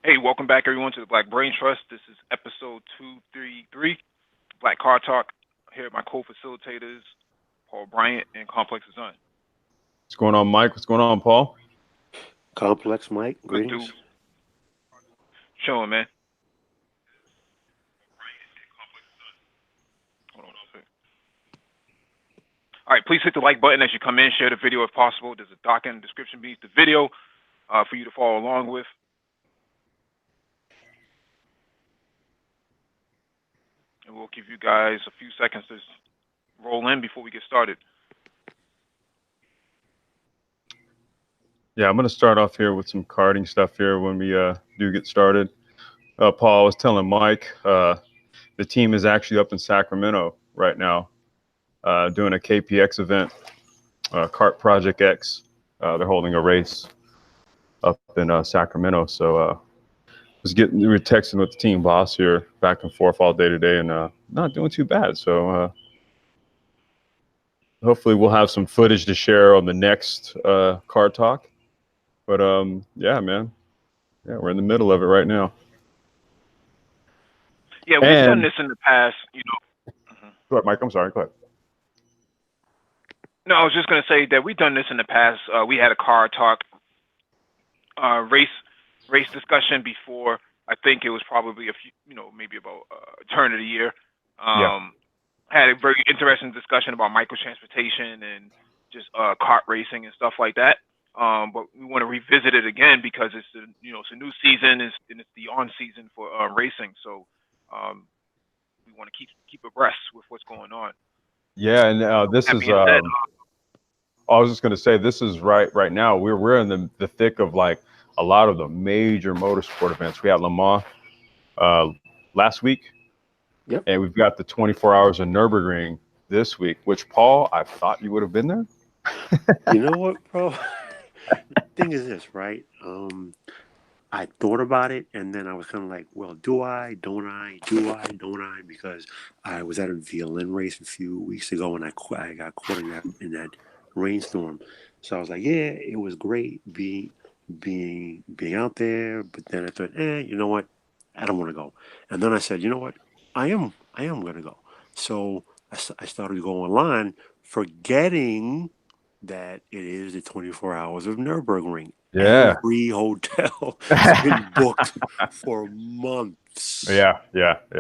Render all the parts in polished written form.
Hey, welcome back everyone to the Black Brain Trust. This is episode 233, Black Car Talk. Here are my co-facilitators, Paul Bryant and Cmplxdsn. What's going on, Mike? What's going on, Paul? Complex Mike, Good dude. greetings. Showing, man. Hold on a sec. All right, please hit the like button as you come in. Share the video if possible. There's a doc in the description beneath the video for you to follow along with. And we'll give you guys a few seconds to roll in before we get started. Yeah, I'm going to start off here with some karting stuff here when we do get started. Paul, I was telling Mike, the team is actually up in Sacramento right now doing a KPX event, Kart Project X. They're holding a race up in Sacramento. So we were texting with the team boss here back and forth all day today and not doing too bad. So hopefully we'll have some footage to share on the next Car Talk. But yeah, man. Yeah, we're in the middle of it right now. Yeah, we've done this in the past, you know. Go ahead, Mike. I'm sorry. Go ahead. No, I was just going to say that we've done this in the past. We had a car talk race discussion before. I think it was probably a few, maybe about turn of the year. Had a very interesting discussion about microtransportation and just kart racing and stuff like that. But we want to revisit it again because it's it's a new season and it's the on season for racing. So we want to keep abreast with what's going on. Yeah, and this is. I was just going to say this is right now. We're in the thick of like a lot of the major motorsport events. We had Le Mans last week, Yep. And we've got the 24 Hours of Nürburgring this week. Which, Paul, I thought you would have been there. You know what, bro? The thing is this, right? I thought about it, and then I was kind of like, well, do I? Don't I? Do I? Don't I? Because I was at a VLN race a few weeks ago, and I got caught in that rainstorm. So I was like, yeah, it was great being out there, but then I thought, you know what? I don't want to go. And then I said, you know what? I am going to go. So I started to go online, forgetting that it is the 24 Hours of Nürburgring. Yeah. Every hotel has been booked for months. Yeah.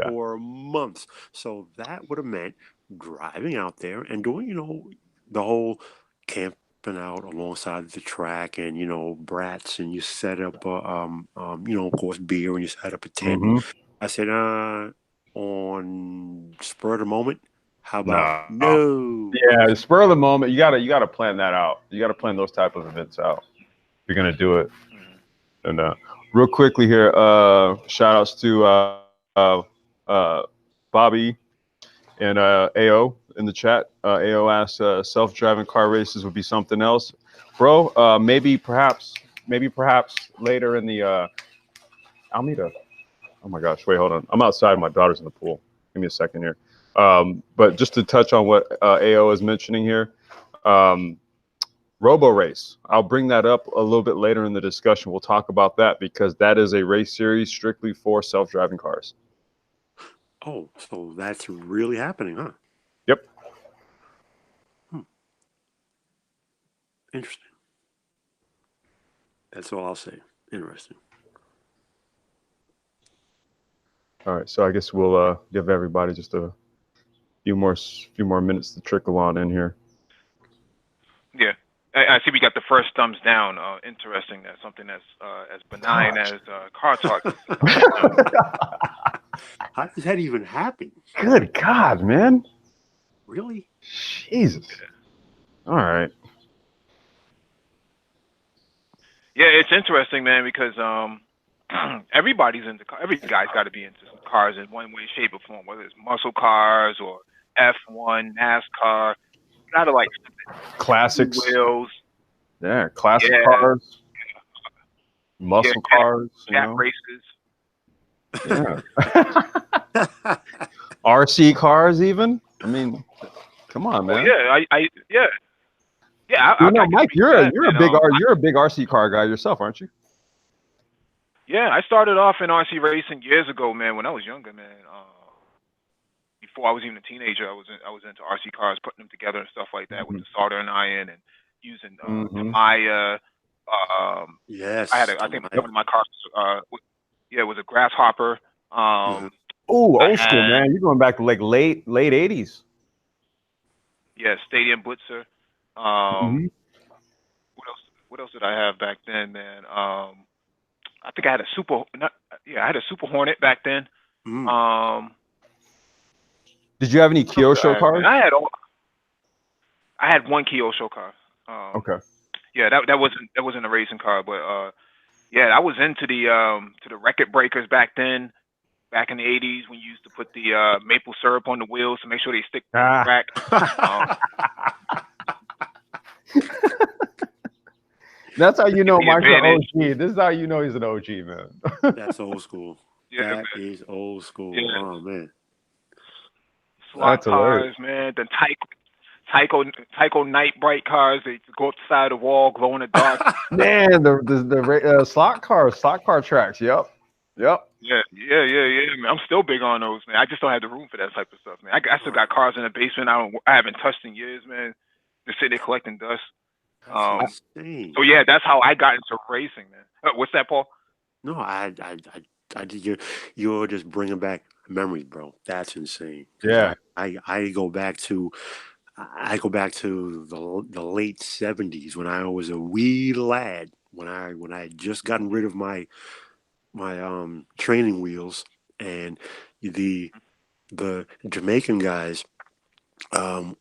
For months. So that would have meant driving out there and doing, the whole camping out alongside the track and, brats, and you set up, of course, beer, and you set up a tent. Mm-hmm. I said, on spur of the moment, how about no? Yeah, the spur of the moment. You gotta plan that out. You gotta plan those type of events out if you're gonna do it. And real quickly here, shout outs to Bobby and AO in the chat. AO asked, self-driving car races would be something else, bro. Maybe perhaps later in the Almeida. Oh my gosh, wait, hold on. I'm outside. My daughter's in the pool. Give me a second here. But just to touch on what AO is mentioning here, Robo Race. I'll bring that up a little bit later in the discussion. We'll talk about that because that is a race series strictly for self-driving cars. Oh, so that's really happening, huh? Yep. Interesting. That's all I'll say. Interesting. All right, so I guess we'll give everybody just a few more minutes to trickle on in here. Yeah, I see we got the first thumbs down. Interesting. That's something that's as benign as car talk. How does that even happen? Good God, man. Really? Jesus. All right. Yeah, it's interesting, man, because everybody's into cars. Every guy's got to be into some cars in one way, shape, or form, whether it's muscle cars or F1, NASCAR. You gotta like classics. Wheels. Yeah, classic cars. Muscle cars. Jack races. Yeah. RC cars, even. I mean, come on, man. Yeah. Mike, you're a big RC car guy yourself, aren't you? Yeah, I started off in RC racing years ago, man. When I was younger, man. Before I was even a teenager, I was into RC cars, putting them together and stuff like that with Mhm. the soldering iron and using Mhm. Tamiya. Um, Yes, I think Tamaya. one of my cars, yeah, it was a grasshopper. Mhm. Oh, I old school, had man. You're going back to like late '80s. yeah, Stadium Blitzer. Um, Mhm. what else? What else did I have back then, man? I think I had a super. Not, yeah, I had a Super Hornet back then. Mm. Um, Did you have any what else did Kyosho I have, man? cars? I had one Kyosho car. Okay. Yeah, that wasn't a racing car, but yeah, I was into the record breakers back then. Back in the '80s, when you used to put the maple syrup on the wheels to make sure they stick to the Ah. track. Um, That's how you know the Mike's an advantage. OG. This is how you know he's an OG, man. That's old school. Yeah, That man. is old school. Yeah, Oh man. slot That's hilarious. cars, man. The Tyco Night Bright cars. They go up the side of the wall, glow in the dark. Man, the slot car tracks. Yep. Yep. Yeah, man. I'm still big on those, man. I just don't have the room for that type of stuff, man. I still got cars in the basement. I haven't touched in years, man. Just sitting there collecting dust. That's Um, insane. so yeah, that's how I got into racing, man. What's that, Paul? No, I did. You're just bringing back memories, bro. That's insane. Because Yeah. I go back to the late '70s when I was a wee lad. When I had just gotten rid of my training wheels, and the the Jamaican guys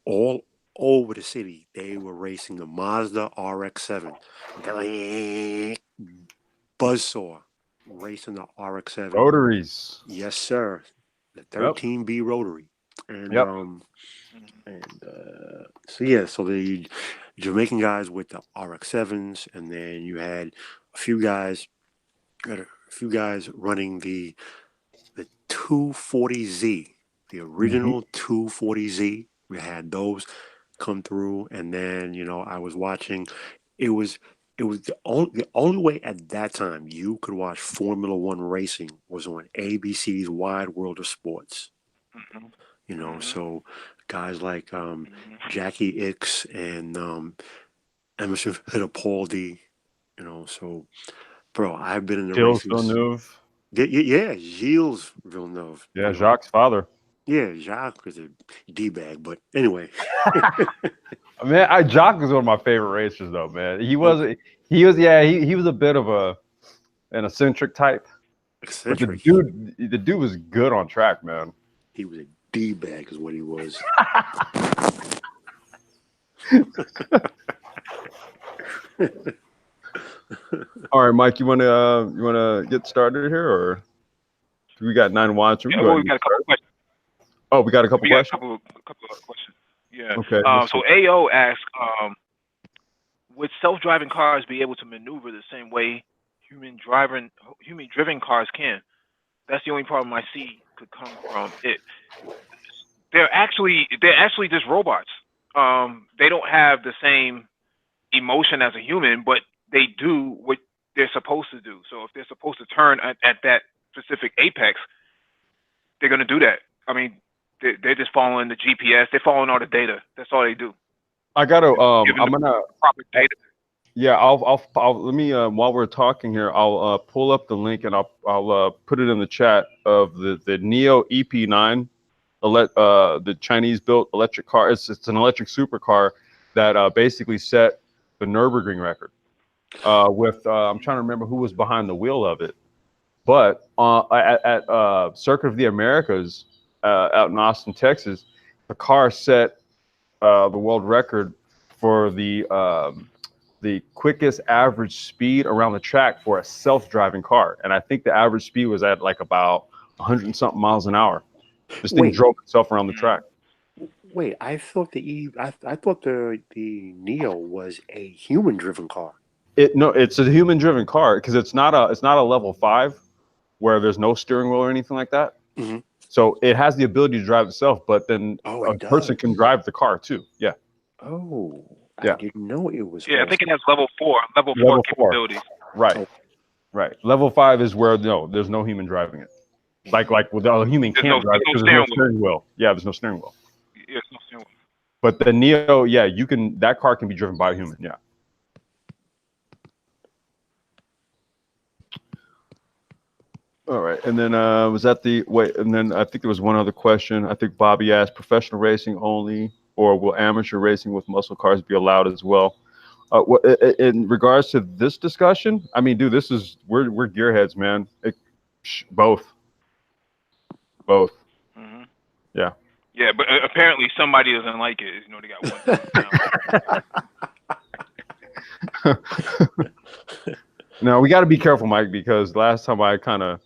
all over the city, they were racing the Mazda RX-7. Buzzsaw racing the RX-7. Rotaries. Yes, sir. The Yep. 13B rotary. And Yep. so yeah, so the Jamaican guys with the RX-7s, and then you had a few guys running the 240Z, the Mhm. original 240Z. We had those come through, and then I was watching. It was the only way at that time you could watch Formula One racing was on ABC's Wide World of Sports. Mm-hmm. So guys like Mm-hmm. Jackie Ix and Emerson Fittipaldi. So bro, I've been in the Gilles racing. Villeneuve. Yeah, Gilles Villeneuve. Yeah, Jacques' father. Yeah, Jacques is a D bag, but anyway. Man, Jacques is one of my favorite racers, though. Man, he was. Okay. He was. Yeah, he was a bit of an eccentric type, but Eccentric. the dude was good on track, man. He was a D bag, is what he was. All right, Mike, you wanna get started here, or we got 9 watch? We can Yeah, go well, ahead we and got get a couple started. questions. Oh, we got a couple We got questions. a couple of questions. Yeah. Okay, let's see. So AO asks, would self-driving cars be able to maneuver the same way human-driven cars can? That's the only problem I see could come from it. They're actually just robots. They don't have the same emotion as a human, but they do what they're supposed to do. So if they're supposed to turn at that specific apex, they're going to do that. I mean, they're just following the GPS. They're following all the data. That's all they do. I gotta. Giving I'm the gonna. proper data. Yeah, let me. While we're talking here, I'll pull up the link and I'll put it in the chat of the Neo EP9, the Chinese built electric car. It's an electric supercar that basically set the Nürburgring record. With I'm trying to remember who was behind the wheel of it, but at Circuit of the Americas out in Austin, Texas, the car set the world record for the quickest average speed around the track for a self-driving car, and I think the average speed was at like about 100 and something miles an hour. This thing Wait, drove itself around the track. wait. I thought the Neo was a human driven car. No, it's a human-driven car because it's not a level 5 where there's no steering wheel or anything like that. Mm-hmm. So it has the ability to drive itself, but then Oh, a it person can does. drive the car too. Yeah, Oh, I yeah. didn't know it was Yeah, I think also. it has level four Level 4, capabilities. right? Oh, Right. Level 5 is where there's no human driving it. Like with a human can't drive it because there's no steering wheel. Yeah, there's no steering wheel. Yeah, there's no steering wheel. But the Neo, yeah, that car can be driven by a human. Yeah. All right, and then and then I think there was one other question. I think Bobby asked, professional racing only, or will amateur racing with muscle cars be allowed as well? In regards to this discussion, I mean, dude, we're gearheads, man. Both. Mm-hmm. Yeah. Yeah, but apparently somebody doesn't like it. You know, they got one. No, we got to be careful, Mike, because last time I kind of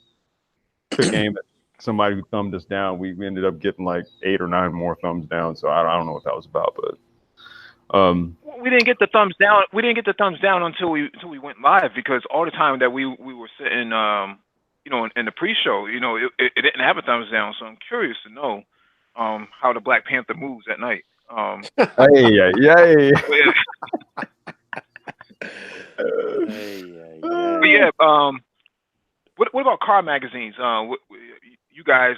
took aim at somebody who thumbed us down, we ended up getting like 8 or 9 more thumbs down. So I don't know what that was about, but we didn't get the thumbs down. We didn't get the thumbs down until we went live, because all the time that we were sitting, you know, in the pre-show, you know, it didn't have a thumbs down. So I'm curious to know how the Black Panther moves at night. Hey. But yeah, what about car magazines? You guys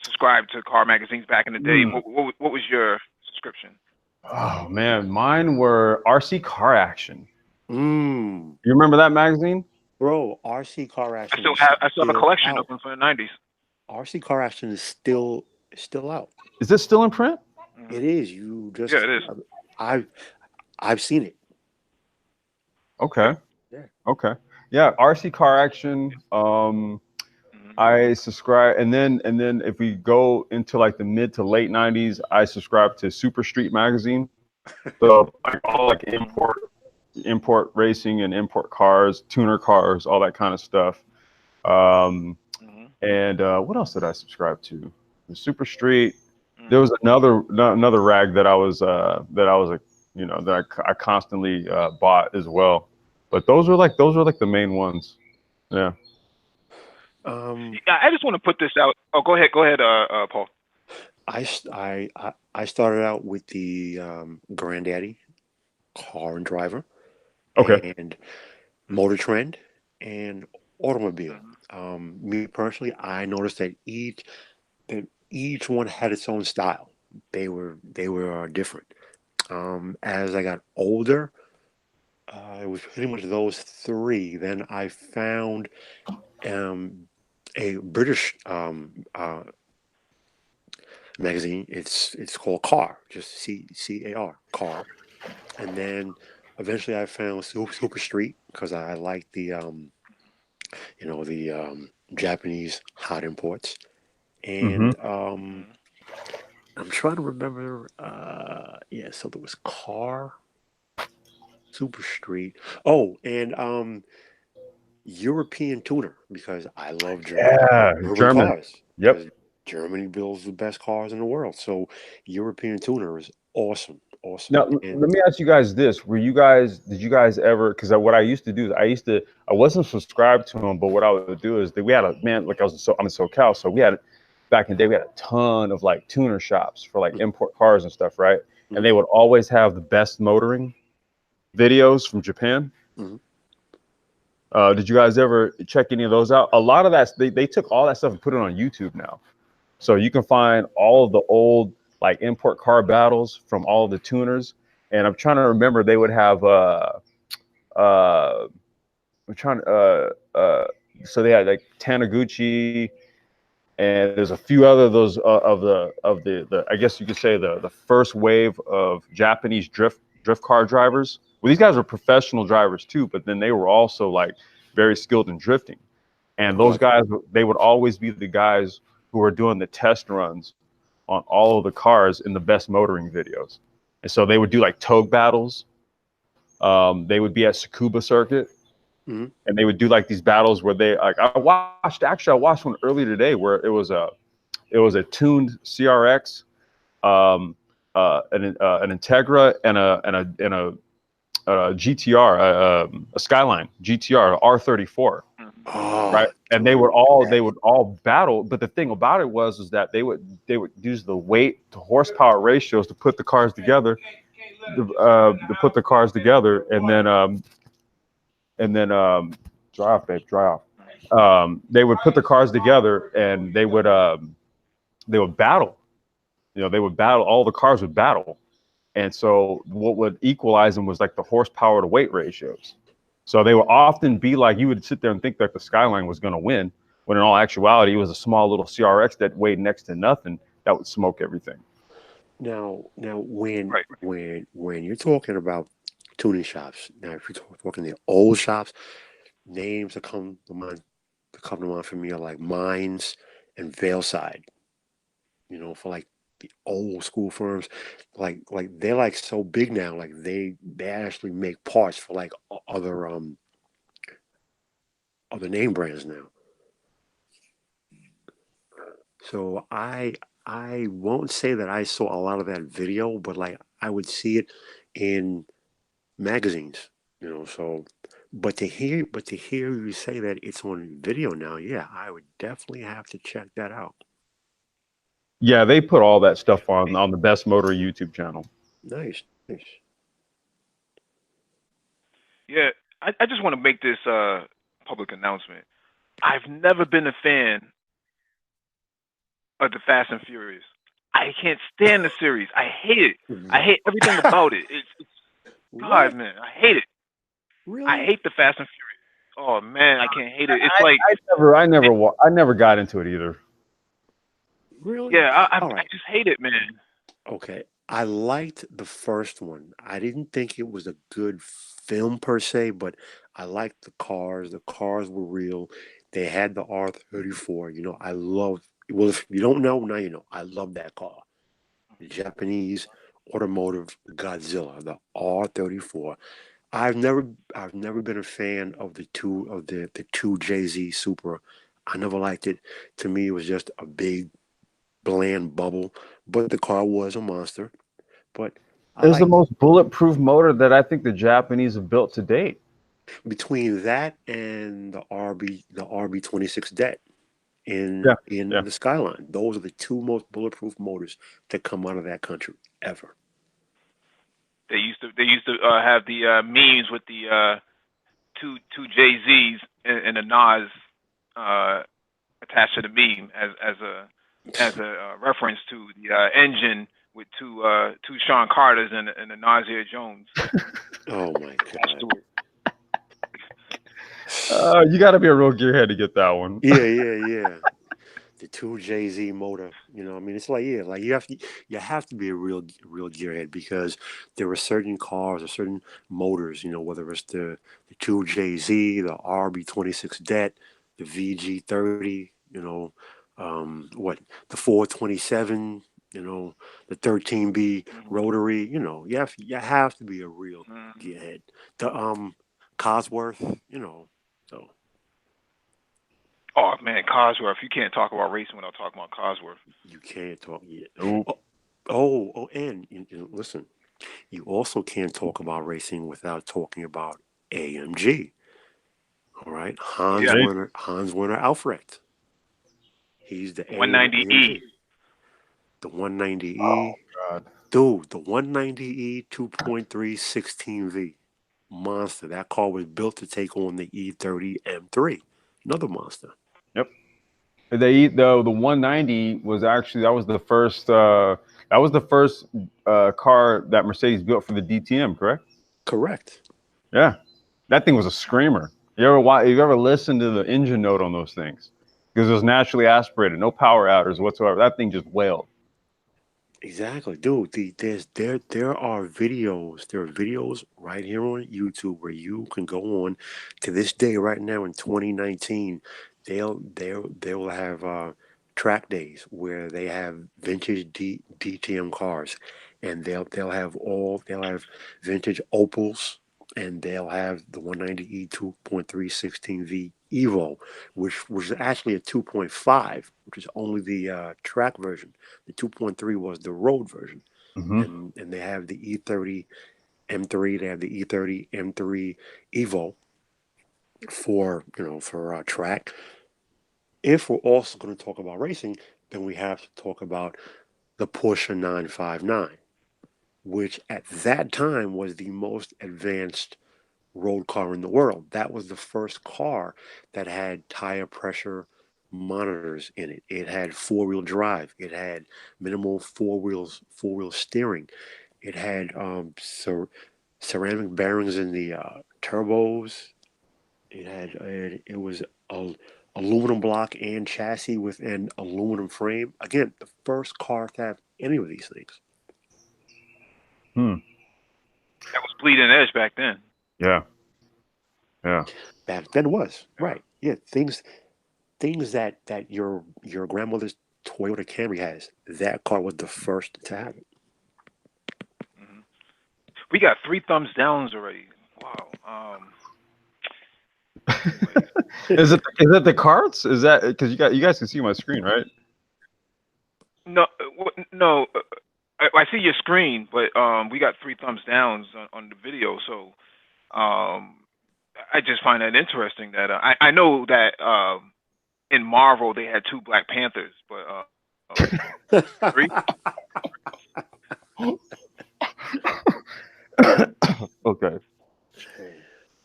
subscribed to car magazines back in the day. What was your subscription? Oh man, mine were RC Car Action. You remember that magazine? Bro, RC Car Action. I still have a collection of them from the 90s. RC Car Action is still out. Is this still in print? It is. You just it is. I've seen it. Okay. Yeah. Okay. Yeah, RC Car Action. I subscribe, and then if we go into like the mid to late 90s, I subscribed to Super Street magazine. So all like import racing and import cars, tuner cars, all that kind of stuff. And what else did I subscribe to? The Super Street. There was another rag that I was that I constantly bought as well. But those were like the main ones. Yeah. I just want to put this out. Oh, go ahead, Paul. I started out with the Granddaddy Car and Driver, and Motor Trend and Automobile. Me personally, I noticed that each one had its own style. They were different. As I got older, it was pretty much those three. Then I found a British magazine. It's called Car, just CAR, Car. And then eventually I found Super Street because I liked the Japanese hot imports. And I'm trying to remember. So there was Car, Super Street. Oh, and European Tuner, because I love German cars. Yep. Germany builds the best cars in the world. So European Tuner is awesome. Now, let me ask you guys this. Did you guys ever, because what I used to do is I wasn't subscribed to them, but what I would do is we had I'm in SoCal, so we had, back in the day, we had a ton of like tuner shops for like import cars and stuff, right? And they would always have the best motoring videos from Japan. Did you guys ever check any of those out? A lot of that, they took all that stuff and put it on YouTube now. So you can find all of the old like import car battles from all of the tuners. And I'm trying to remember, they would have so they had like Taniguchi, and there's a few other of those of the I guess you could say the first wave of Japanese drift car drivers. Well, these guys were professional drivers too, but then they were also like very skilled in drifting. And those guys, they would always be the guys who were doing the test runs on all of the cars in the best motoring videos. And so they would do like Togue battles. They would be at Tsukuba Circuit, and they would do like these battles where they like I watched one earlier today where it was a tuned CRX, an Integra, and a GTR, a Skyline GTR R34. Right, and they would all battle. But the thing about it was that they would use the weight to horsepower ratios to put the cars together, and then dry off, babe, dry off. They would put the cars together and they would battle. They would battle. All the cars would battle, and so what would equalize them was like the horsepower to weight ratios. So they would often be like, you would sit there and think that the Skyline was going to win, when in all actuality, it was a small little CRX that weighed next to nothing that would smoke everything. Now, when Right. when you're talking about tuning shops, now if you're talking the old shops, names that come to mind for me are like Mines and Valeside. For like the old school firms, like they're like so big now, like they actually make parts for like other name brands now. So I won't say that I saw a lot of that video, but like I would see it in magazines, so but to hear you say that it's on video now, yeah, I would definitely have to check that out. Yeah, they put all that stuff on the Best Motor YouTube channel. Nice, nice. Yeah, I just want to make this public announcement. I've never been a fan of the Fast and Furious. I can't stand the series. I hate it. I hate everything about it. It's God, What? man. I hate it. I Really? hate the Fast and Furious. Oh man, I can't hate it. It's like, I never got into it either. Really? yeah, All I right. just hate it, man. Okay. I liked the first one. I didn't think it was a good film per se, but I liked the cars. The cars were real. They had the R34. I love, well, if you don't know, now you know. I love that car. The Japanese automotive Godzilla, the R34. I've never been a fan of the two JZ Supra. I never liked it. To me, it was just a big bland bubble, but the car was a monster. But I It was the like most bulletproof motor that I think the Japanese have built to date. between that and the RB 26 Det in Yeah, in yeah. the Skyline. Those are the two most bulletproof motors to come out of that country ever. They used to have the memes with the two Jay Z's and the Nas uh, attached to the meme as a reference to the engine with two Sean Carters and a Nasir Jones Oh my attached God. to it. You got to be a real gearhead to get that one. Yeah, yeah, yeah. The two Jay-Z motor. I mean, it's like, yeah, like you have to be a real gearhead because there are certain cars or certain motors. Whether it's the two Jay-Z, the RB 26 Det, the VG30. What, the 427. The 13B Mm-hmm. rotary. You have to be a real Mm-hmm. gearhead. The Cosworth. So. Oh man, Cosworth. You can't talk about racing without talking about Cosworth. You can't talk yet. Nope. And listen, you also can't talk about racing without talking about AMG. All right, Oh Hans yeah, They, Werner, Hans Werner Alfrecht. He's the AMG, 190E. the 190E, oh God. dude, the 190E 2.3 16V monster. That car was built to take on the E30 M3, another monster. Yep. The 190 was actually that was the first car that Mercedes built for the DTM, correct? Correct. Yeah. That thing was a screamer. You ever listen to the engine note on those things? Because it was naturally aspirated, no power outers whatsoever. That thing just wailed. Exactly, dude. There are videos right here on YouTube where you can go on to this day right now in 2019. They will have track days where they have vintage DTM cars, and they'll have vintage Opals, and they'll have the 190E 2.3 16V Evo, which is actually a 2.5, which is only the track version. The 2.3 was the road version, Hmm. and they have the E30 M3. They have the E30 M3 Evo for track. If we're also going to talk about racing, then we have to talk about the Porsche 959, which at that time was the most advanced road car in the world. That was the first car that had tire pressure monitors in it. It had four-wheel drive. It had minimal four wheel steering. It had ceramic bearings in the turbos. It was a aluminum block and chassis with an aluminum frame. Again, the first car to have any of these things. That was bleeding edge back then. Yeah. Yeah. Back then was right. Yeah, things that your grandmother's Toyota Camry has. That car was the first to have it. Hmm. We got 3 thumbs downs already. Wow. Anyways, Is it the carts? Is that because you guys can see my screen, right? no, no. I see your screen, but we got 3 thumbs downs on the video. So I just find that interesting. That I know that in Marvel they had 2 Black Panthers, but 3. Okay.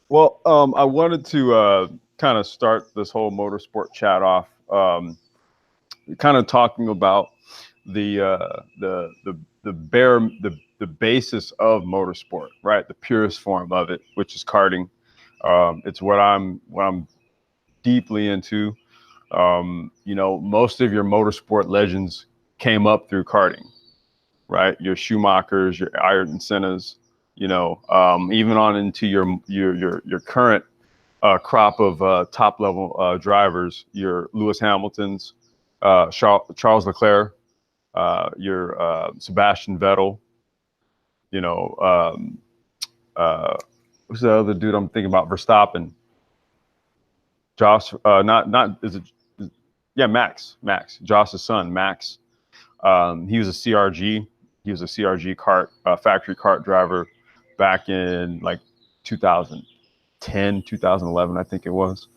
Well, I wanted to kind of start this whole motorsport chat off, kind of talking about the basis of motorsport, right? The purest form of it, which is karting. It's what I'm deeply into. Most of your motorsport legends came up through karting, right? Your Schumachers, your Ayrton Sennas, even on into your current crop of top level drivers, your Lewis Hamiltons, Charles Leclerc, your Sebastian Vettel, who's the other dude I'm thinking about? Verstappen, Josh, not is it? Yeah, Max, Josh's son, Max. He was a CRG. He was a CRG kart factory kart driver back in like 2010, 2011, I think it was.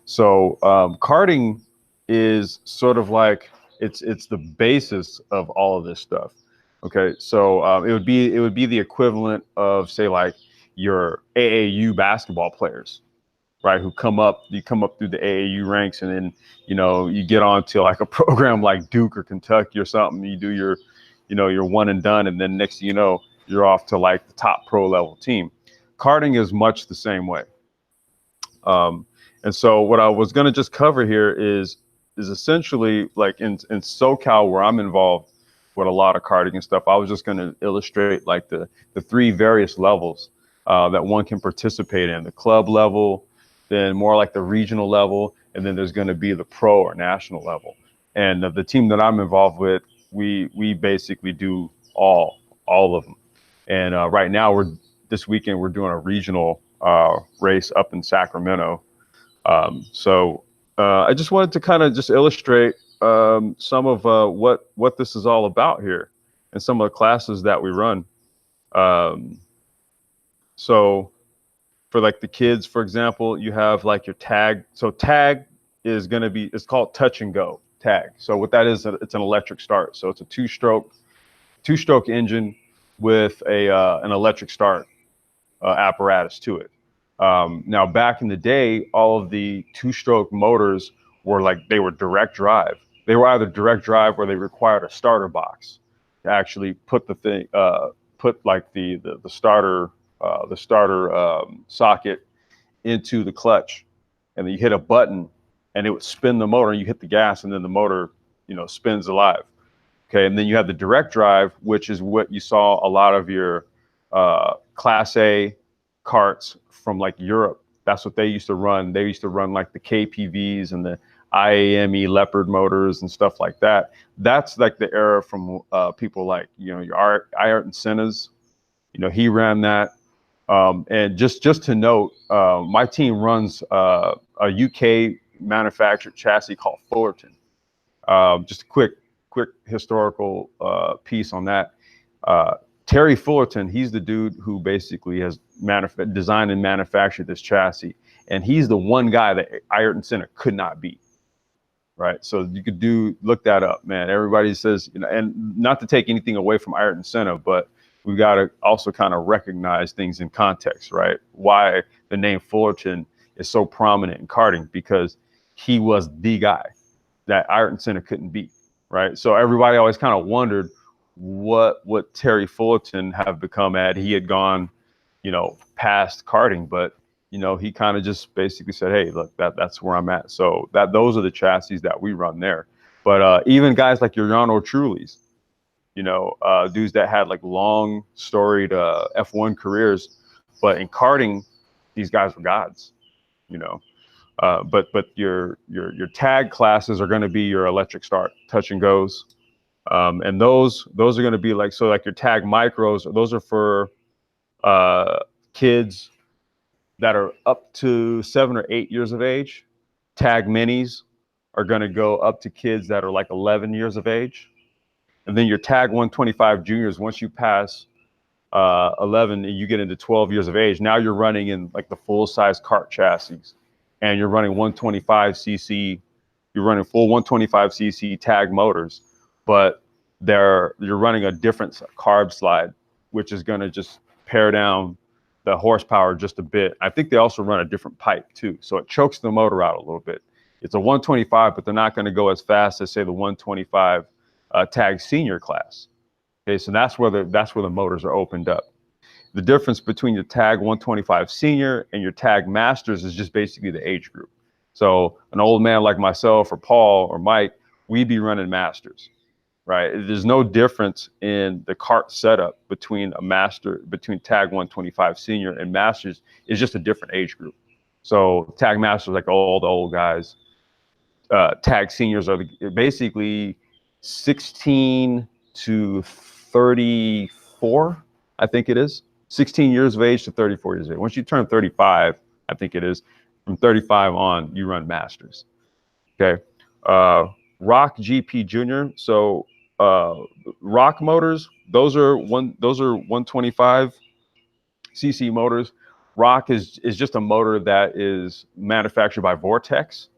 So karting is sort of like it's the basis of all of this stuff. Okay, so it would be the equivalent of, say, like your AAU basketball players, right? You come up through the AAU ranks, and then you get on to like a program like Duke or Kentucky or something. You do your one and done, and then next thing you know, you're off to like the top pro level team. Karting is much the same way. And so what I was going to just cover here is essentially like in SoCal, where I'm involved with a lot of karting and stuff. I was just going to illustrate like the 3 various levels that one can participate in: the club level, then more like the regional level, and then there's going to be the pro or national level. And the team that I'm involved with, we basically do all of them. And right now this weekend we're doing a regional race up in Sacramento. So I just wanted to kind of just illustrate some of what this is all about here, and some of the classes that we run. So for like the kids, for example, you have like your tag. So tag is going to be, it's called touch and go tag. So what that is, it's an electric start. So it's a two-stroke engine with an electric start apparatus to it. Now, back in the day, all of the 2-stroke motors they were direct drive. They were either direct drive or they required a starter box to actually put the thing, put like the starter socket into the clutch, and then you hit a button, and it would spin the motor. And you hit the gas, and then the motor, spins alive. Okay, and then you have the direct drive, which is what you saw a lot of your Class A karts from like Europe. That's what they used to run. They used to run like the KPVs and the IAME Leopard motors and stuff like that. That's like the era from people like your Ayrton Senna's. He ran that. And just to note, my team runs a UK manufactured chassis called Fullerton. Just a quick historical piece on that. Terry Fullerton, he's the dude who basically has designed and manufactured this chassis, and he's the one guy that Ayrton Senna could not beat. Right, so you could look that up, man. Everybody says, and not to take anything away from Ayrton Senna, but we got to also kind of recognize things in context, right? Why the name Fullerton is so prominent in karting, because he was the guy that Ayrton Senna couldn't beat, right? So everybody always kind of wondered what would Terry Fullerton have become at. He had gone, past karting, but he kind of just basically said, hey, look, that's where I'm at. So those are the chassis that we run there. But even guys like your Jarno Truleys, dudes that had like long storied F1 careers, but in karting, these guys were gods, but your tag classes are going to be your electric start, touch and goes, and those are going to be like your tag micros. Those are for kids that are up to 7 or 8 years of age. Tag minis are going to go up to kids that are like 11 years of age. And then your tag 125 juniors, once you pass 11 and you get into 12 years of age, now you're running in like the full size kart chassis, and you're running 125cc. You're running full 125cc tag motors, but you're running a different carb slide, which is going to just pare down the horsepower just a bit. I think they also run a different pipe too, so it chokes the motor out a little bit. It's a 125, but they're not going to go as fast as say the 125 tag senior class. Okay, so that's where the motors are opened up. The difference between your tag 125 senior and your tag masters is just basically the age group. So an old man like myself or Paul or Mike, we'd be running masters, right? There's no difference in the kart setup between tag 125 senior and masters. It's just a different age group. So tag masters, like all the old guys. Tag seniors are basically 16 to 34, I think it is. 16 years of age to 34 years of age. Once you turn 35, I think it is, from 35 on, you run masters. Okay. Rock GP Junior. So Rock motors, those are 125 cc motors. Rock is just a motor that is manufactured by Vortex.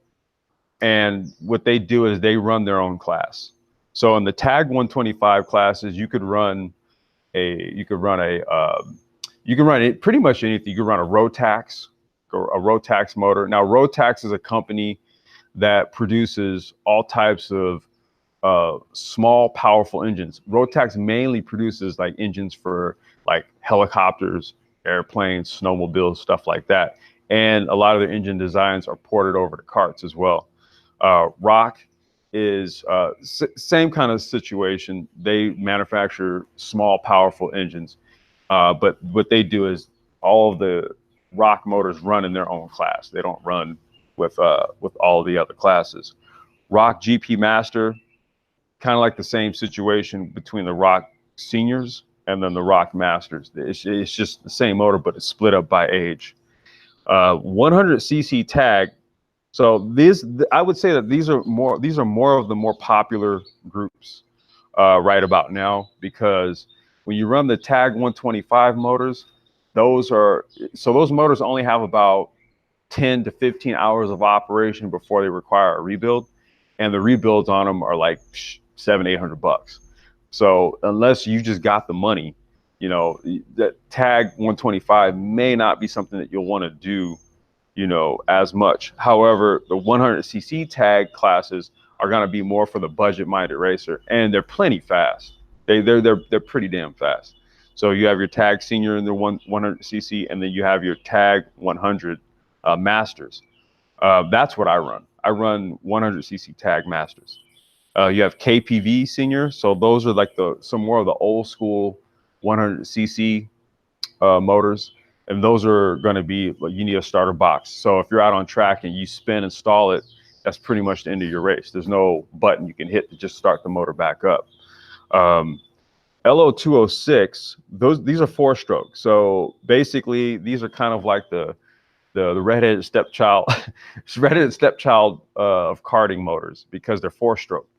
And what they do is they run their own class. So in the tag 125 classes, you can run pretty much anything. You can run a Rotax motor. Now, Rotax is a company that produces all types of small, powerful engines. Rotax mainly produces like engines for like helicopters, airplanes, snowmobiles, stuff like that. And a lot of their engine designs are ported over to karts as well. Rock is same kind of situation. They manufacture small, powerful engines, but what they do is all of the Rock motors run in their own class. They don't run with all the other classes. Rock GP Master, kind of like the same situation between the Rock Seniors and then the Rock Masters. It's just the same motor, but it's split up by age. 100cc tag. So I would say that these are more of the more popular groups right about now, because when you run the tag 125 motors, those motors only have about 10 to 15 hours of operation before they require a rebuild, and the rebuilds on them are like $700-800. So unless you just got the money, that tag 125 may not be something that you'll want to do as much. However, the 100cc tag classes are going to be more for the budget-minded racer, and they're plenty fast. They're pretty damn fast. So you have your tag senior in the 100cc, and then you have your tag 100 masters. That's what I run. I run 100cc tag masters. You have KPV senior, so those are like some more of the old school 100cc motors. And those are going to be, you need a starter box. So if you're out on track and you spin and stall it, that's pretty much the end of your race. There's no button you can hit to just start the motor back up. LO206, these are 4-stroke. So basically, these are kind of like the redheaded stepchild, of karting motors, because they're 4-stroke.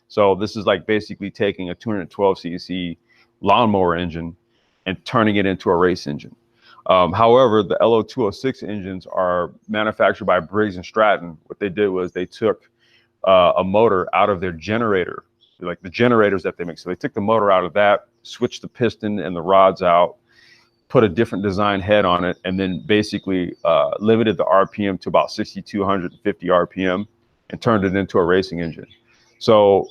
So this is like basically taking a 212cc lawnmower engine and turning it into a race engine. However, the LO206 engines are manufactured by Briggs & Stratton. What they did was they took a motor out of their generator, like the generators that they make. So they took the motor out of that, switch the piston and the rods out, put a different design head on it, and then basically limited the RPM to about 6,250 RPM and turned it into a racing engine. So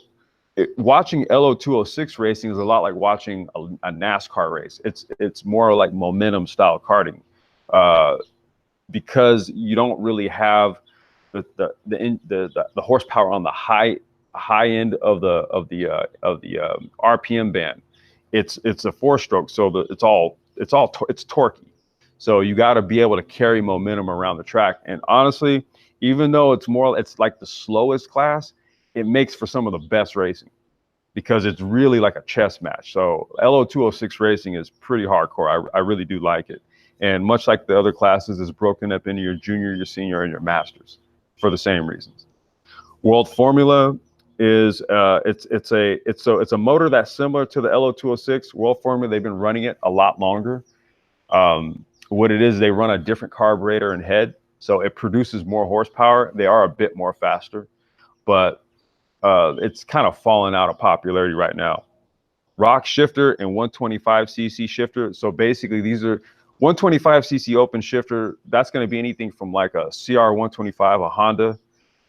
watching LO206 racing is a lot like watching a NASCAR race. It's more like momentum style karting, because you don't really have the horsepower on the high end of the RPM band. It's a 4-stroke, so it's torquey. So you got to be able to carry momentum around the track. And honestly, even though it's like the slowest class, it makes for some of the best racing because it's really like a chess match. So LO206 racing is pretty hardcore. I really do like it. And much like the other classes, it's broken up into your junior, your senior, and your masters for the same reasons. World Formula is it's a motor that's similar to the LO206. World Formula, they've been running it a lot longer. What it is, they run a different carburetor and head, so it produces more horsepower. They are a bit more faster, but it's kind of fallen out of popularity right now. Rock shifter and 125cc shifter. So basically, these are 125cc open shifter. That's going to be anything from like a CR125, a Honda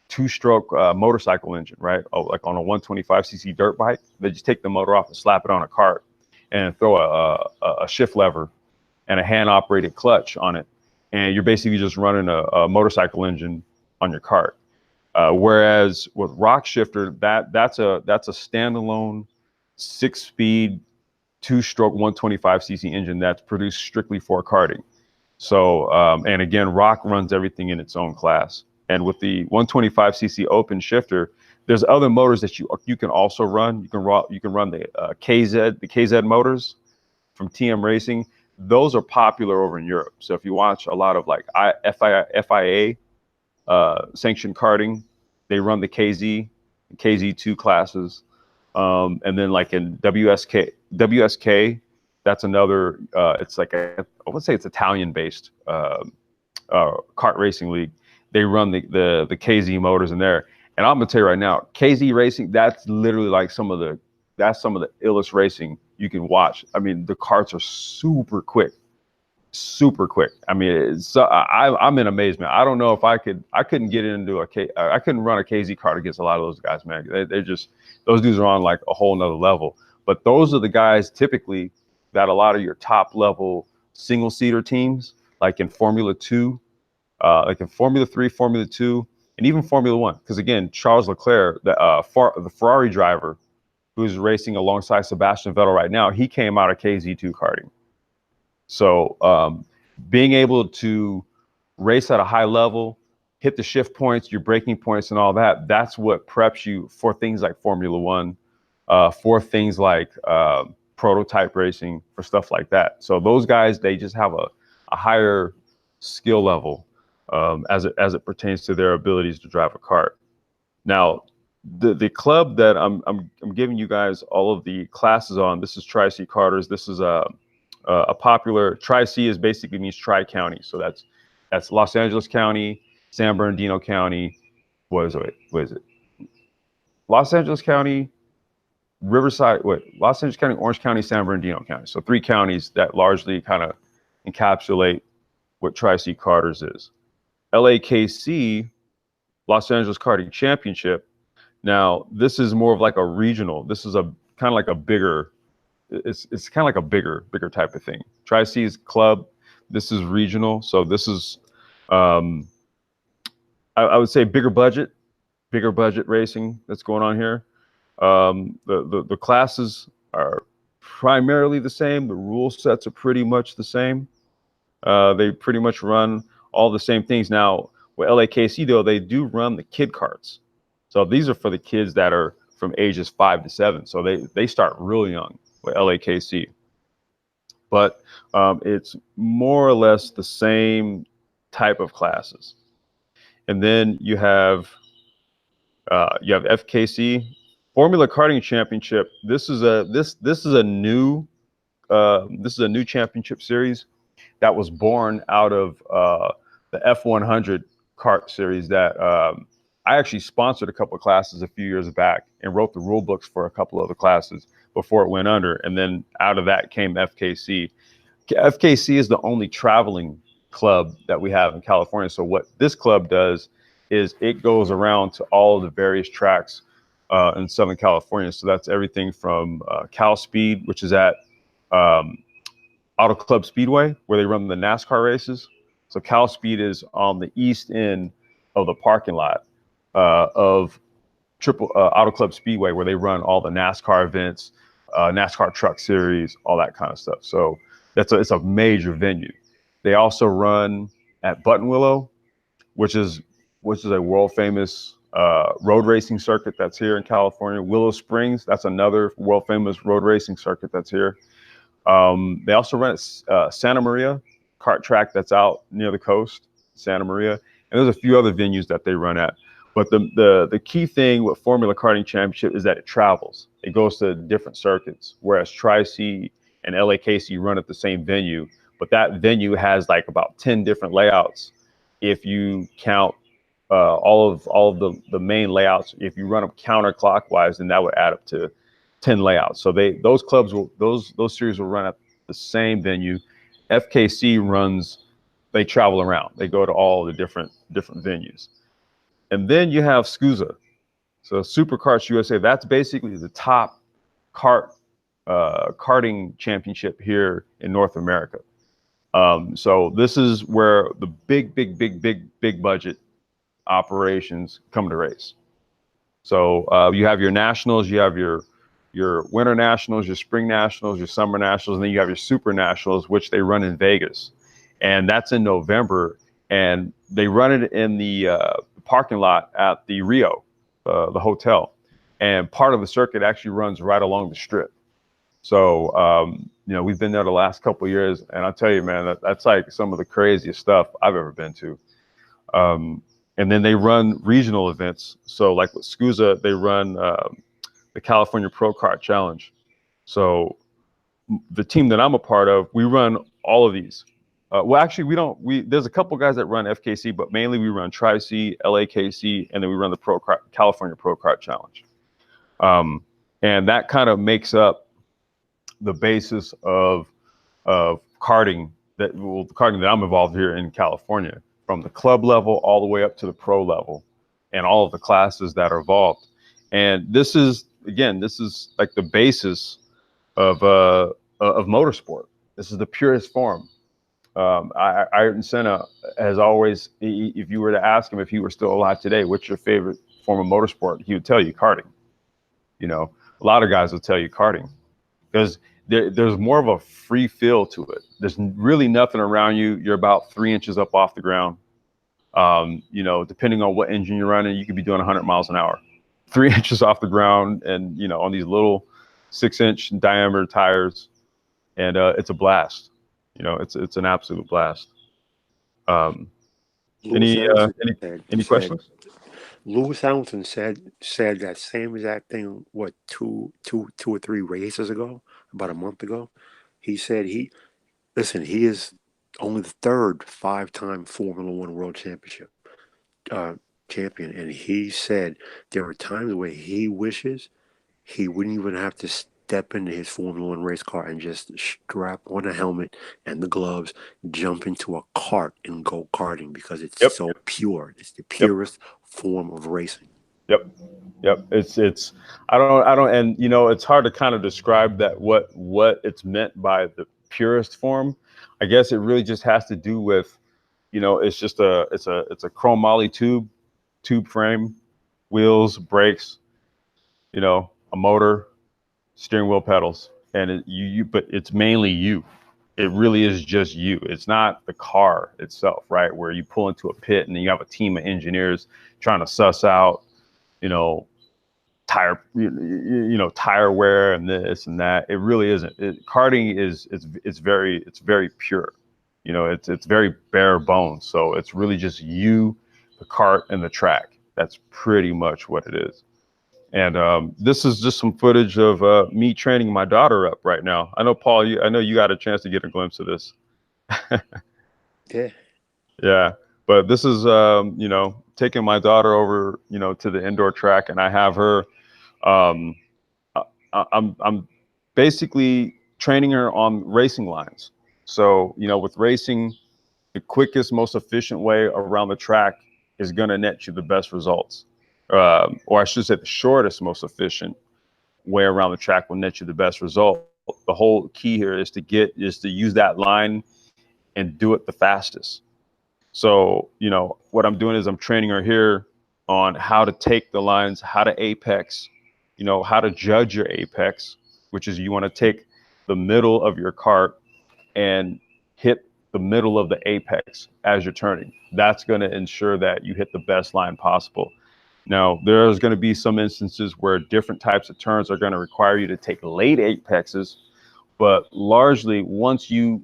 2-stroke motorcycle engine, right? Oh, like on a 125cc dirt bike. They just take the motor off and slap it on a cart and throw a shift lever and a hand-operated clutch on it, and you're basically just running a motorcycle engine on your cart. Whereas with rock shifter, that's a standalone 6-speed 2-stroke 125cc engine that's produced strictly for karting. So and again, rock runs everything in its own class. And with the 125cc open shifter, there's other motors that you can also run. You can run the KZ motors from TM Racing. Those are popular over in Europe. So if you watch a lot of like FIA sanctioned karting, they run the KZ2 classes. And then like in WSK, that's another, it's like I would say it's Italian-based kart racing league. They run the KZ motors in there. And I'm gonna tell you right now, KZ racing, that's literally like some of the illest racing you can watch. I mean, the karts are super quick. I mean, I'm in amazement. I don't know if I couldn't get into I couldn't run a KZ kart against a lot of those guys, man. They're just, those dudes are on like a whole nother level. But those are the guys typically that a lot of your top level single seater teams, like in Formula 2, like in Formula 3, Formula 2, and even Formula 1. Because again, Charles Leclerc, the Ferrari driver who's racing alongside Sebastian Vettel right now, he came out of KZ2 karting. So being able to race at a high level, hit the shift points, your braking points and all that, that's what preps you for things like Formula 1, for things like prototype racing, for stuff like that. So those guys, they just have a higher skill level as it pertains to their abilities to drive a kart. Now, the club that I'm giving you guys all of the classes on, this is Tri-C Karters. This is a popular, Tri-C is basically means tri-county. So that's Los Angeles County, San Bernardino County, what is it? Los Angeles County, Riverside, Los Angeles County, Orange County, San Bernardino County. So 3 counties that largely kind of encapsulate what Tri-C Karters is. LAKC, Los Angeles Karting Championship. Now, this is more of like a regional. This is a kind of like a bigger, it's kind of like a bigger type of thing. Tri-C is club. This is regional. So this is, I would say bigger budget racing that's going on here. The classes are primarily the same. The rule sets are pretty much the same. They pretty much run all the same things. Now, with LAKC though, they do run the kid karts. So these are for the kids that are from ages 5 to 7. So they start really young with LAKC. But it's more or less the same type of classes. And then you have FKC, Formula Karting Championship. This is a new championship series that was born out of the F100 kart series that I actually sponsored a couple of classes a few years back and wrote the rule books for a couple of the classes before it went under. And then out of that came FKC. FKC is the only traveling club that we have in California. So what this club does is it goes around to all of the various tracks in Southern California. So that's everything from Cal Speed, which is at Auto Club Speedway, where they run the NASCAR races. So Cal Speed is on the east end of the parking lot of Auto Club Speedway, where they run all the NASCAR events, NASCAR Truck Series, all that kind of stuff. So it's a major venue. They also run at Buttonwillow, which is a world famous road racing circuit that's here in California. Willow Springs, that's another world famous road racing circuit that's here. They also run at Santa Maria kart track that's out near the coast, Santa Maria, and there's a few other venues that they run at. But the key thing with Formula Karting Championship is that it travels. It goes to different circuits, whereas Tri-C and LAKC run at the same venue, but that venue has like about 10 different layouts. If you count all of the main layouts, if you run them counterclockwise, then that would add up to 10 layouts. So those series will run at the same venue. FKC runs, they travel around. They go to all the different venues. And then you have SCUSA. So Super Karts USA, that's basically the top karting championship here in North America. So this is where the big budget operations come to race. So you have your nationals, you have your winter nationals, your spring nationals, your summer nationals, and then you have your super nationals, which they run in Vegas. And that's in November. And they run it in the parking lot at the Rio, the hotel. And part of the circuit actually runs right along the strip. So, we've been there the last couple of years. And I'll tell you, man, that's like some of the craziest stuff I've ever been to. And then they run regional events. So like with SCUSA, they run the California Pro Kart Challenge. So the team that I'm a part of, we run all of these. Well, actually, there's a couple guys that run FKC, but mainly we run Tri-C, LAKC, and then we run the California Pro Kart Challenge. And that kind of makes up the basis of karting the karting that I'm involved here in California, from the club level all the way up to the pro level, and all of the classes that are involved. And this is like the basis of motorsport. This is the purest form. Ayrton Senna has always, if you were to ask him if he were still alive today, what's your favorite form of motorsport, he would tell you karting. A lot of guys will tell you karting, because there's more of a free feel to it. There's really nothing around you. You're about 3 inches up off the ground. Depending on what engine you're running, you could be doing 100 miles an hour, 3 inches off the ground, and on these little 6-inch diameter tires, and it's a blast. It's an absolute blast. Any questions? Lewis Hamilton said that same exact thing. What, two or three races ago, about a month ago? He said he is only the third 5-time Formula One World Championship champion, and he said there are times where he wishes he wouldn't even have to step into his Formula One race car and just strap on a helmet and the gloves, jump into a cart and go karting, because it's so pure. It's the purest form of racing. Yep. It's I don't and it's hard to kind of describe that what it's meant by the purest form. I guess it really just has to do with, it's just it's a chromoly tube frame, wheels, brakes, a motor, steering wheel, pedals, and but it's mainly you. It really is just you. It's not the car itself, right? Where you pull into a pit and then you have a team of engineers trying to suss out, tire, tire wear and this and that. It really isn't. Karting it's very pure. It's very bare bones. So it's really just you, the kart, and the track. That's pretty much what it is. And this is just some footage of me training my daughter up right now. I know, Paul, I know you got a chance to get a glimpse of this. Yeah. Yeah. But this is, you know, taking my daughter over, you know, to the indoor track, and I have her. Um, I'm basically training her on racing lines. So, you know, with racing, the quickest, most efficient way around the track is going to net you the best results. Or I should say the shortest, most efficient way around the track will net you the best result. The whole key here is to use that line and do it the fastest. So, you know, what I'm doing is I'm training her here on how to take the lines, how to apex, you know, how to judge your apex, which is you want to take the middle of your cart and hit the middle of the apex as you're turning. That's going to ensure that you hit the best line possible. Now, there's going to be some instances where different types of turns are going to require you to take late apexes, but largely once you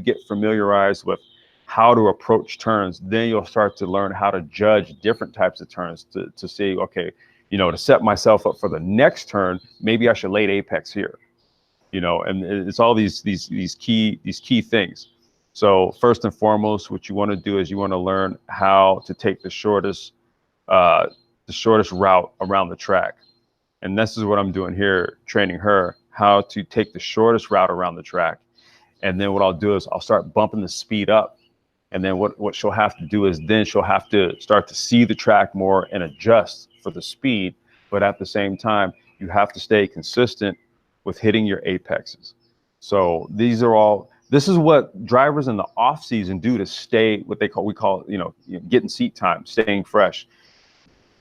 get familiarized with how to approach turns, then you'll start to learn how to judge different types of turns to see, okay, you know, to set myself up for the next turn, maybe I should late apex here, you know, and it's all these key things. So first and foremost, what you want to do is you want to learn how to take uh, the shortest route around the track. And this is what I'm doing here, training her how to take the shortest route around the track. And then what I'll do is I'll start bumping the speed up. And then what she'll have to do is then she'll have to start to see the track more and adjust for the speed. But at the same time, you have to stay consistent with hitting your apexes. So this is what drivers in the off season do to stay what we call, you know, getting seat time, staying fresh.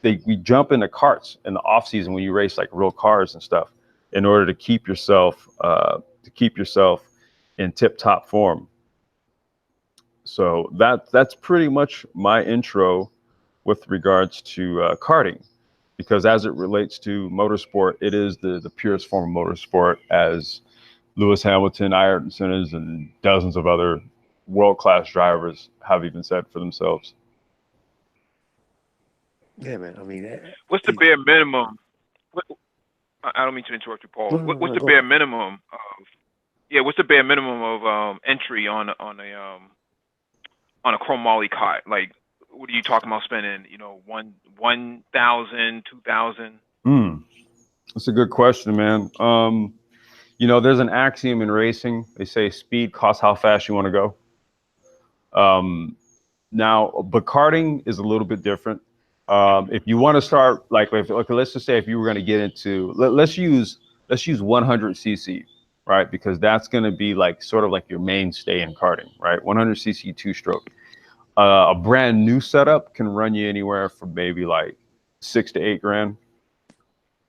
We jump into karts in the off season when you race like real cars and stuff in order to keep yourself in tip top form. So that's pretty much my intro with regards to karting, because as it relates to motorsport, it is the purest form of motorsport, as Lewis Hamilton, Ayrton Senna, and dozens of other world-class drivers have even said for themselves. Yeah, man. I mean, What's the bare minimum? What, I don't mean to interrupt you, Paul. What's the bare minimum of? Yeah, what's the bare minimum of entry on a chromoly kart? Like, what are you talking about spending? You know, 1,000, 2,000? That's a good question, man. You know, there's an axiom in racing. They say speed costs how fast you want to go. Now, but karting is a little bit different. If you want to start, like, okay, let's just say if you were going to get into, let's use 100cc, right? Because that's going to be like sort of like your mainstay in karting, right? 100cc two-stroke. A brand new setup can run you anywhere from maybe like $6 to $8 grand.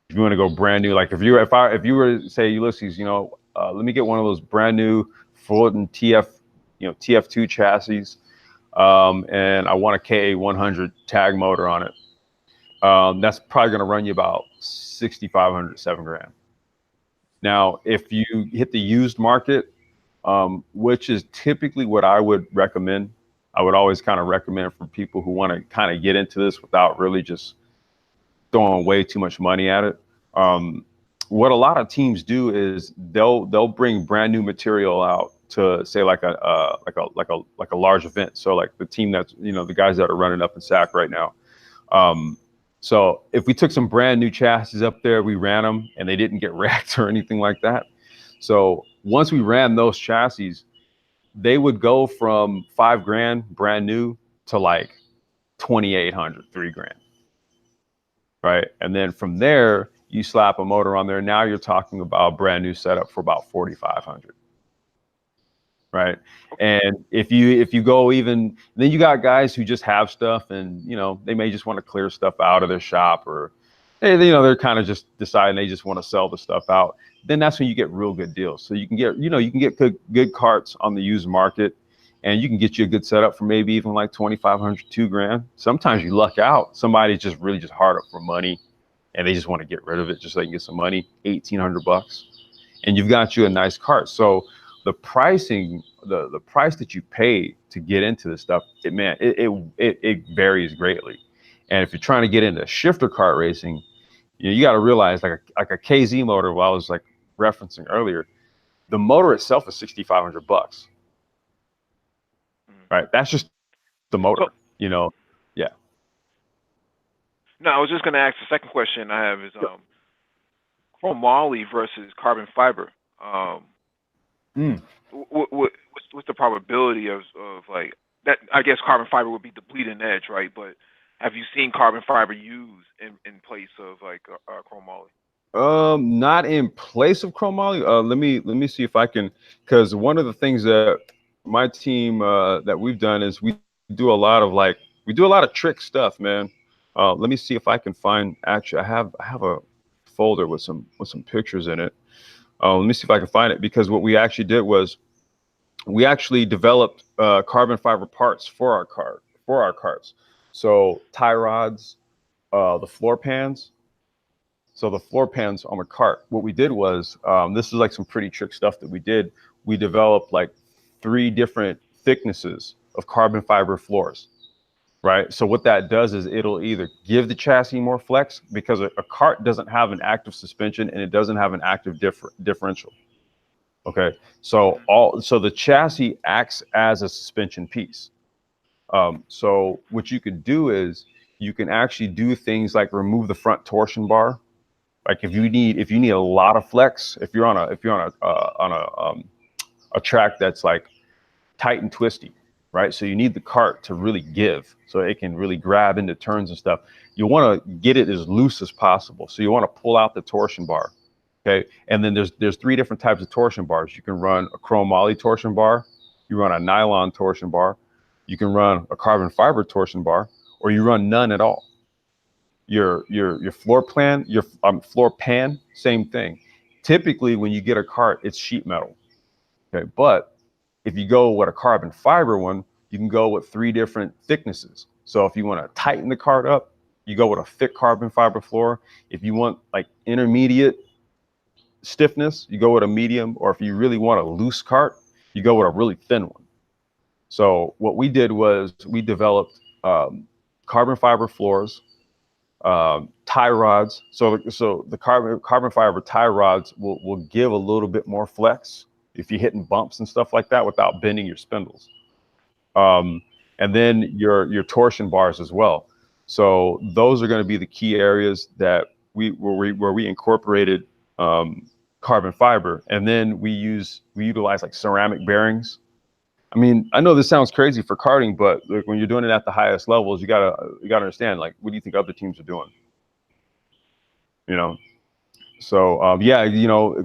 If you want to go brand new, like if you were to say, Ulysses, you know, let me get one of those brand new Fulton TF2 chassis, and I want a KA100 tag motor on it. That's probably going to run you about 6,500 to $7 grand. Now, if you hit the used market, which is typically what I would recommend, I would always kind of recommend for people who want to kind of get into this without really just throwing way too much money at it. What a lot of teams do is they'll bring brand new material out to say like a large event. So like the team that's, you know, the guys that are running up in SAC right now. So if we took some brand new chassis up there, we ran them and they didn't get wrecked or anything like that. So once we ran those chassis, they would go from $5 grand brand new to like 2,800, $3 grand. Right. And then from there, you slap a motor on there. Now you're talking about a brand new setup for about 4,500. Right. And if you go even, then you got guys who just have stuff and, you know, they may just want to clear stuff out of their shop, or, hey, you know, they're kind of just deciding they just want to sell the stuff out. Then that's when you get real good deals. So you can get, you know, you can get good carts on the used market, and you can get you a good setup for maybe even like 2,500, $2 grand. Sometimes you luck out. Somebody's just really just hard up for money and they just want to get rid of it just so they can get some money, $1,800, and you've got you a nice cart. So the pricing, the price that you pay to get into this stuff, it varies greatly. And if you're trying to get into shifter kart racing, you know, you got to realize like a KZ motor, what I was like referencing earlier, the motor itself is $6,500. Right, that's just the motor. You know, yeah. No, I was just gonna ask the second question I have is Yep. chromoly versus carbon fiber. Mm. What's the probability of like that? I guess carbon fiber would be the bleeding edge, right? But have you seen carbon fiber used in place of like chromoly? Not in place of chromoly. Let me see if I can, because one of the things that my team that we've done is we do a lot of trick stuff, man. Let me see if I can find. Actually, I have a folder with some pictures in it. Let me see if I can find it, because what we actually did was we actually developed carbon fiber parts for our carts. So tie rods, the floor pans. So the floor pans on the cart, what we did was, this is like some pretty trick stuff that we did. We developed like 3 different thicknesses of carbon fiber floors, right? So what that does is it'll either give the chassis more flex, because a cart doesn't have an active suspension and it doesn't have an active differential. Okay, so Hmm. so the chassis acts as a suspension piece. So what you could do is you can actually do things like remove the front torsion bar. Like if you need a lot of flex, if you're on a track that's like tight and twisty, right? So you need the cart to really give, so it can really grab into turns and stuff. You want to get it as loose as possible. So you want to pull out the torsion bar, okay? And then there's 3 different types of torsion bars. You can run a chromoly torsion bar, you run a nylon torsion bar, you can run a carbon fiber torsion bar, or you run none at all. Your floor pan, same thing. Typically, when you get a cart, it's sheet metal. Okay, but if you go with a carbon fiber one, you can go with 3 different thicknesses. So if you want to tighten the cart up, you go with a thick carbon fiber floor. If you want like intermediate stiffness, you go with a medium. Or if you really want a loose cart, you go with a really thin one. So what we did was we developed carbon fiber floors, tie rods. So the carbon fiber tie rods will give a little bit more flex if you're hitting bumps and stuff like that without bending your spindles. Um, and then your torsion bars as well. So those are going to be the key areas that where we incorporated carbon fiber, and then we utilize like ceramic bearings. I mean, I know this sounds crazy for karting, but like, when you're doing it at the highest levels, you gotta understand, like, what do you think other teams are doing? You know, so yeah,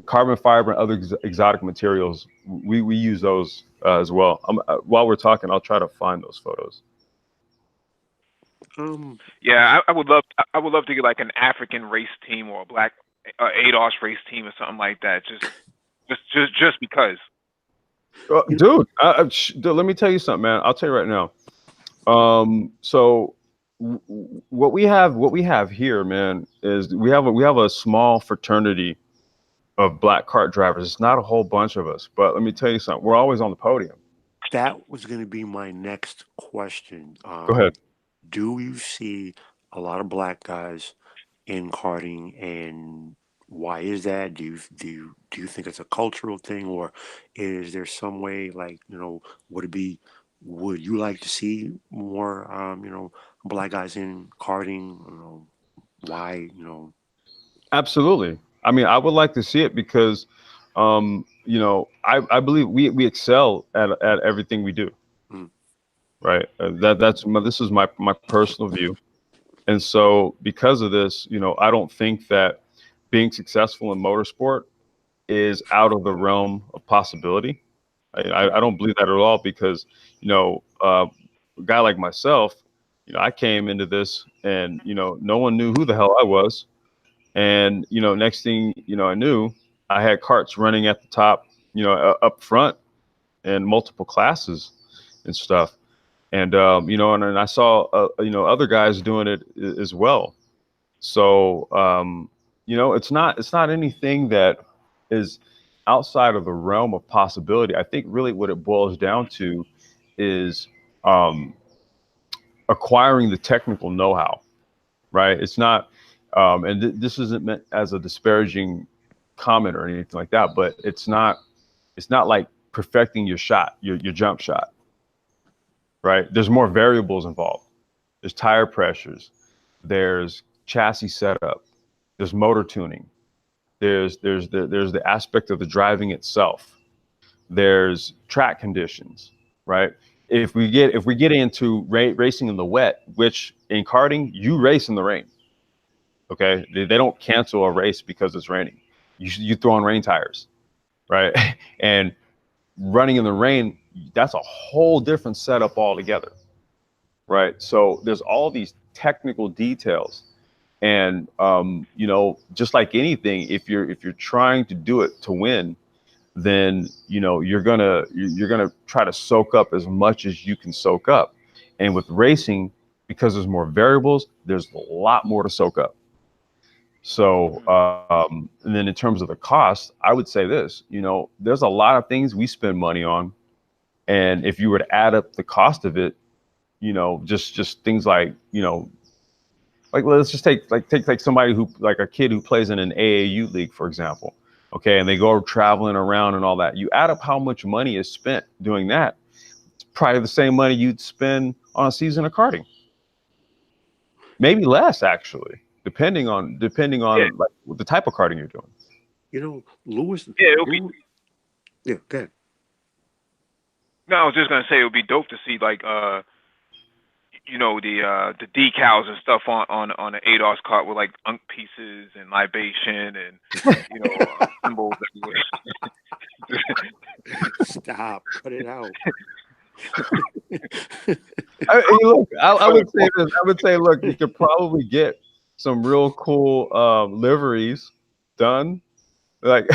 carbon fiber and other exotic materials, we use those as well. While we're talking, I'll try to find those photos. Um, Yeah, I would love to get like an African race team or a black ADOS race team or something like that. Just because. you Dude, dude, let me tell you something, man. I'll tell you right now. So what we have here, man, is we have a small fraternity of black kart drivers. It's not a whole bunch of us, but let me tell you something. We're always on the podium. that was going to be my next question. Go ahead. Do you see a lot of black guys in karting, and why is that? Do you think it's a cultural thing, or is there some way, like, would it be would you like to see more black guys in karting? Why, Absolutely. I mean, I would like to see it because, I believe we excel at everything we do. mm, Right. This is my personal view. And so because of this, I don't think that being successful in motorsport is out of the realm of possibility. I don't believe that at all, because, a guy like myself, I came into this and, no one knew who the hell I was. And, next thing, I knew, I had carts running at the top, up front, and multiple classes and stuff. And, and I saw, other guys doing it as well. So, it's not anything that is outside of the realm of possibility. I think really what it boils down to is um, acquiring the technical know-how, right? It's not, and this isn't meant as a disparaging comment or anything like that, but it's not like perfecting your shot, your jump shot. right? There's more variables involved. There's tire pressures, there's chassis setup, there's motor tuning, there's the aspect of the driving itself, there's track conditions, right? If we get into racing in the wet, which in karting you race in the rain, okay? They don't cancel a race because it's raining. You throw on rain tires, right? And running in the rain, that's a whole different setup altogether, right? So there's all these technical details, and you know, just like anything, if you're trying to do it to win, then you know you're gonna try to soak up as much as you can soak up. And with racing, because there's more variables, there's a lot more to soak up. So and then in terms of the cost, I would say this, you know, there's a lot of things we spend money on, and if you were to add up the cost of it, you know, just things like, you know, like let's just take somebody who, like a kid who plays in an AAU league, for example, okay, and they go traveling around and all that. You add up how much money is spent doing that, it's probably the same money you'd spend on a season of karting, maybe less actually, depending on like the type of karting you're doing. You know, Lewis. Yeah, it'll be. Yeah, go ahead. No, I was just gonna say it would be dope to see like you know, the decals and stuff on an ADOS cart with like unk pieces and libation and you know symbols everywhere. Stop. Put it out. I would say this. I would say, look, you could probably get some real cool liveries done, like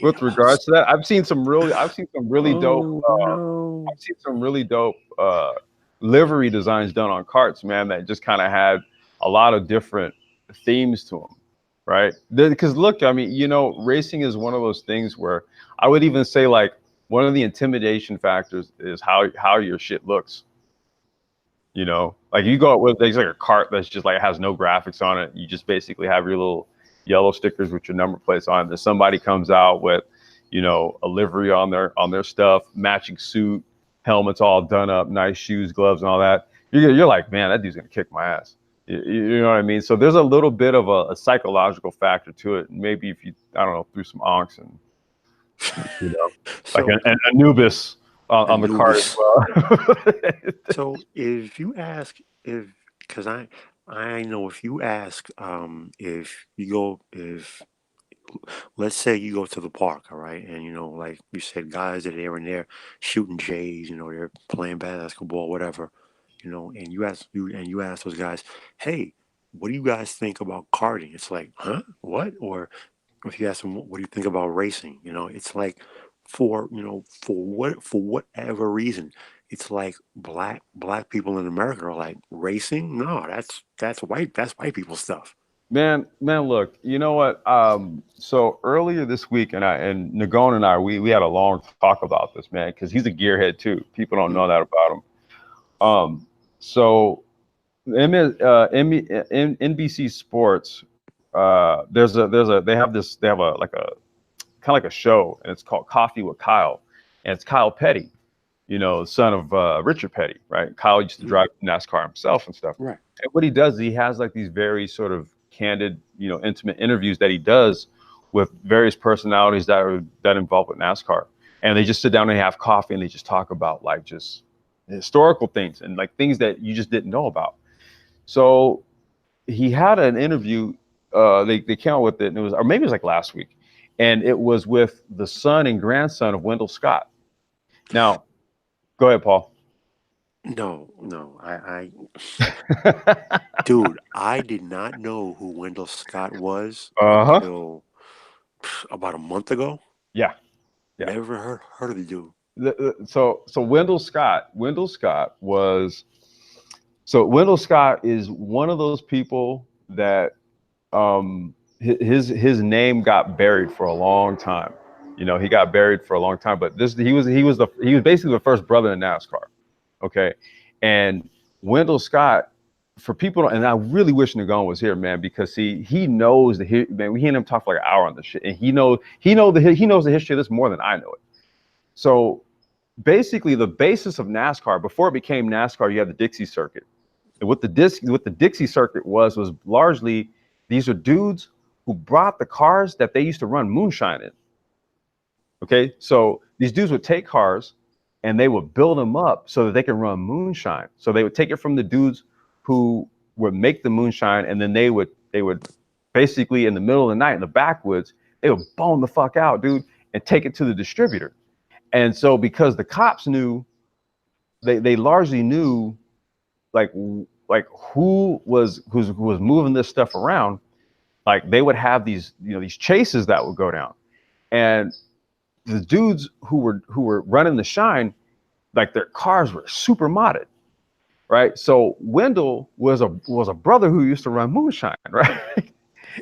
with regards to that. I've seen some really dope. No. I've seen some really dope livery designs done on carts, man, that just kind of had a lot of different themes to them, right? Because look, I mean, you know, racing is one of those things where I would even say, like, one of the intimidation factors is how your shit looks. You know, like you go out with, there's like a cart that's just like has no graphics on it. You just basically have your little yellow stickers with your number plates on. Then somebody comes out with, you know, a livery on their stuff, matching suit, helmets all done up, nice shoes, gloves, and all that. You're like, man, that dude's gonna kick my ass. You know what I mean? So there's a little bit of a psychological factor to it. Maybe if you, I don't know, through some onks and, you know, So, like an Anubis on the cart as well. so if you ask, because I know if you ask, if let's say you go to the park, all right, and you know, like you said, guys that are in there shooting jays, you know, they're playing basketball, whatever, you know, and you ask those guys, hey, what do you guys think about karting? It's like, huh, what? Or if you ask them, what do you think about racing? You know, it's like for whatever reason, it's like black people in America are like racing. No, that's white people stuff. Man, look, you know what? So earlier this week, and Nagon and I, we had a long talk about this, man, because he's a gearhead too. People don't know that about him. So NBC Sports, they have a like a kind of like a show, and it's called Coffee with Kyle, and it's Kyle Petty, you know, son of Richard Petty, right? Kyle used to drive NASCAR himself and stuff. Right. And what he does is he has like these very sort of candid, you know, intimate interviews that he does with various personalities that are involved with NASCAR. And they just sit down and have coffee and they just talk about like just historical things and like things that you just didn't know about. So he had an interview, they came out with it, and it was, or maybe it was like last week, and it was with the son and grandson of Wendell Scott. Now, go ahead, Paul. No, dude, I did not know who Wendell Scott was until about a month ago. Yeah. Never heard of the dude. So Wendell Scott is one of those people that his name got buried for a long time. You know, he got buried for a long time, but he was basically the first brother in NASCAR. Okay. And Wendell Scott, for people, and I really wish Nagon was here, man, because he knows man, we hear him talk for like an hour on this shit, and he knows the history of this more than I know it. So basically the basis of NASCAR, before it became NASCAR, you had the Dixie Circuit. And what the Dixie Circuit was largely, these are dudes who brought the cars that they used to run moonshine in. Okay, so these dudes would take cars and they would build them up so that they could run moonshine. So they would take it from the dudes who would make the moonshine, and then they would basically in the middle of the night in the backwoods, they would bone the fuck out, dude, and take it to the distributor. And so because the cops knew, they largely knew like who was moving this stuff around. Like they would have these, these chases that would go down, and the dudes who were running the shine, like their cars were super modded, right? So Wendell was a brother who used to run moonshine, right?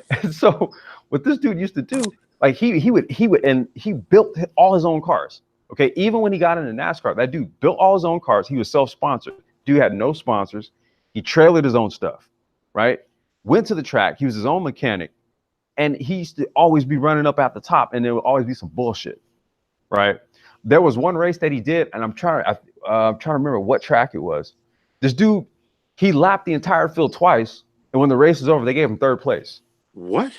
And so what this dude used to do, like he built all his own cars. Okay, even when he got into NASCAR, that dude built all his own cars. He was self-sponsored. Dude had no sponsors. He trailered his own stuff, right? Went to the track. He was his own mechanic, and he used to always be running up at the top, and there would always be some bullshit, right? There was one race that he did, and I'm trying to remember what track it was. This dude, he lapped the entire field twice, and when the race was over, they gave him third place. What?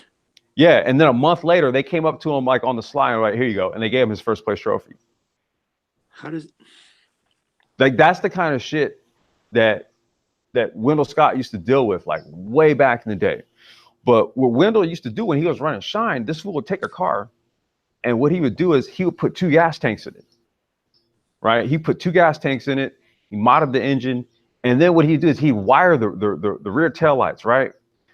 Yeah, and then a month later, they came up to him like on the slide, right, here you go, and they gave him his first place trophy. How does, like, that's the kind of shit that Wendell Scott used to deal with, like way back in the day. But what Wendell used to do when he was running shine, this fool would take a car, and what he would do is he would put 2 gas tanks in it, right? He put 2 gas tanks in it. He modded the engine, and then what he'd do is he'd wire the rear tail lights, right,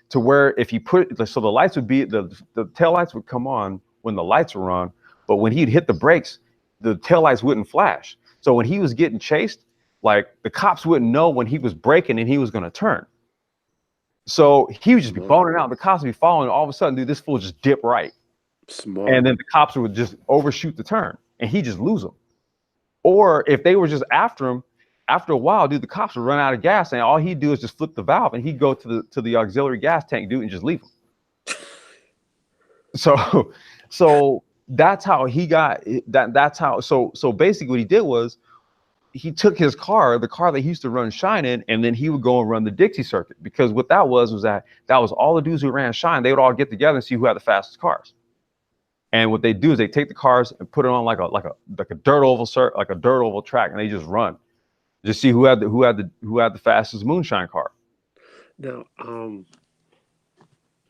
to where if he put, so the lights would be, the tail lights would come on when the lights were on, but when he'd hit the brakes, the tail lights wouldn't flash. So when he was getting chased, like the cops wouldn't know when he was braking and he was going to turn. So he would just be boning out. The cops would be following. All of a sudden, dude, this fool just dip right. Smart. And then the cops would just overshoot the turn and he just lose them. Or if they were just after him, after a while, dude, the cops would run out of gas, and all he'd do is just flip the valve, and he'd go to the auxiliary gas tank, dude, and just leave him. So that's how he got that. That's how. So basically, what he did was he took his car, the car that he used to run shine in, and then he would go and run the Dixie Circuit, because what that was that was all the dudes who ran shine. They would all get together and see who had the fastest cars. And what they do is they take the cars and put it on like a dirt oval track, and they just run, just see who had the fastest moonshine car. Now,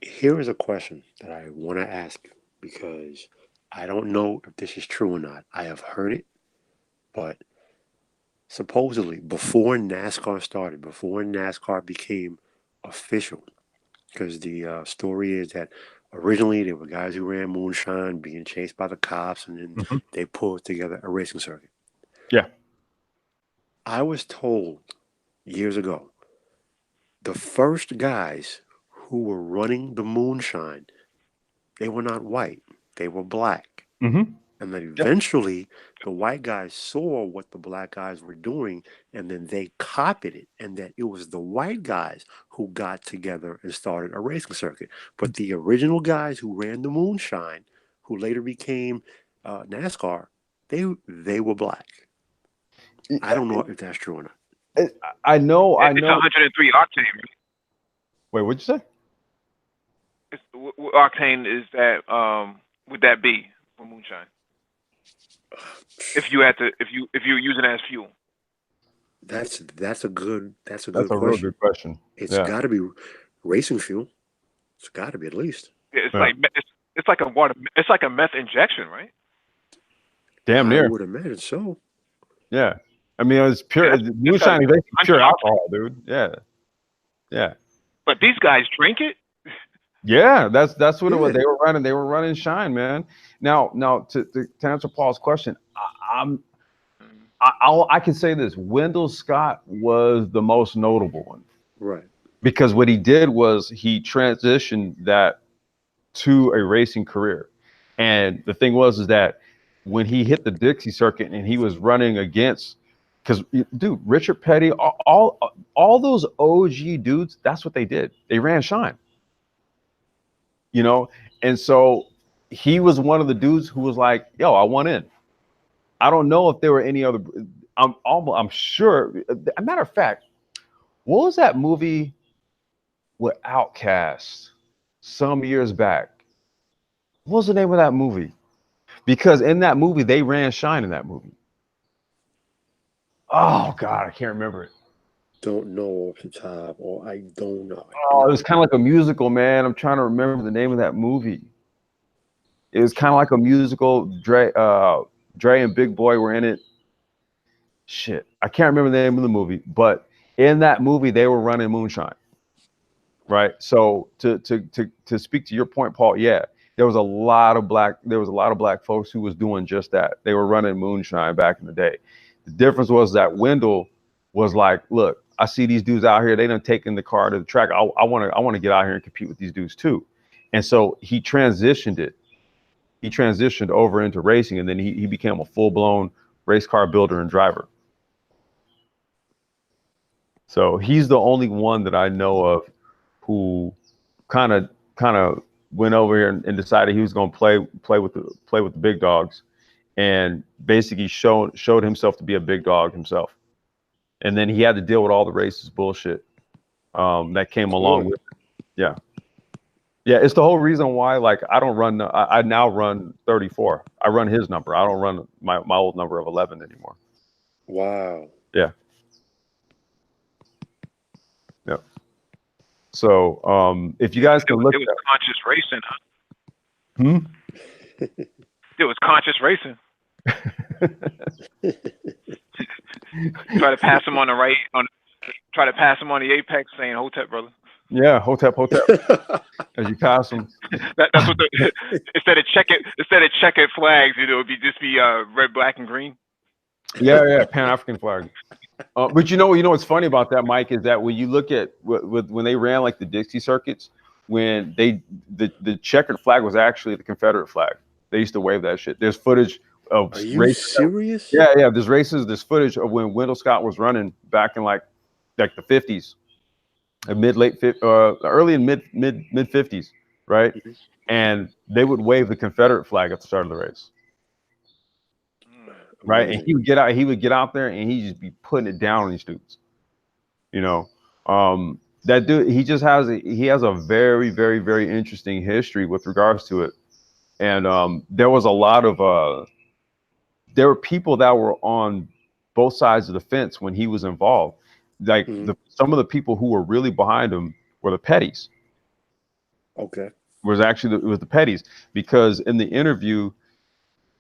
here is a question that I want to ask, because I don't know if this is true or not. I have heard it, but supposedly before NASCAR started, before NASCAR became official, because the story is that originally there were guys who ran moonshine being chased by the cops, and then they pulled together a racing circuit. Yeah. I was told years ago, the first guys who were running the moonshine, they were not white, they were black. Mm-hmm. And then eventually the white guys saw what the black guys were doing, and then they copied it, and that it was the white guys who got together and started a racing circuit. But the original guys who ran the moonshine, who later became NASCAR, they were black. I don't know if that's true or not. I know. It's 103 octane. Right? Wait, what'd you say? What octane is that? Would that be for moonshine? If you were using it as fuel. That's a good question. Real good question. It's got to be racing fuel. It's got to be at least. It's like a water. It's like a meth injection, right? Damn near. I would imagine so. Yeah, I mean it's pure. Moonshine is basically pure alcohol, dude. Yeah. But these guys drink it. Yeah, that's what it was. They were running shine, man. Now to answer Paul's question, I can say this: Wendell Scott was the most notable one, right? Because what he did was he transitioned that to a racing career, and the thing is that when he hit the Dixie Circuit and he was running against, because dude, Richard Petty, all those OG dudes, that's what they did. They ran shine. And so he was one of the dudes who was like, yo, I want in. I don't know if there were any other. I'm sure. A matter of fact, what was that movie with Outkast some years back? What was the name of that movie? Because in that movie, they ran Shine in that movie. Oh God, I can't remember it. Don't know off the top, or I don't know. Oh, it was kind of like a musical, man. I'm trying to remember the name of that movie. It was kind of like a musical. Dre and Big Boy were in it. Shit, I can't remember the name of the movie, but in that movie, they were running moonshine. Right. So to speak to your point, Paul, yeah, there was a lot of black folks who was doing just that. They were running moonshine back in the day. The difference was that Wendell was like, look, I see these dudes out here. They done taken the car to the track. I want to get out here and compete with these dudes too. And so he transitioned it. He transitioned over into racing, and then he became a full-blown race car builder and driver. So he's the only one that I know of who kind of went over here and decided he was going to play with the big dogs, and basically showed himself to be a big dog himself. And then he had to deal with all the racist bullshit that came along with it. Yeah. Yeah, it's the whole reason why, like, I don't run. I now run 34. I run his number. I don't run my old number of 11 anymore. Wow. Yeah. Yeah. So, if you guys can look, it was conscious Hmm. racing. It was conscious racing. Try to pass him on the right, try to pass him on the apex, saying "Hotep, brother." Yeah, Hotep. As you pass them. That's what instead of checkered flags, it would just be red, black, and green. Yeah, Pan-African flag. But you know what's funny about that, Mike, is that when you look at when they ran like the Dixie circuits, when the checkered flag was actually the Confederate flag. They used to wave that shit. There's footage of Are you serious? Yeah. There's footage of when Wendell Scott was running back in like the 50s, early and mid 50s, right? Mm-hmm. And they would wave the Confederate flag at the start of the race. Right. Amazing. And he would get out there and he'd just be putting it down on these dudes. You know, that dude, he has a very, very, very interesting history with regards to it. And there was a lot of there were people that were on both sides of the fence when he was involved. Like some of the people who were really behind him were the Petties. Okay. It was the Petties, because in the interview,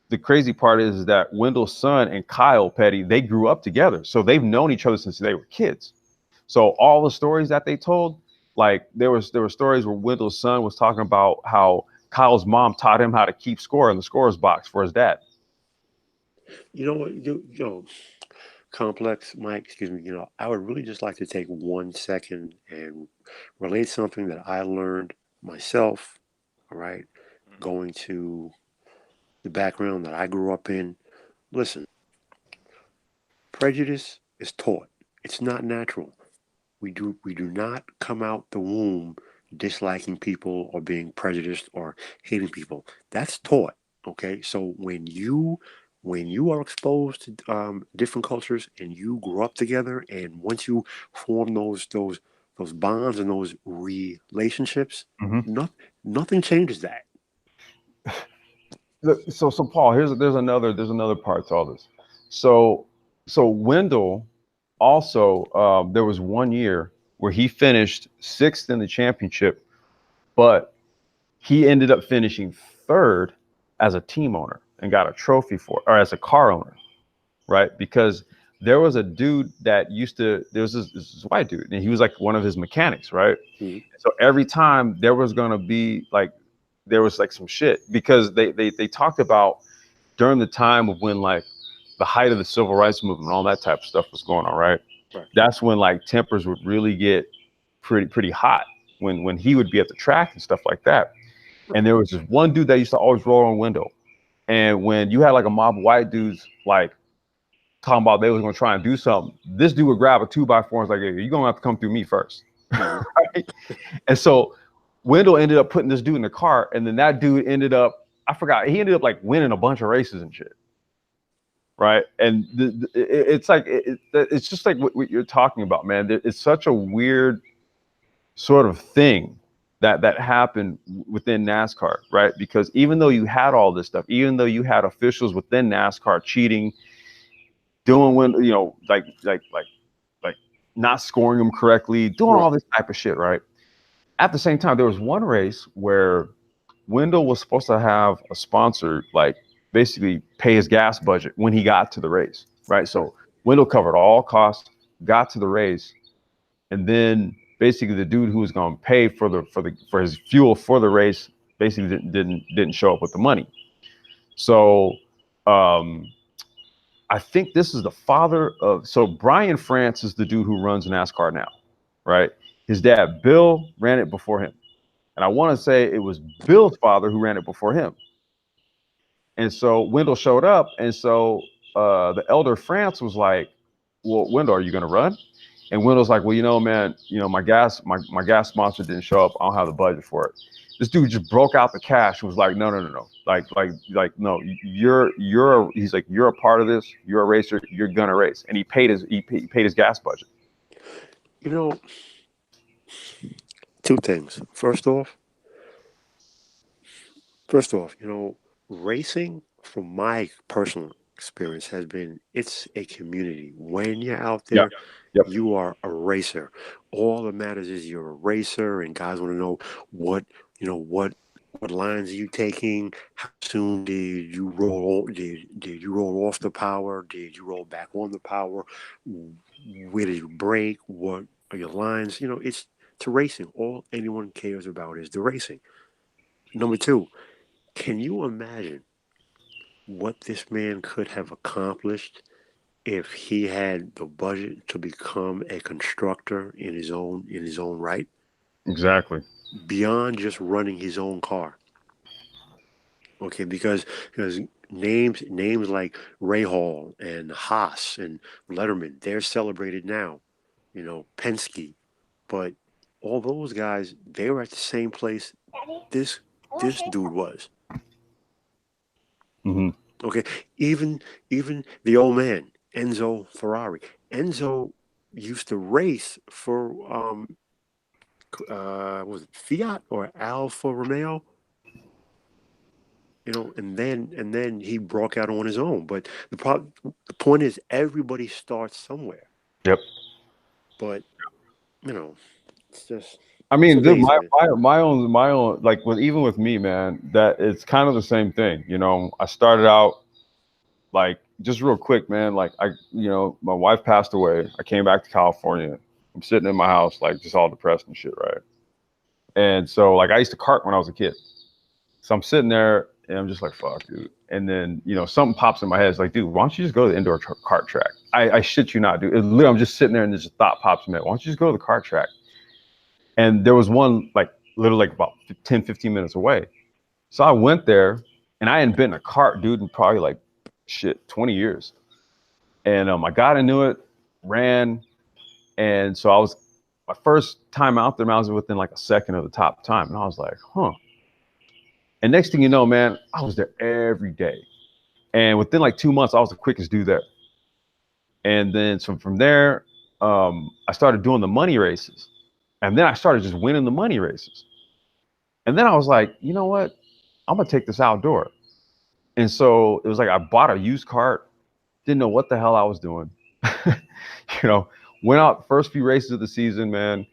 the crazy part is that Wendell's son and Kyle Petty, they grew up together. So they've known each other since they were kids. So all the stories that they told, like there were stories where Wendell's son was talking about how Kyle's mom taught him how to keep score in the scorer's box for his dad. You know what, you know, Complex, Mike, excuse me, you know, I would really just like to take 1 second and relate something that I learned myself, all right, going to the background that I grew up in. Listen, prejudice is taught. It's not natural. We do not come out the womb disliking people or being prejudiced or hating people. That's taught. Okay, so when you are exposed to different cultures and you grow up together, and once you form those bonds and those relationships, nothing changes that. So Paul, there's another part to all this. So Wendell also, there was 1 year where he finished 6th in the championship, but he ended up finishing 3rd as a team owner and got a trophy or as a car owner, right? Because there was a dude that there was this white dude, and he was like one of his mechanics, right? So every time there was like some shit, because they talked about during the time of when like the height of the civil rights movement, all that type of stuff was going on, right? That's when like tempers would really get pretty hot when he would be at the track and stuff like that. And there was this one dude that used to always roll on Wendell. And when you had like a mob of white dudes like talking about they was gonna try and do something, this dude would grab a 2x4 and was like, hey, you're gonna have to come through me first. Right? And so Wendell ended up putting this dude in the car, and then that dude ended up like winning a bunch of races and shit. right? And it's like it's just like what you're talking about, man. It's such a weird sort of thing that happened within NASCAR, right? Because even though you had all this stuff, even though you had officials within NASCAR cheating, doing like not scoring them correctly, doing all this type of shit, right? At the same time, there was one race where Wendell was supposed to have a sponsor, like basically pay his gas budget when he got to the race, right? So Wendell covered all costs, got to the race, and then basically the dude who was going to pay for his fuel for the race basically didn't show up with the money. So I think this is the father of, so Brian France is the dude who runs NASCAR now, right? His dad, Bill, ran it before him. And I want to say it was Bill's father who ran it before him. And so Wendell showed up. And so the elder France was like, well, Wendell, are you going to run? And Wendell's like, well, man, my gas sponsor didn't show up. I don't have the budget for it. This dude just broke out the cash and was like, no. Like, no, he's like, you're a part of this. You're a racer. You're going to race. And he paid his gas budget. Two things. First off, racing, from my personal experience, has been, it's a community. When you're out there, you are a racer. All that matters is you're a racer, and guys want to know what lines are you taking? How soon did you roll? Did you roll off the power? Did you roll back on the power? Where did you brake? What are your lines? It's to racing. All anyone cares about is the racing. Number two, can you imagine what this man could have accomplished if he had the budget to become a constructor in his own right? Exactly. Beyond just running his own car. Okay, because names like Ray Hall and Haas and Letterman, they're celebrated now. Penske, but all those guys, they were at the same place this dude was. Mm-hmm. Okay, even the old man, Enzo Ferrari. Enzo used to race for was it Fiat or Alfa Romeo? And then he broke out on his own. But the point is, everybody starts somewhere. Yep. But it's just. I mean, dude, my own, like even with me, man, that it's kind of the same thing. I started out, like, just real quick, man. Like my wife passed away. I came back to California. I'm sitting in my house, like, just all depressed and shit, right? And so, like, I used to kart when I was a kid. So I'm sitting there and I'm just like, fuck, dude. And then, something pops in my head. It's like, dude, why don't you just go to the indoor kart track? I shit you not, dude. Literally, I'm just sitting there and this thought pops in my head. Why don't you just go to the kart track? And there was one, like, literally like about 10, 15 minutes away. So I went there, and I hadn't been in a kart, dude, in probably like 20 years. And I got into it, ran. And so my first time out there, I was within like a second of the top time. And I was like, huh. And next thing you know, man, I was there every day. And within like 2 months, I was the quickest dude there. And then from there, I started doing the money races. And then I started just winning the money races. And then I was like, you know what? I'm going to take this outdoor. And so it was like I bought a used cart, didn't know what the hell I was doing. Went out the first few races of the season, man,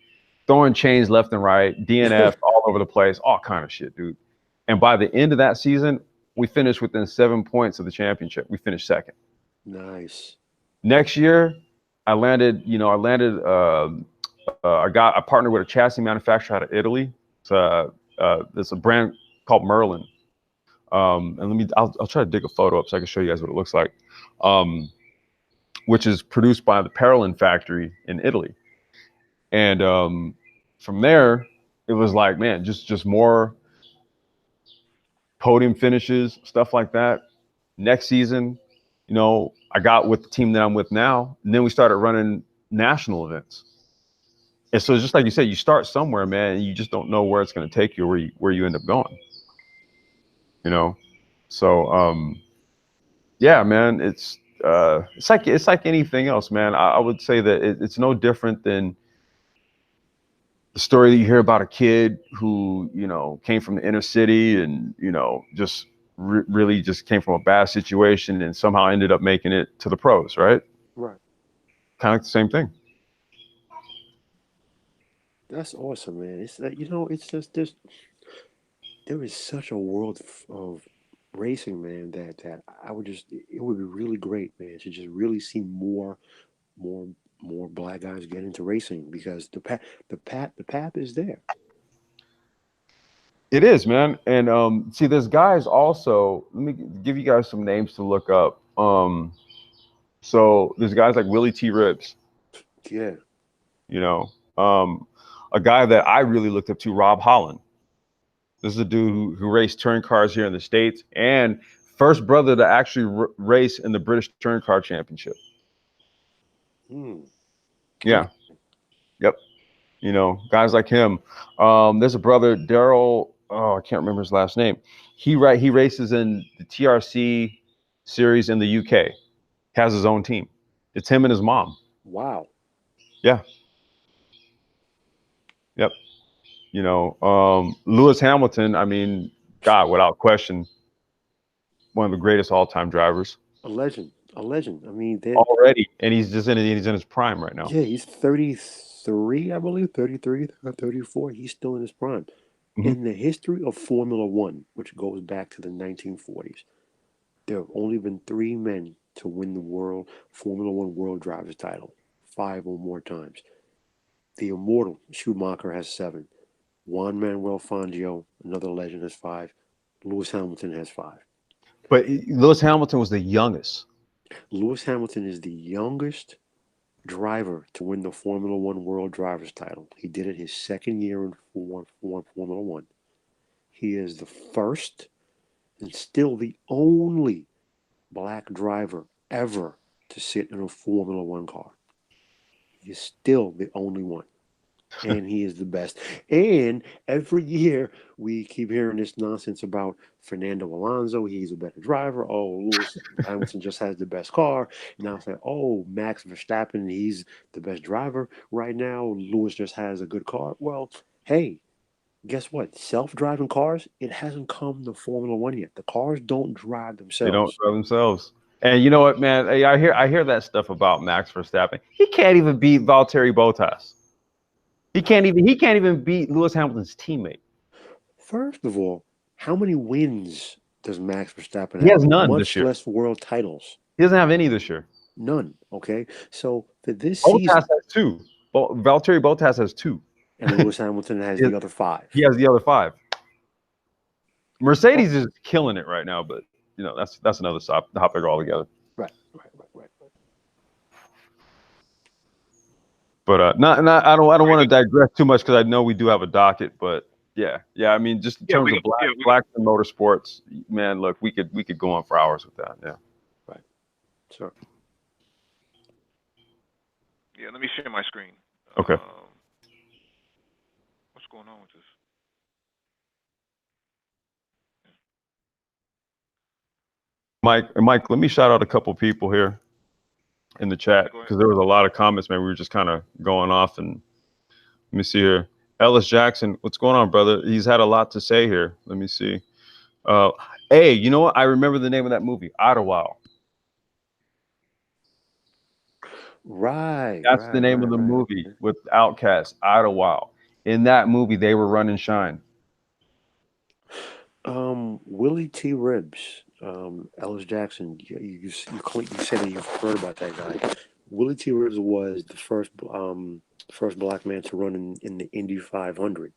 throwing chains left and right, DNF all over the place, all kind of shit, dude. And by the end of that season, we finished within 7 points of the championship. We finished second. Nice. Next year, I partnered with a chassis manufacturer out of Italy. It's a brand called Merlin. And I'll try to dig a photo up so I can show you guys what it looks like. Which is produced by the Parolin factory in Italy. And from there, it was like, man, just more podium finishes, stuff like that. Next season, I got with the team that I'm with now, and then we started running national events. And so just like you said, you start somewhere, man, and you just don't know where it's going to take you, where you end up going. So yeah, man, it's it's like anything else, man. I would say that it's no different than the story that you hear about a kid who came from the inner city and just really just came from a bad situation and somehow ended up making it to the pros, right? Right. Kind of like the same thing. That's awesome, man. It's that it's just there is such a world of racing, man. That I would just it would be really great, man, to just really see more, more black guys get into racing because the path is there. It is, man. And see, there's guys also. Let me give you guys some names to look up. So there's guys like Willie T. Ribs. Yeah. You know, a guy that I really looked up to, Rob Holland. This is a dude who raced touring cars here in the States and first brother to actually race in the British Touring Car Championship. Hmm. Yeah. Yep. Guys like him. There's a brother, Daryl. Oh, I can't remember his last name. He races in the TRC series in the UK. Has his own team. It's him and his mom. Wow. Yeah. Yep. Lewis Hamilton. I mean, God, without question, one of the greatest all-time drivers. A legend. A legend. I mean, Already, and he's in his prime right now. yeah, he's 33, I believe, 33 or 34. He's still in his prime. Mm-hmm. In the history of Formula One, which goes back to the 1940s, there have only been three men to win the world Formula One World Drivers title, 5 or more times. The immortal Schumacher has 7. Juan Manuel Fangio, another legend, has 5. Lewis Hamilton has 5. But Lewis Hamilton was the youngest. Lewis Hamilton is the youngest driver to win the Formula One World Drivers title. He did it his second year in Formula One. He is the first and still the only black driver ever to sit in a Formula One car. He is still the only one. And he is the best. And every year we keep hearing this nonsense about Fernando Alonso. He's a better driver. Oh, Lewis Hamilton just has the best car. Now it's like, oh, Max Verstappen, he's the best driver right now. Lewis just has a good car. Well, hey, guess what? Self-driving cars, it hasn't come to Formula One yet. The cars don't drive They don't themselves. drive themselves. And you know what, man? Hey, I hear that stuff about Max Verstappen. He can't even beat Valtteri Bottas. He can't even beat Lewis Hamilton's teammate. First of all, how many wins does Max Verstappen He have? has none this Much year. less world titles. He doesn't have any this year. None. Okay. So for this Bottas season, has 2. Valtteri Bottas has 2. and Lewis Hamilton has the other 5. He has the other 5. Mercedes is killing it right now, but that's another topic altogether. Right. But not I don't want to digress too much because I know we do have a docket. But yeah. I mean, just in terms of black and motorsports, man. Look, we could go on for hours with that. Yeah. Right. Sure. Yeah, let me share my screen. Okay. What's going on with this? Mike, let me shout out a couple people here in the chat because there was a lot of comments, man. We were just kind of going off, and let me see here. Ellis Jackson, what's going on, brother? He's had a lot to say here. Let me see. Hey, you know what? I remember the name of that movie, Idlewild. Right. That's the name of the movie with Outkast, Idlewild. In that movie, they were running shine. Willie T. Ribs, Ellis Jackson. You said that you've heard about that guy. Willie T. Ribs was the first black man to run in the Indy 500.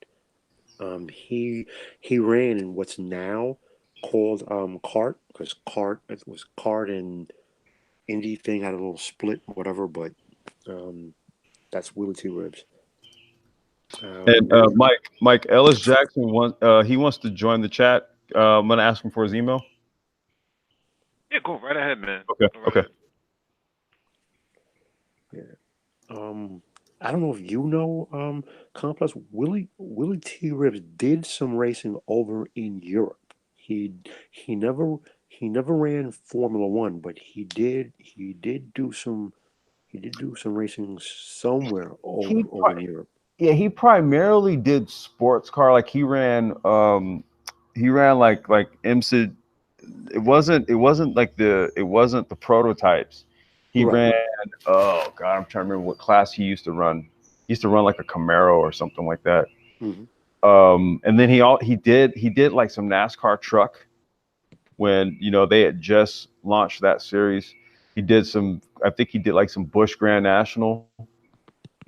He ran in what's now called Kart, because it was Kart and Indy thing had a little split, whatever. But that's Willie T. Ribs. And Mike Ellis Jackson he wants to join the chat. I'm gonna ask him for his email. Yeah, go right ahead, man. Okay. Yeah. I don't know if you know, Complex. Willie T. Ribs did some racing over in Europe. He never he never ran Formula One, but he did do some racing somewhere He over in Europe. Yeah, he primarily did sports car. Like he ran like IMSA. It wasn't the prototypes. He Right. ran, oh God, I'm trying to remember what class he used to run. He used to run like a Camaro or something like that. Hmm. And then he did like some NASCAR truck when they had just launched that series. I think he did like some Busch Grand National.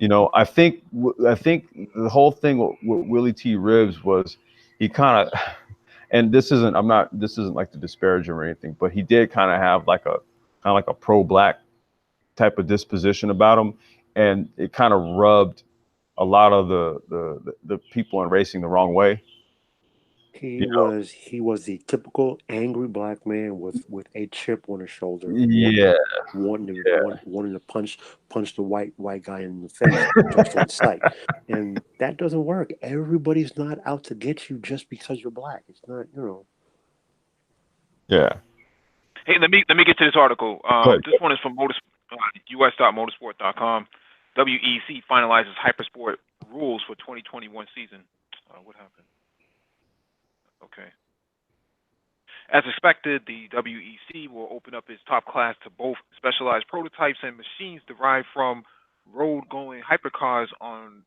I think the whole thing with Willie T. Ribbs was he kind of, and this isn't like to disparage him or anything, but he did kind of have like a pro-black type of disposition about him, and it kind of rubbed a lot of the people in racing the wrong way. You He was the typical angry black man with a chip on his shoulder, Yeah, wanting to punch the white guy in the face just on sight, and that doesn't work. Everybody's not out to get you just because you're black. It's not, you know. yeah. Hey, let me get to this article. Good. This one is from us.motorsport.com. WEC finalizes hypersport rules for 2021 season. What happened? Okay. As expected, the WEC will open up its top class to both specialized prototypes and machines derived from road-going hypercars on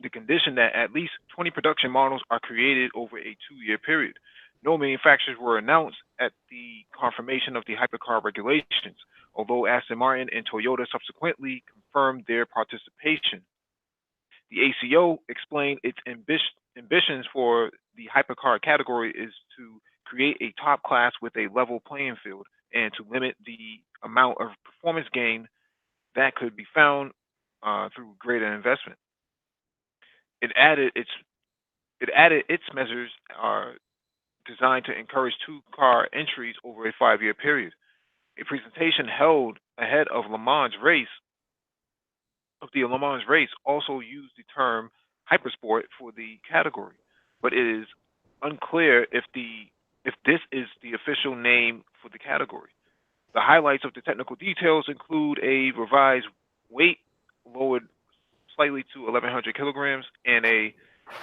the condition that at least 20 production models are created over a 2-year period. No manufacturers were announced at the confirmation of the hypercar regulations, although Aston Martin and Toyota subsequently confirmed their participation. The ACO explained its ambitions for the hypercar category is to create a top class with a level playing field and to limit the amount of performance gain that could be found through greater investment. It added its measures are designed to encourage two-car entries over a 5-year period. A presentation held ahead of the Le Mans race also used the term hypersport for the category, but it is unclear if this is the official name for the category. The highlights of the technical details include a revised weight lowered slightly to 1,100 kilograms and a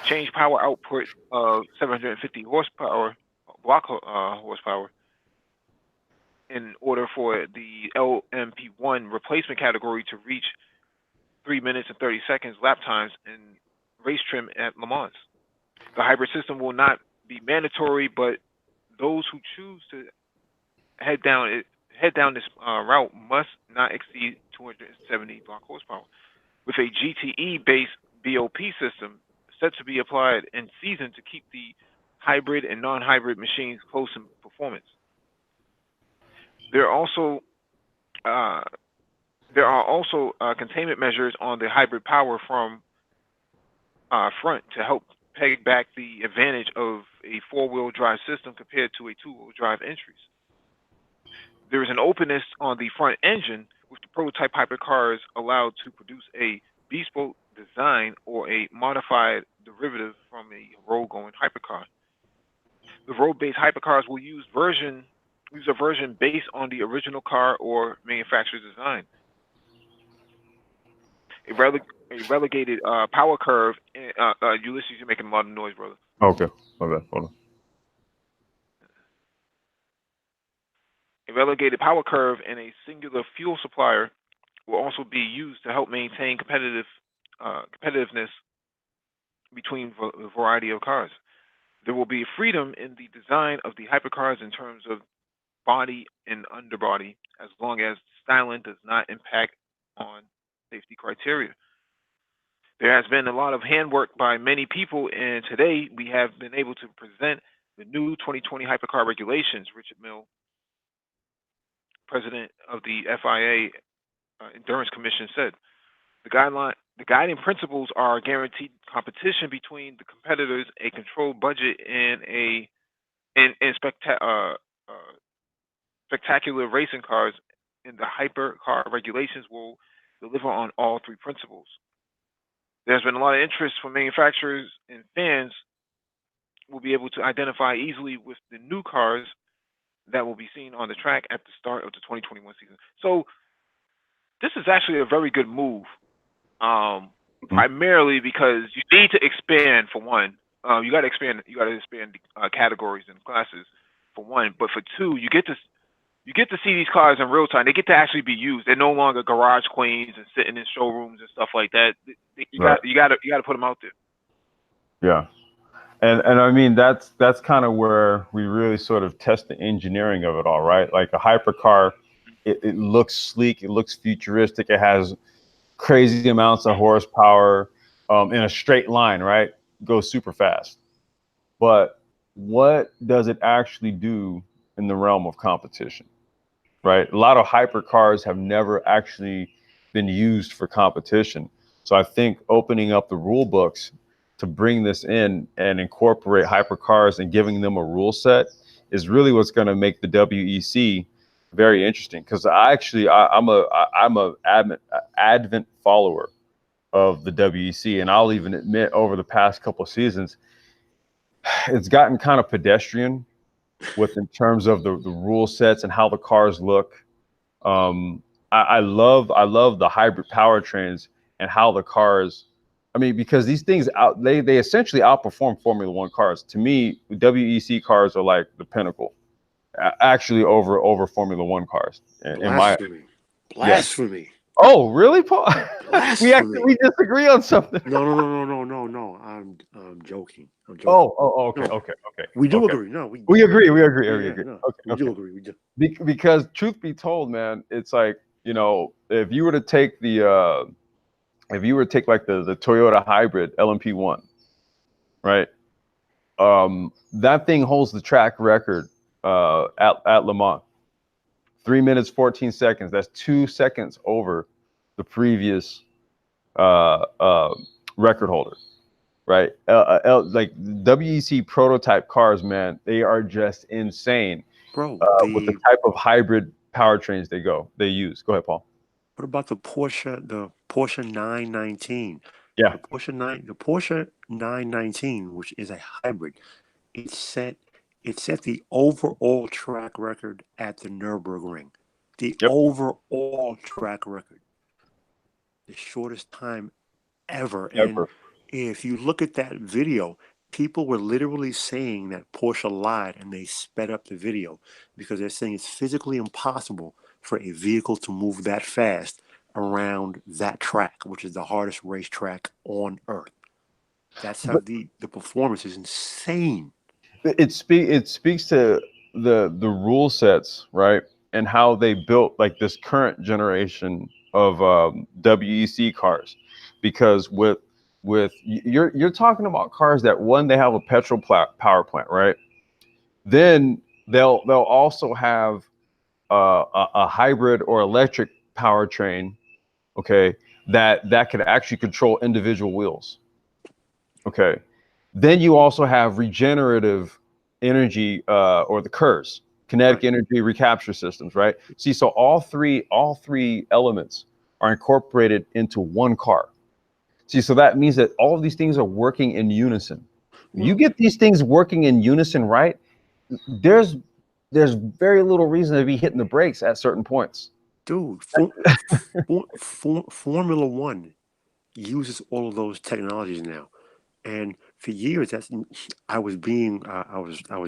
change power output of 750 horsepower, horsepower, in order for the LMP1 replacement category to reach 3 minutes and 30 seconds lap times in race trim at Le Mans. The hybrid system will not be mandatory, but those who choose to head down this route must not exceed 270 block horsepower. With a GTE-based BOP system set to be applied in season to keep the hybrid and non-hybrid machines close in performance. There are also uh, containment measures on the hybrid power from front to help peg back the advantage of a four-wheel drive system compared to a two-wheel drive entries. There is an openness on the front engine, with the prototype hypercars allowed to produce a bespoke design or a modified derivative from a road-going hypercar. The road-based hypercars will use a version based on the original car or manufacturer's design. A relegated power curve. Ulysses, you're making a lot of noise, brother. Okay. Okay. Hold on. A relegated power curve and a singular fuel supplier will also be used to help maintain competitiveness between a variety of cars. There will be freedom in the design of the hypercars in terms of body and underbody, as long as styling does not impact on safety criteria. There has been a lot of handwork by many people, and today we have been able to present the new 2020 hypercar regulations. Richard Mill, president of the FIA Endurance Commission, said the guiding principles are guaranteed competition between the competitors, a controlled budget, and spectacular racing cars. And the hypercar regulations will deliver on all three principles. There's been a lot of interest from manufacturers, and fans will be able to identify easily with the new cars that will be seen on the track at the start of the 2021 season. So this is actually a very good move, primarily because you need to expand for one. You got to expand. You got to expand categories and classes for one. But for two, you get to see these cars in real time. They get to actually be used. They're no longer garage queens and sitting in showrooms and stuff like that. You got to put them out there. Yeah. And I mean, that's kind of where we really sort of test the engineering of it all, right? Like a hypercar, it looks sleek, it looks futuristic, it has crazy amounts of horsepower in a straight line, right? Goes super fast. But what does it actually do in the realm of competition, right? A lot of hypercars have never actually been used for competition. So I think opening up the rule books to bring this in and incorporate hypercars and giving them a rule set is really what's going to make the WEC very interesting. Because I'm a advent follower of the WEC, and I'll even admit over the past couple of seasons, it's gotten kind of pedestrian in terms of the rule sets and how the cars look. I love the hybrid powertrains and how the cars. I mean, because these things they essentially outperform Formula One cars. To me, WEC cars are like the pinnacle, actually over Formula One cars. Blasphemy. Yeah. Oh, really, Paul? Blasphemy. we disagree on something. No. I'm joking. Oh, okay, no. okay. We do agree. No, we agree. We agree. No, we do agree. We do. Because truth be told, man, it's like, if you were to take the like the Toyota hybrid LMP1, right? That thing holds the track record at Le Mans. 3 minutes 14 seconds. That's 2 seconds over the previous record holder, right? Like WEC prototype cars, man, they are just insane, bro. With the type of hybrid powertrains they use. Go ahead, Paul. What about the Porsche 919? Yeah, the Porsche 919, which is a hybrid. It set the overall track record at the Nürburgring. The overall track record, the shortest time ever. And if you look at that video, people were literally saying that Porsche lied, and they sped up the video because they're saying it's physically impossible for a vehicle to move that fast around that track, which is the hardest racetrack on earth. That's how the performance is insane. It speaks to the rule sets, right? And how they built like this current generation of WEC cars, because with you're talking about cars that, one, they have a petrol power plant, right? Then they'll also have a hybrid or electric powertrain, okay, that could actually control individual wheels. Okay. Then you also have regenerative energy, or the KERS, kinetic energy recapture systems, right? See, so all three elements are incorporated into one car. See, so that means that all of these things are working in unison. You get these things working in unison, right? There's very little reason to be hitting the brakes at certain points. Dude, Formula One uses all of those technologies now. And for years, I was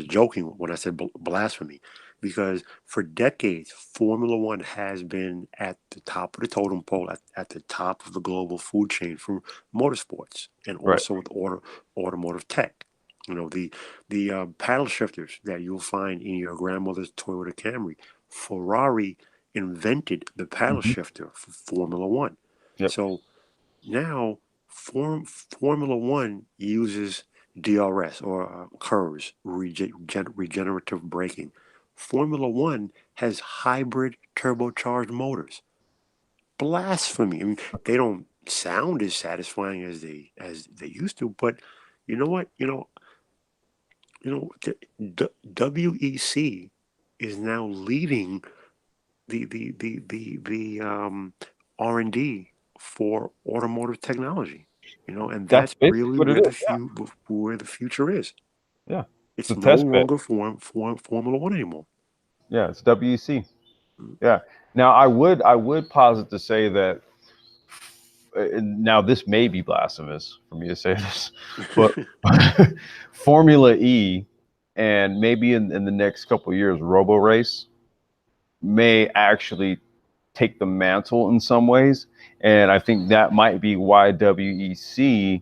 joking when I said blasphemy, because for decades, Formula One has been at the top of the totem pole, at the top of the global food chain for motorsports, and also with automotive tech. The paddle shifters that you'll find in your grandmother's Toyota Camry, Ferrari invented the paddle shifter for Formula One. Yep. So now Formula One uses DRS, or KERS, regenerative braking. Formula One has hybrid turbocharged motors. Blasphemy! I mean, they don't sound as satisfying as they used to, but you know what? WEC is now leading the R&D for automotive technology, and that's really where the future is. Yeah, it's no longer Formula One anymore. Yeah, it's WEC. Yeah. Now I would posit to say that now this may be blasphemous for me to say this, but Formula E and maybe in the next couple of years, Robo Race may actually take the mantle in some ways. And I think that might be why WEC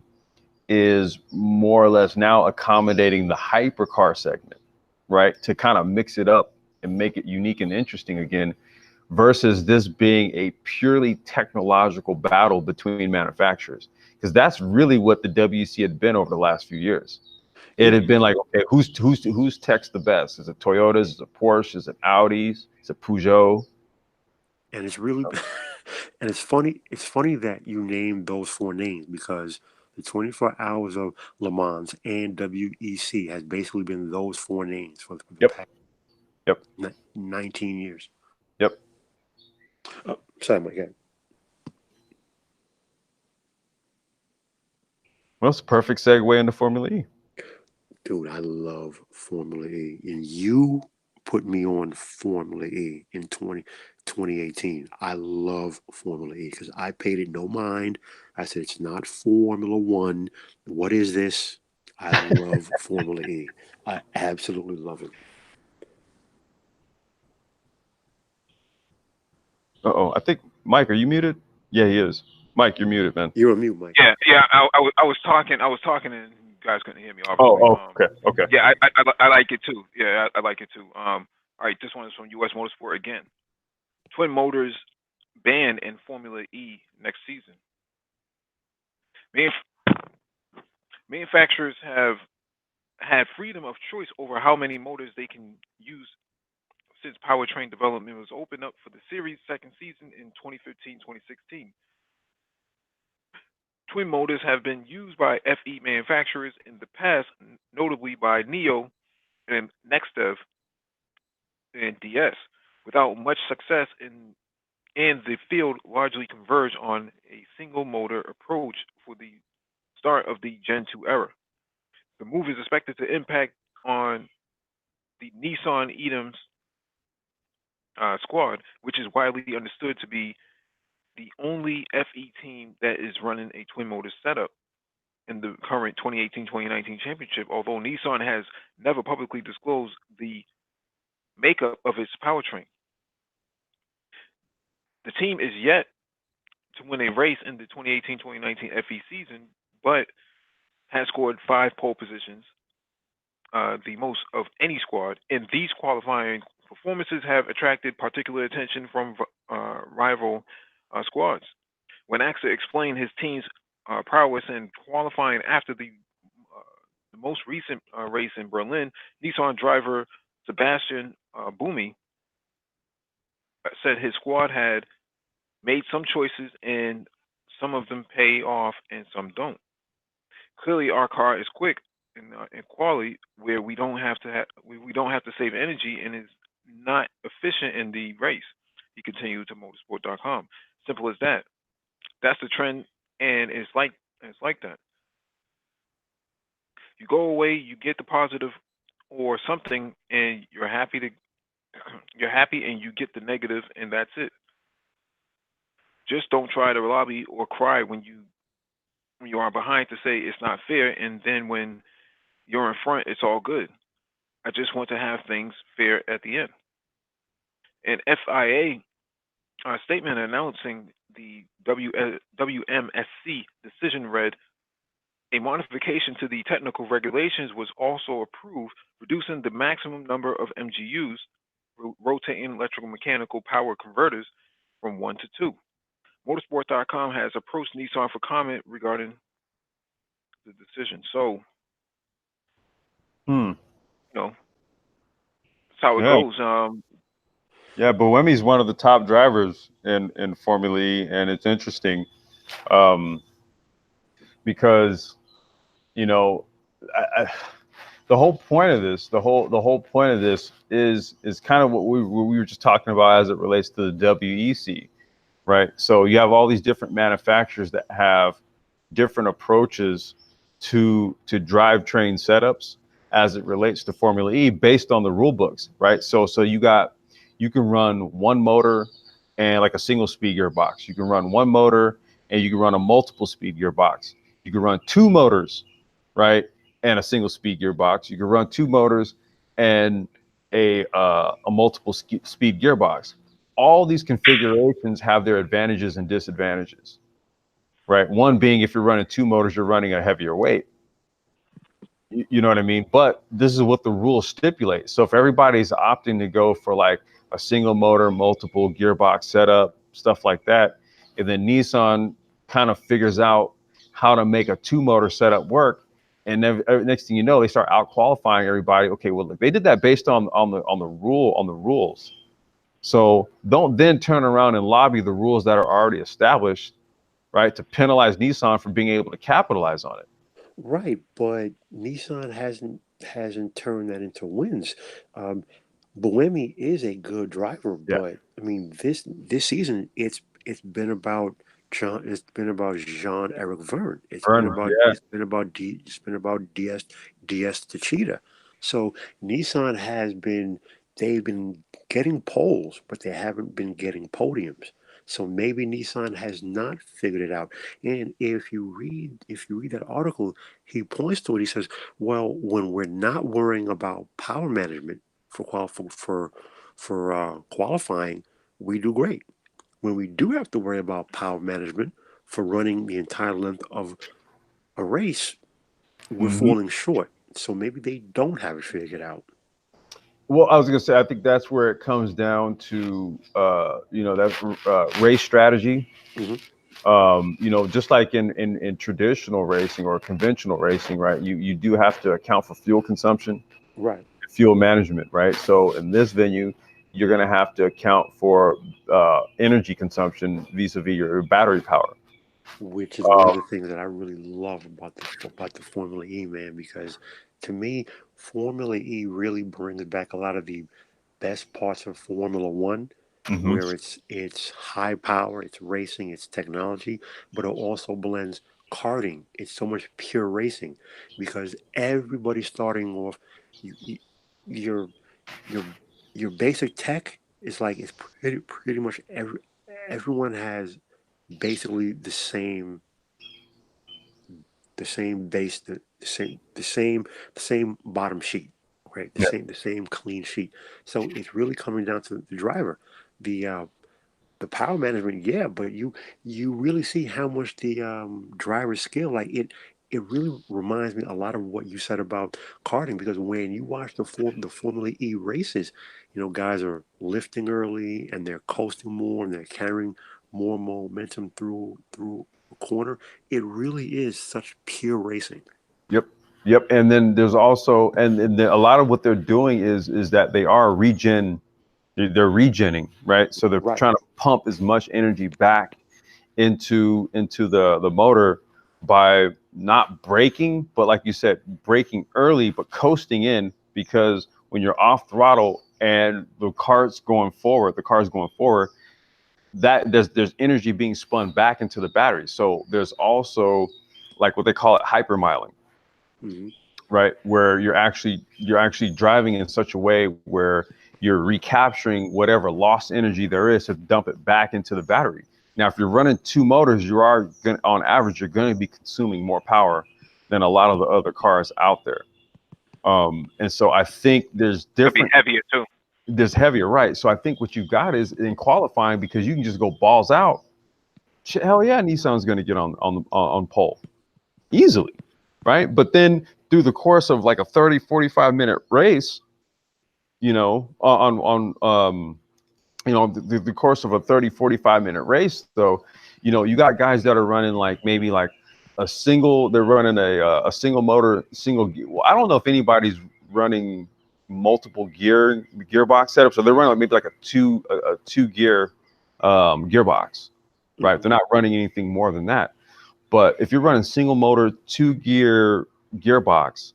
is more or less now accommodating the hypercar segment, right? To kind of mix it up and make it unique and interesting again, versus this being a purely technological battle between manufacturers. Because that's really what the WEC had been over the last few years. It had been like, okay, who's tech's the best? Is it Toyotas? Is it Porsche? Is it Audis? Is it Peugeot? And it's really, and it's funny. It's funny that you named those four names because the 24 Hours of Le Mans and WEC has basically been those four names for the Yep. past Yep. 19 years. Yep. Oh, sorry, my God. Well, it's a perfect segue into Formula E. Dude, I love Formula E. And you put me on Formula E in 2018. I love Formula E because I paid it no mind. I said, it's not Formula One. What is this? I love Formula E. I absolutely love it. Uh-oh. I think, Mike, are you muted? Yeah, he is. Mike, you're muted, man. You're on mute, Mike. Yeah. I was talking, and you guys couldn't hear me. Obviously. Okay. Yeah, I like it too. Yeah, I like it too. All right, this one is from U.S. Motorsport again. Twin motors banned in Formula E next season. Manufacturers have had freedom of choice over how many motors they can use since powertrain development was opened up for the series' second season in 2015-2016. Twin motors have been used by FE manufacturers in the past, notably by NIO and Nextev and DS, without much success, and the field largely converged on a single motor approach for the start of the Gen 2 era. The move is expected to impact on the Nissan Edam's squad, which is widely understood to be the only FE team that is running a twin motor setup in the current 2018-2019 championship, although Nissan has never publicly disclosed the makeup of its powertrain. The team is yet to win a race in the 2018-2019 FE season, but has scored 5 pole positions, the most of any squad, and these qualifying performances have attracted particular attention from rival squads. When asked to explain his team's prowess in qualifying after the most recent race in Berlin, Nissan driver Sebastian Bumi said his squad had made some choices and some of them pay off and some don't. Clearly, our car is quick and quality, where we don't have to we don't have to save energy and is not efficient in the race. He continued to motorsport.com. Simple as that. That's the trend, and it's like that. You go away, you get the positive or something, and you're happy you're happy, and you get the negative, and that's it. Just don't try to lobby or cry when you are behind to say it's not fair, and then when you're in front, it's all good. I just want to have things fair at the end. An FIA statement announcing the WMSC decision read, a modification to the technical regulations was also approved, reducing the maximum number of MGUs, rotating electrical mechanical power converters, from 1 to 2. Motorsport.com has approached Nissan for comment regarding the decision. So, you know, that's how it goes. Yeah, Buemi's one of the top drivers in Formula E, and it's interesting because, you know, the whole point of this, the whole point of this is kind of what we were just talking about as it relates to the WEC, right? So you have all these different manufacturers that have different approaches to drivetrain setups as it relates to Formula E based on the rule books, right? So you got you can run one motor and like a single speed gearbox. You can run one motor and you can run a multiple speed gearbox. You can run two motors, right, and a single speed gearbox. You can run two motors and a multiple speed gearbox. All these configurations have their advantages and disadvantages, right? One being if you're running two motors, you're running a heavier weight. You know what I mean? But this is what the rules stipulate. So if everybody's opting to go for like a single motor, multiple gearbox setup, stuff like that, and then Nissan kind of figures out how to make a two motor setup work, and then next thing you know, they start out qualifying everybody. Okay, well, look, they did that based on the rules. So don't then turn around and lobby the rules that are already established, right, to penalize Nissan for being able to capitalize on it. Right, but Nissan hasn't turned that into wins. Um, Buemi is a good driver, Yeah, but I mean this season it's been about Jean Eric Verne. Burner. Yeah, It's been about DS Techeetah. So Nissan has been they've been getting poles, but they haven't been getting podiums. So maybe Nissan has not figured it out. And if you read that article, he points to it. He says, "Well, when we're not worrying about power management for qualifying, we do great. When we do have to worry about power management for running the entire length of a race, we're mm-hmm. falling short. So maybe they don't have it figured out." Well, I was gonna say, I think that's where it comes down to, that's race strategy. Hmm. Just like in traditional racing or conventional racing, right? You do have to account for fuel consumption, Right. fuel management, right? So in this venue, you're gonna have to account for energy consumption vis-a-vis your battery power. Which is one of the things that I really love about the Formula E, man, because to me, Formula E really brings back a lot of the best parts of Formula One, Mm-hmm. where it's high power, it's racing, it's technology, but it also blends karting. It's so much pure racing because everybody's starting off. You, your your your basic tech is like it's pretty much everyone has basically the same base the same bottom sheet, right? Yeah. The same clean sheet. So it's really coming down to the driver. The uh, the power management, yeah, but you really see how much the driver's skill, like it really reminds me a lot of what you said about karting, because when you watch the Formula E races, guys are lifting early and they're coasting more and they're carrying more momentum through a corner. It really is such pure racing. Yep. Yep. And then there's also, and a lot of what they're doing is that they are they're regenning, right? So they're Right. trying to pump as much energy back into the motor by not braking, but like you said, braking early, but coasting in, because when you're off throttle and the car's going forward, that there's energy being spun back into the battery. So there's also like what they call it hypermiling, Hmm. right? Where you're actually driving in such a way where you're recapturing whatever lost energy there is to dump it back into the battery. Now, if you're running two motors, on average, you're going to be consuming more power than a lot of the other cars out there. And so I think Could be heavier too. there's heavier, right? So I think what you've got is in qualifying, because you can just go balls out. Hell yeah, Nissan's going to get on pole easily, right? But then through the course of like a 30-45 minute race, the course of a 30-45 minute race, though, you got guys that are running like maybe like they're running a single motor, well, I don't know if anybody's running multiple gearbox setup. So they're running like maybe like a two gear gearbox, right? Hmm. They're not running anything more than that. But if you're running single motor, two gear gearbox,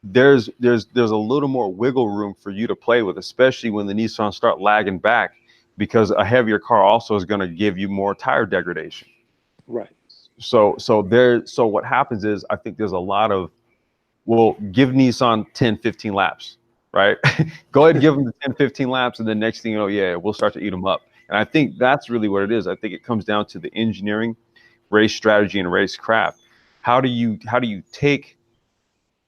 there's a little more wiggle room for you to play with, especially when the Nissan start lagging back, because a heavier car also is going to give you more tire degradation. Right. So what happens is, I think there's a lot of, well, give Nissan 10-15 laps, right? Go ahead and give them the 10, 15 laps, and then next thing you know, yeah, we'll start to eat them up. And I think that's really what it is. I think it comes down to the engineering, race strategy, and race craft. How do you take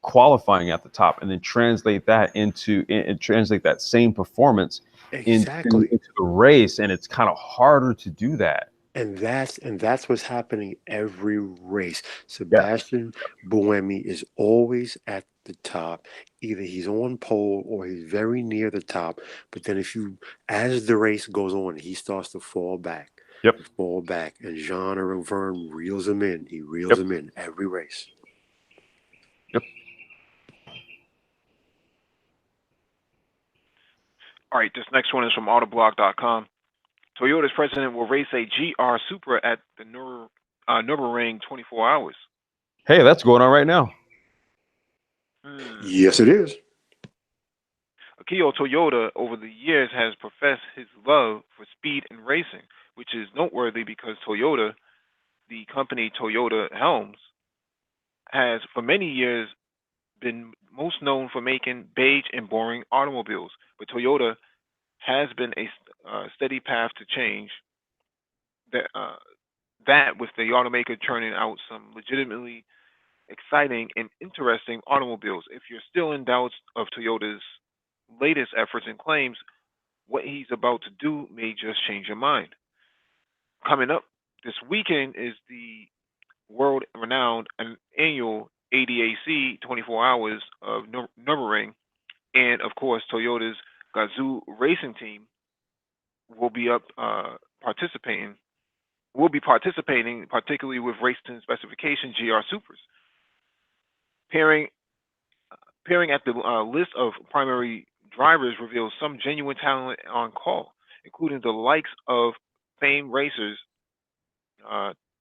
qualifying at the top and then translate that into and translate that same performance Exactly. into the race? And it's kind of harder to do that. And that's what's happening every race. Yeah. Sebastian Buemi is always at the top. Either he's on pole or he's very near the top. But then as the race goes on, he starts to fall back. Yep. Fall back. And Jean Verne reels him in. He reels Yep. him in every race. Yep. All right, this next one is from Autoblog.com. Toyota's president will race a GR Supra at the Nürburgring 24 hours. Hey, that's going on right now. Yes, it is. Akio Toyoda, over the years, has professed his love for speed and racing, which is noteworthy because Toyota, the company Toyota helms, has for many years been most known for making beige and boring automobiles. But Toyota has been a steady path to change. That with the automaker turning out some legitimately exciting and interesting automobiles. If you're still in doubts of Toyota's latest efforts and claims, what he's about to do may just change your mind. Coming up this weekend is the world-renowned annual ADAC 24 Hours of Nürburgring, and of course, Toyota's Gazoo racing team will be participating. Will be participating, particularly with racing specification GR Supers. Pairing at the list of primary drivers reveals some genuine talent on call, including the likes of famed racers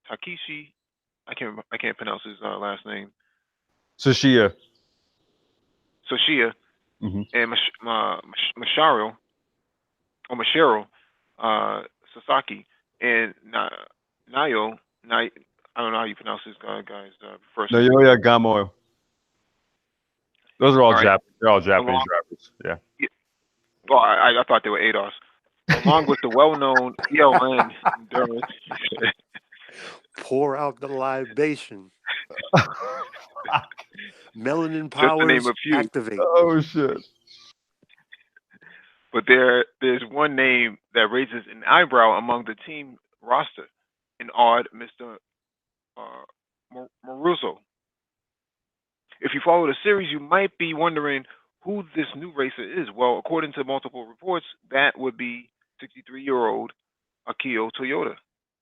Takeshi. I can't pronounce his last name. Tsuchiya. Soshia Mm-hmm. and Mashiro Sasaki and Nayo. I don't know how you pronounce this guy's first name. Naoya Gamoyo. Those are all right. Japanese. They're all Japanese drivers. Yeah. Well, I thought they were ADOS. Along with the well-known ELN endurance. Pour out the libation. Melanin Just to name powers a few. activate. Oh shit. But there's one name that raises an eyebrow among the team roster, an odd Mr. Maruso. If you follow the series, you might be wondering who this new racer is. Well, according to multiple reports, that would be 63-year-old Akio Toyoda,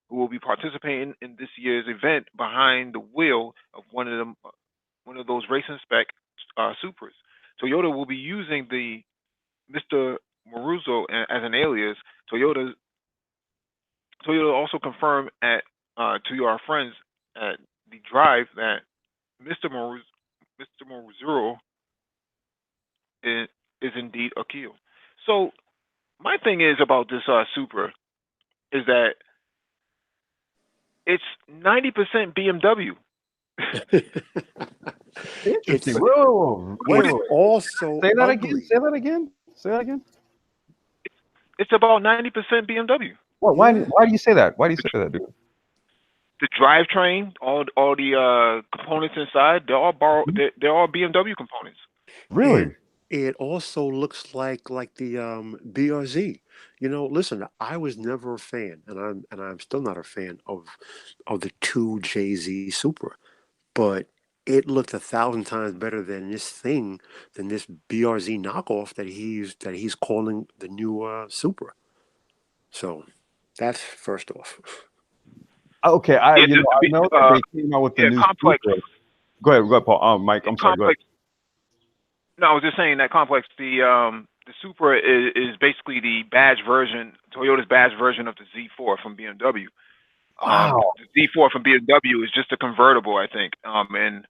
who will be participating in this year's event behind the wheel of one of those racing spec Supras. Toyota will be using the Mr. Maruso as an alias. Toyota also confirmed to our friends at the drive that Mr. Maruzuro is indeed Akio. So my thing is about this Supra is that it's 90% BMW. Interesting. Whoa. Also Say that ugly. again. Say that again. Say that again. It's about 90% BMW. What? Why do you say that? Why do you say that, dude? The drivetrain, all the components inside, they're all they're all BMW components. Really? And it also looks like the BRZ. Listen, I was never a fan, and I'm still not a fan of the 2JZ Supra, but it looked 1,000 times better than this BRZ knockoff that he's calling the new Supra. So that's first off. Okay, I know that they came out with the new complex. Supra. Go ahead, Paul. Mike, I'm sorry. Go ahead. No, I was just saying that complex. The Supra is basically the badge version, Toyota's badge version of the Z4 from BMW. Wow. The Z4 from BMW is just a convertible, I think, and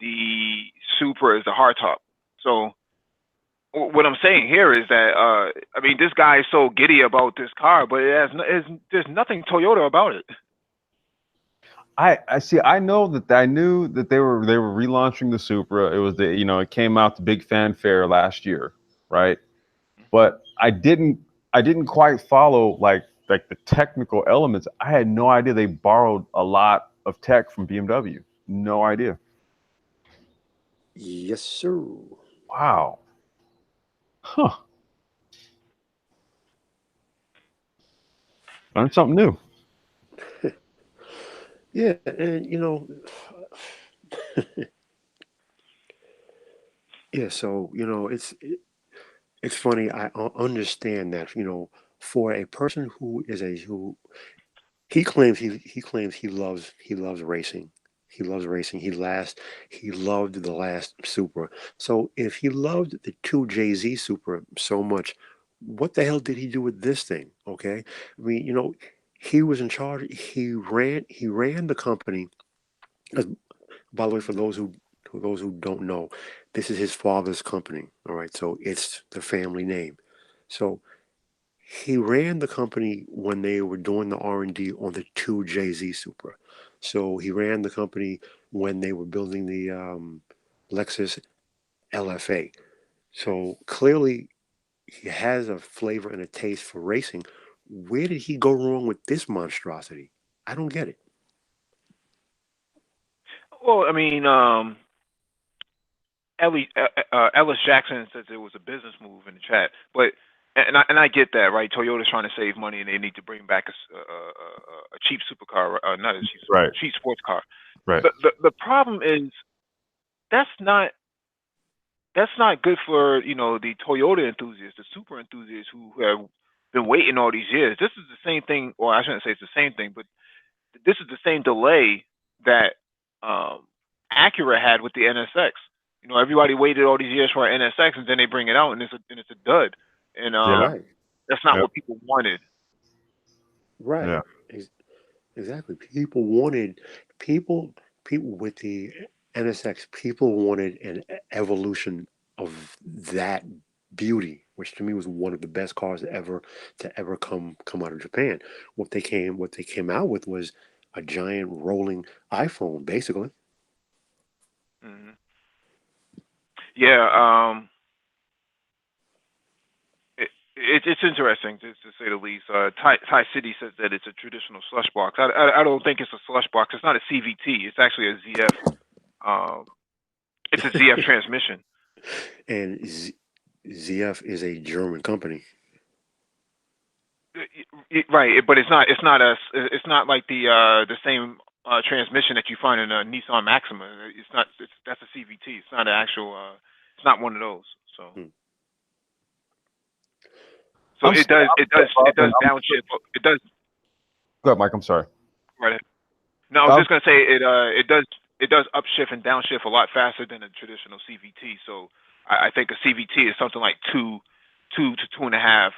the Supra is the hardtop. So what I'm saying here is that I mean, this guy is so giddy about this car, but there's nothing Toyota about it. I see. I knew that they were relaunching the Supra. It was it came out to big fanfare last year, right? But I didn't quite follow like the technical elements. I had no idea they borrowed a lot of tech from BMW. No idea. Yes, sir. Wow. Huh. Learned something new. Yeah, and yeah. So it's funny. I understand that for a person who he claims he loves racing. He loves racing. He loved the last Supra. So if he loved the two JZ Supra so much, what the hell did he do with this thing? Okay, I mean, he was in charge. He ran the company. As, by the way, for those who don't know, this is his father's company. All right, so it's the family name. So he ran the company when they were doing the R&D on the two JZ Supra. So he ran the company when they were building the Lexus LFA. So clearly he has a flavor and a taste for racing. Where did he go wrong with this monstrosity? I don't get it. Well, I mean, Ellis Jackson says it was a business move in the chat, but and I get that, right? Toyota's trying to save money and they need to bring back a cheap supercar, not a cheap supercar, Right. cheap sports car. Right. The problem is that's not good for the Toyota enthusiasts, the super enthusiasts who have been waiting all these years. This is the same thing, or I shouldn't say it's the same thing, but this is the same delay that Acura had with the NSX. Everybody waited all these years for an NSX, and then they bring it out, and it's a dud. And Yeah. Right. that's not Yeah. what people wanted. Right. Yeah. Exactly. People with the NSX. People wanted an evolution of that beauty, which to me was one of the best cars to ever come out of Japan. What they came out with was a giant rolling iPhone, basically. Hmm. Yeah, it's interesting to say the least. Thai City says that it's a traditional slush box. I don't think it's a slush box. It's not a CVT. It's actually a ZF. It's a ZF transmission. And ZF is a German company. Right, but it's not. It's not like the same transmission that you find in a Nissan Maxima. It's not. That's a CVT. It's not an actual. It's not one of those. So. Hmm. So I'm it still, does. I'm It still does. It does buzzing. downshift. It does. Go ahead, Mike. I'm sorry. Right. No, I was Um, just gonna say it. It does. It does upshift and downshift a lot faster than a traditional CVT. So I think a CVT is something like two to 2.5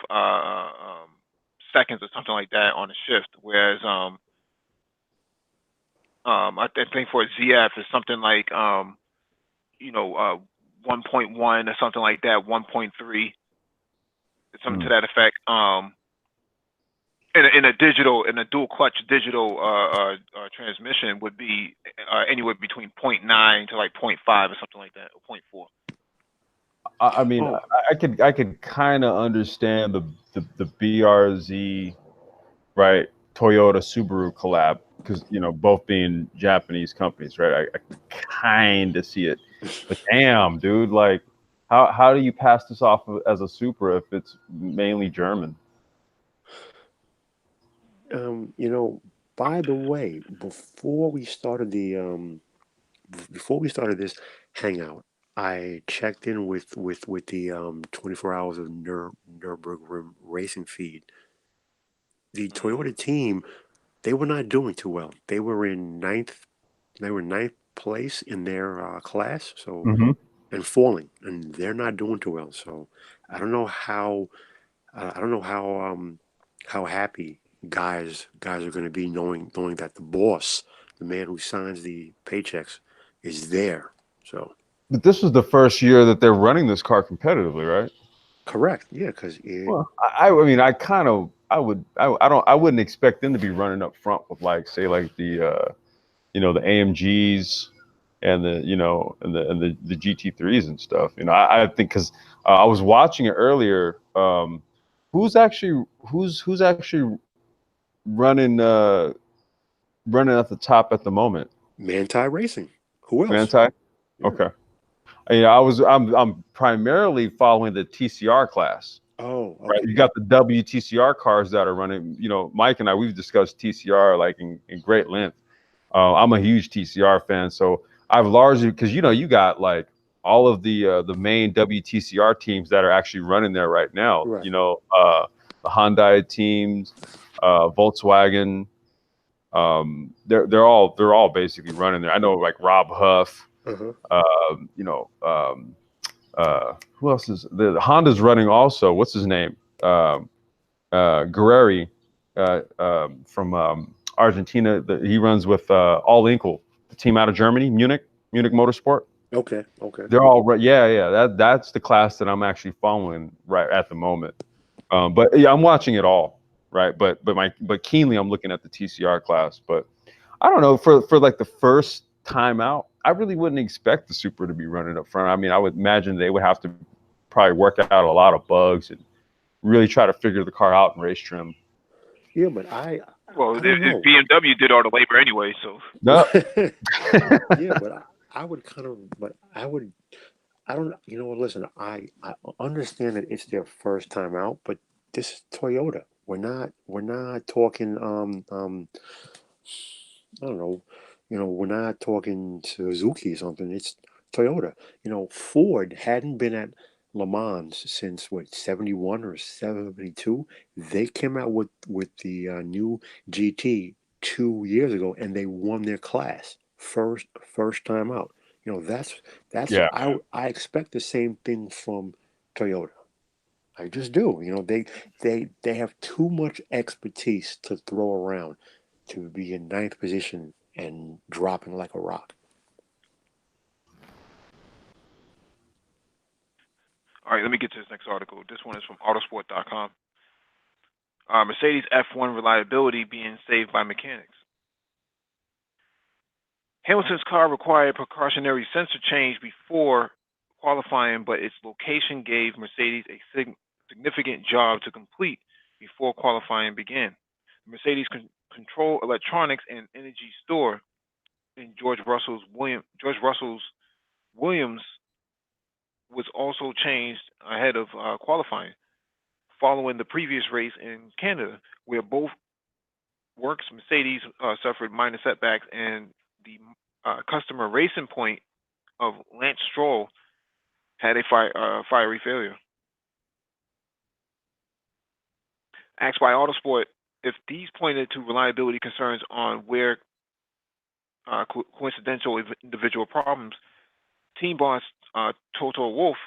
seconds or something like that on a shift. Whereas I think for a ZF it's something like 1.1 or something like that, 1.3, something to that effect. In a dual clutch digital transmission would be anywhere between zero point 0.9 to like 0.5 or something like that, or 0.4. I mean, Oh, I could kind of understand the BRZ, right? Toyota Subaru collab because both being Japanese companies, right? I kind of see it, but damn, dude, like, how do you pass this off as a Supra if it's mainly German? by the way, before we started this hangout, I checked in with the 24 hours of Nürburgring racing feed. The Toyota team, they were not doing too well. They were in ninth. They were ninth place in their class. So Mm-hmm. and falling, and they're not doing too well. So I don't know how. I don't know how happy guys are going to be knowing that the boss, the man who signs the paychecks, is there. So But this was the first year that they're running this car competitively, right? correct, yeah, because Well, I mean, I wouldn't expect them to be running up front with like, say, like the the AMGs and the GT3s and stuff. I think because I was watching it earlier. Who's actually running running at the top at the moment? Manti Racing. Who else? Manti. Yeah. Okay. I'm primarily following the TCR class. Oh, okay. Right. You got the WTCR cars that are running. Mike and I, we've discussed TCR like in great length. I'm a huge TCR fan, so I've largely because you got like all of the main WTCR teams that are actually running there right now. Right. The Hyundai teams, Volkswagen. They're all basically running there. I know like Rob Huff. Who else is the Honda's running also? What's his name? Guerreri from Argentina. He runs with All Inkle, the team out of Germany, Munich Motorsport. Okay. They're all right. Yeah. That's the class that I'm actually following right at the moment. But yeah, I'm watching it all, right? But keenly, I'm looking at the TCR class. But I don't know for like the first time out, I really wouldn't expect the Super to be running up front. I mean, I would imagine they would have to probably work out a lot of bugs and really try to figure the car out in race trim. Yeah, but I don't know. BMW did all the labor anyway, so. No. Yeah, but I would kind of, but I don't. Listen, I understand that it's their first time out, but this is Toyota. We're not talking. I don't know. We're not talking Suzuki or something. It's Toyota. Ford hadn't been at Le Mans since what, 71 or 72. They came out with the new GT 2 years ago, and they won their class first time out. That's Yeah. I expect the same thing from Toyota. I just do. They have too much expertise to throw around to be in ninth position and dropping like a rock. All right, let me get to this next article. This one is from Autosport.com. Mercedes F1 reliability being saved by mechanics. Hamilton's car required precautionary sensor change before qualifying, but its location gave Mercedes a significant job to complete before qualifying began. Mercedes control electronics and energy store in George Russell's Williams was also changed ahead of qualifying, following the previous race in Canada, where both works Mercedes suffered minor setbacks, and the customer racing point of Lance Stroll had a fiery failure. Asked by Autosport if these pointed to reliability concerns on where coincidental individual problems, team boss Toto Wolff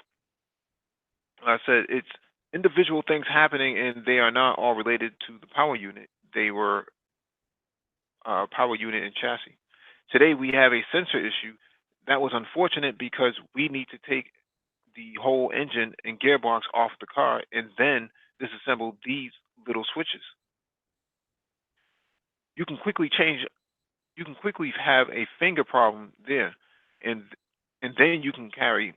said it's individual things happening and they are not all related to the power unit. They were power unit and chassis. Today we have a sensor issue. That was unfortunate because we need to take the whole engine and gearbox off the car and then disassemble these little switches. You can quickly have a finger problem there, and then you carry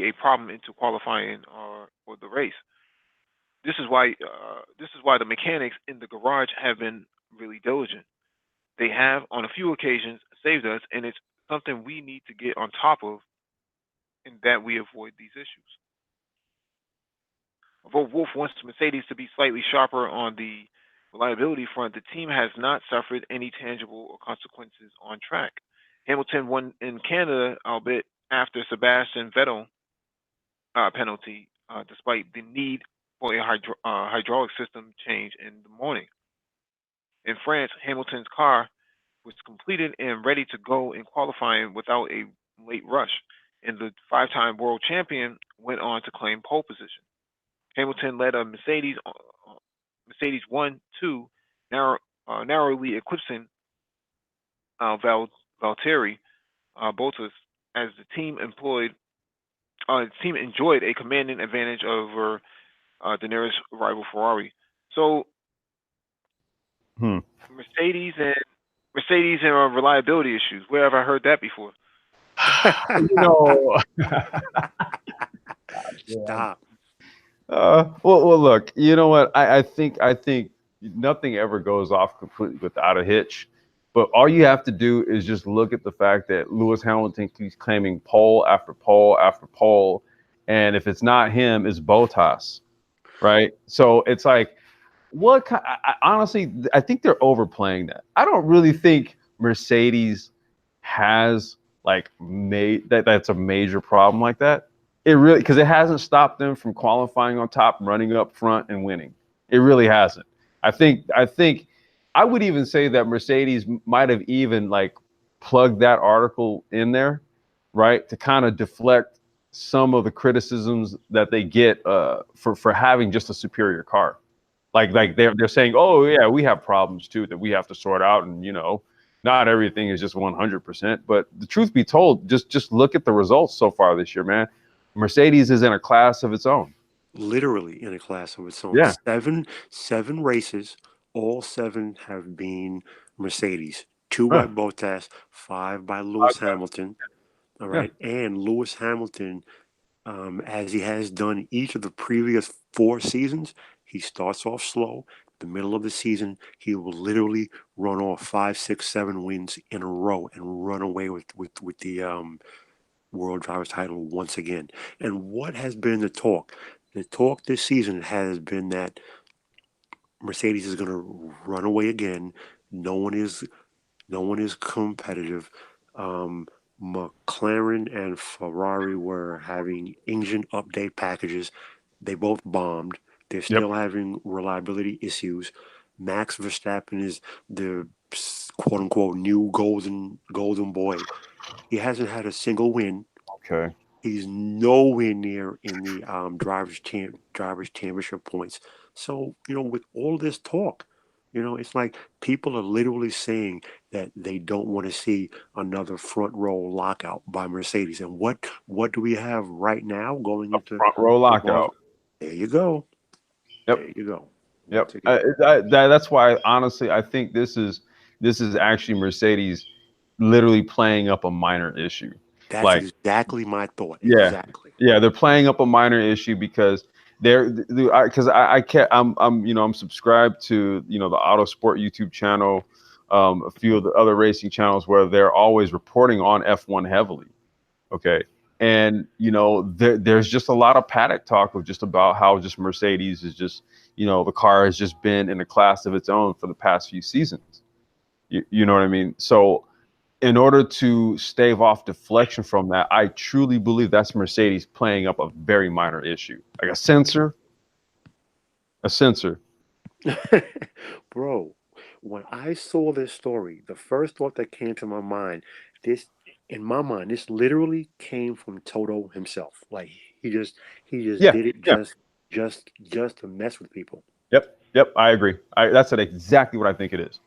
a problem into qualifying or the race. This is why the mechanics in the garage have been really diligent. They have on a few occasions saved us, and it's something we need to get on top of, and that we avoid these issues. Although Wolf wants Mercedes to be slightly sharper on the reliability front, the team has not suffered any tangible consequences on track. Hamilton won in Canada, albeit after Sebastian Vettel penalty, despite the need for a hydraulic system change in the morning. In France, Hamilton's car was completed and ready to go in qualifying without a late rush, and the five-time world champion went on to claim pole position. Hamilton led a Mercedes 1-2, narrowly eclipsing Valtteri Bottas as the team enjoyed a commanding advantage over the nearest rival Ferrari. So Mercedes and Mercedes and reliability issues. Where have I heard that before? You know, Stop. well, look. You know what? I think nothing ever goes off completely without a hitch. But all you have to do is just look at the fact that Lewis Hamilton keeps claiming pole after pole after pole, and if it's not him, it's Bottas, right? So it's like, honestly, I think they're overplaying that. I don't really think Mercedes has like made that's a major problem like that. It really, because it hasn't stopped them from qualifying on top, running up front, and winning. It really hasn't. I think I would even say that Mercedes might have even like plugged that article in there, right, to kind of deflect some of the criticisms that they get for having just a superior car. Like they're saying, oh yeah, we have problems too that we have to sort out, and not everything is just 100%. But the truth be told, just look at the results so far this year, man. Mercedes is in a class of its own. Literally in a class of its own. Yeah. Seven races, all seven have been Mercedes. Two by Huh. Bottas, five by Lewis Hamilton. All Yeah. right. And Lewis Hamilton, as he has done each of the previous 4 seasons, he starts off slow. The middle of the season, he will literally run off 5, 6, 7 wins in a row and run away with the World Drivers title once again. And what has been the talk? The talk this season has been that Mercedes is going to run away again. No one is competitive. McLaren and Ferrari were having engine update packages. They both bombed. They're still having reliability issues. Max Verstappen is the quote unquote new golden boy. He hasn't had a single win. Okay. He's nowhere near in the drivers championship points. So with all this talk, it's like people are literally saying that they don't want to see another front row lockout by Mercedes. And what do we have right now going into Front row lockout. There you go. Yep. There you go. Yep. That's why, honestly, I think this is actually Mercedes literally playing up a minor issue. That's exactly my thought. Yeah. Exactly. Yeah, they're playing up a minor issue because I'm subscribed to the Autosport YouTube channel, a few of the other racing channels where they're always reporting on F1 heavily. Okay. And there's just a lot of paddock talk of just about how just Mercedes is just the car has just been in a class of its own for the past few seasons. You know what I mean? So in order to stave off deflection from that, I truly believe that's Mercedes playing up a very minor issue, like a sensor. Bro, when I saw this story, the first thought that came to my mind, this literally came from Toto himself. Like he just did it just to mess with people. Yep, I agree. That's exactly what I think it is.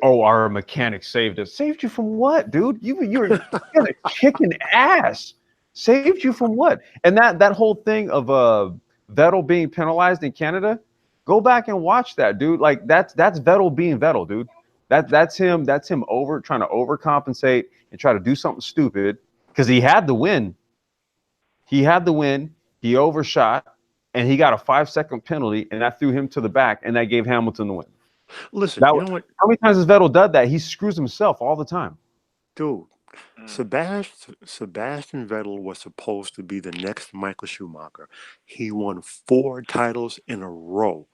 Our mechanic saved us. Saved you from what, dude? You're kicking ass. Saved you from what? And that whole thing of Vettel being penalized in Canada, go back and watch that, dude. Like that's Vettel being Vettel, dude. That's him trying to overcompensate and try to do something stupid because he had the win. He overshot, and he got a 5-second penalty, and that threw him to the back, and that gave Hamilton the win. Listen, you know what? How many times has Vettel done that? He screws himself all the time. Dude, Sebastian Vettel was supposed to be the next Michael Schumacher. He won 4 titles in a row.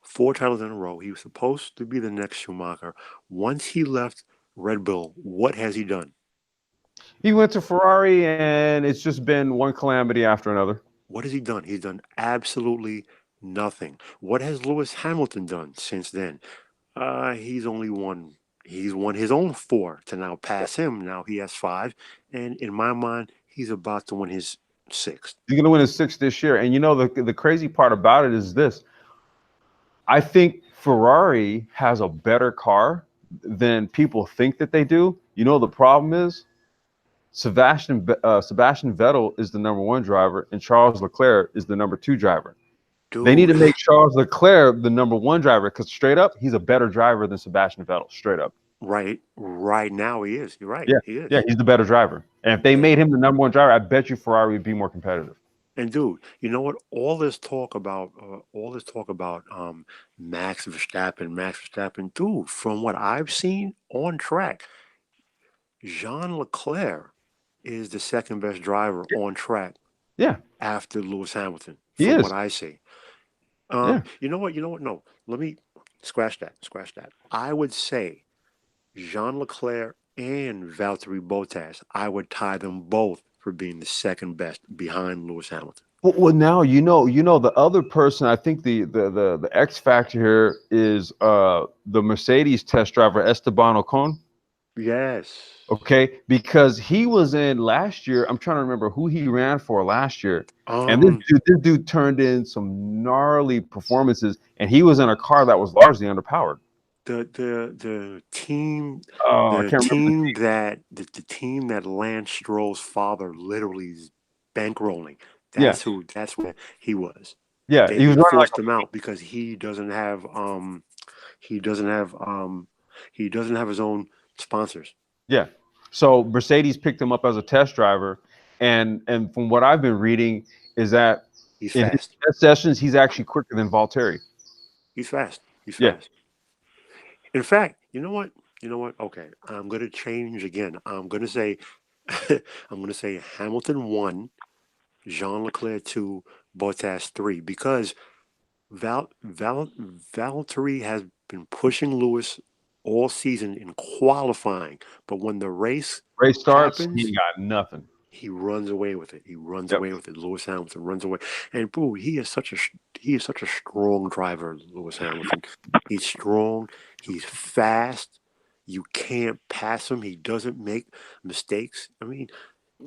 4 titles in a row. He was supposed to be the next Schumacher. Once he left Red Bull, what has he done? He went to Ferrari, and it's just been one calamity after another. What has he done? He's done absolutely nothing. What has Lewis Hamilton done since then? He's won his own 4 to now pass him. Now he has 5. And in my mind, he's about to win his 6th. He's going to win his 6th this year. And the crazy part about it is this. I think Ferrari has a better car than people think that they do. The problem is Sebastian Vettel is the number 1 driver, and Charles Leclerc is the number 2 driver. They need to dude. make Charles Leclerc the #1 driver because straight up, he's a better driver than Sebastian Vettel. Straight up. Right now he is. You're right. Yeah. He is. Yeah, he's the better driver. And if they made And him the #1 driver, I bet you Ferrari would be more competitive. and dude, you know what? All this talk about Max Verstappen, dude. From what I've seen on track, Jean Leclerc is the second best driver on track Yeah, after Lewis Hamilton. he From what is. I see, Yeah. you know what? You know what? No, let me scratch that. Scratch that. I would say Jean Leclerc and Valtteri Bottas. I would tie them both for being the second best behind Lewis Hamilton. Well, now the other person. I think the X factor here is the Mercedes test driver Esteban Ocon. Yes. Okay, because he was in last year. I'm trying to remember who he ran for last year, and Um, this dude turned in some gnarly performances, and he was in a car that was largely underpowered. the team Oh, I can't remember. the team that Lance Stroll's father literally is bankrolling. Yeah, That's where he was. yeah, he was They running like forced him out because he doesn't have he doesn't have his own sponsors. yeah. So Mercedes picked him up as a test driver, and from what I've been reading is that He's in his fast. test sessions he's actually quicker than Valtteri. He's fast. He's Yeah. fast. In fact, you know what? You know what? Okay, I'm gonna change again. I'm gonna say I'm gonna say Hamilton 1, Jean Leclerc 2, Bottas 3, because Valtteri has been pushing Lewis all season in qualifying, but when the race Race starts, he happens, ain't got nothing. he runs away with it. He runs Yep. away with it. Lewis Hamilton runs away, and boo, he is such a strong driver. Lewis Hamilton, he's strong. He's fast. You can't pass him. He doesn't make mistakes. I mean,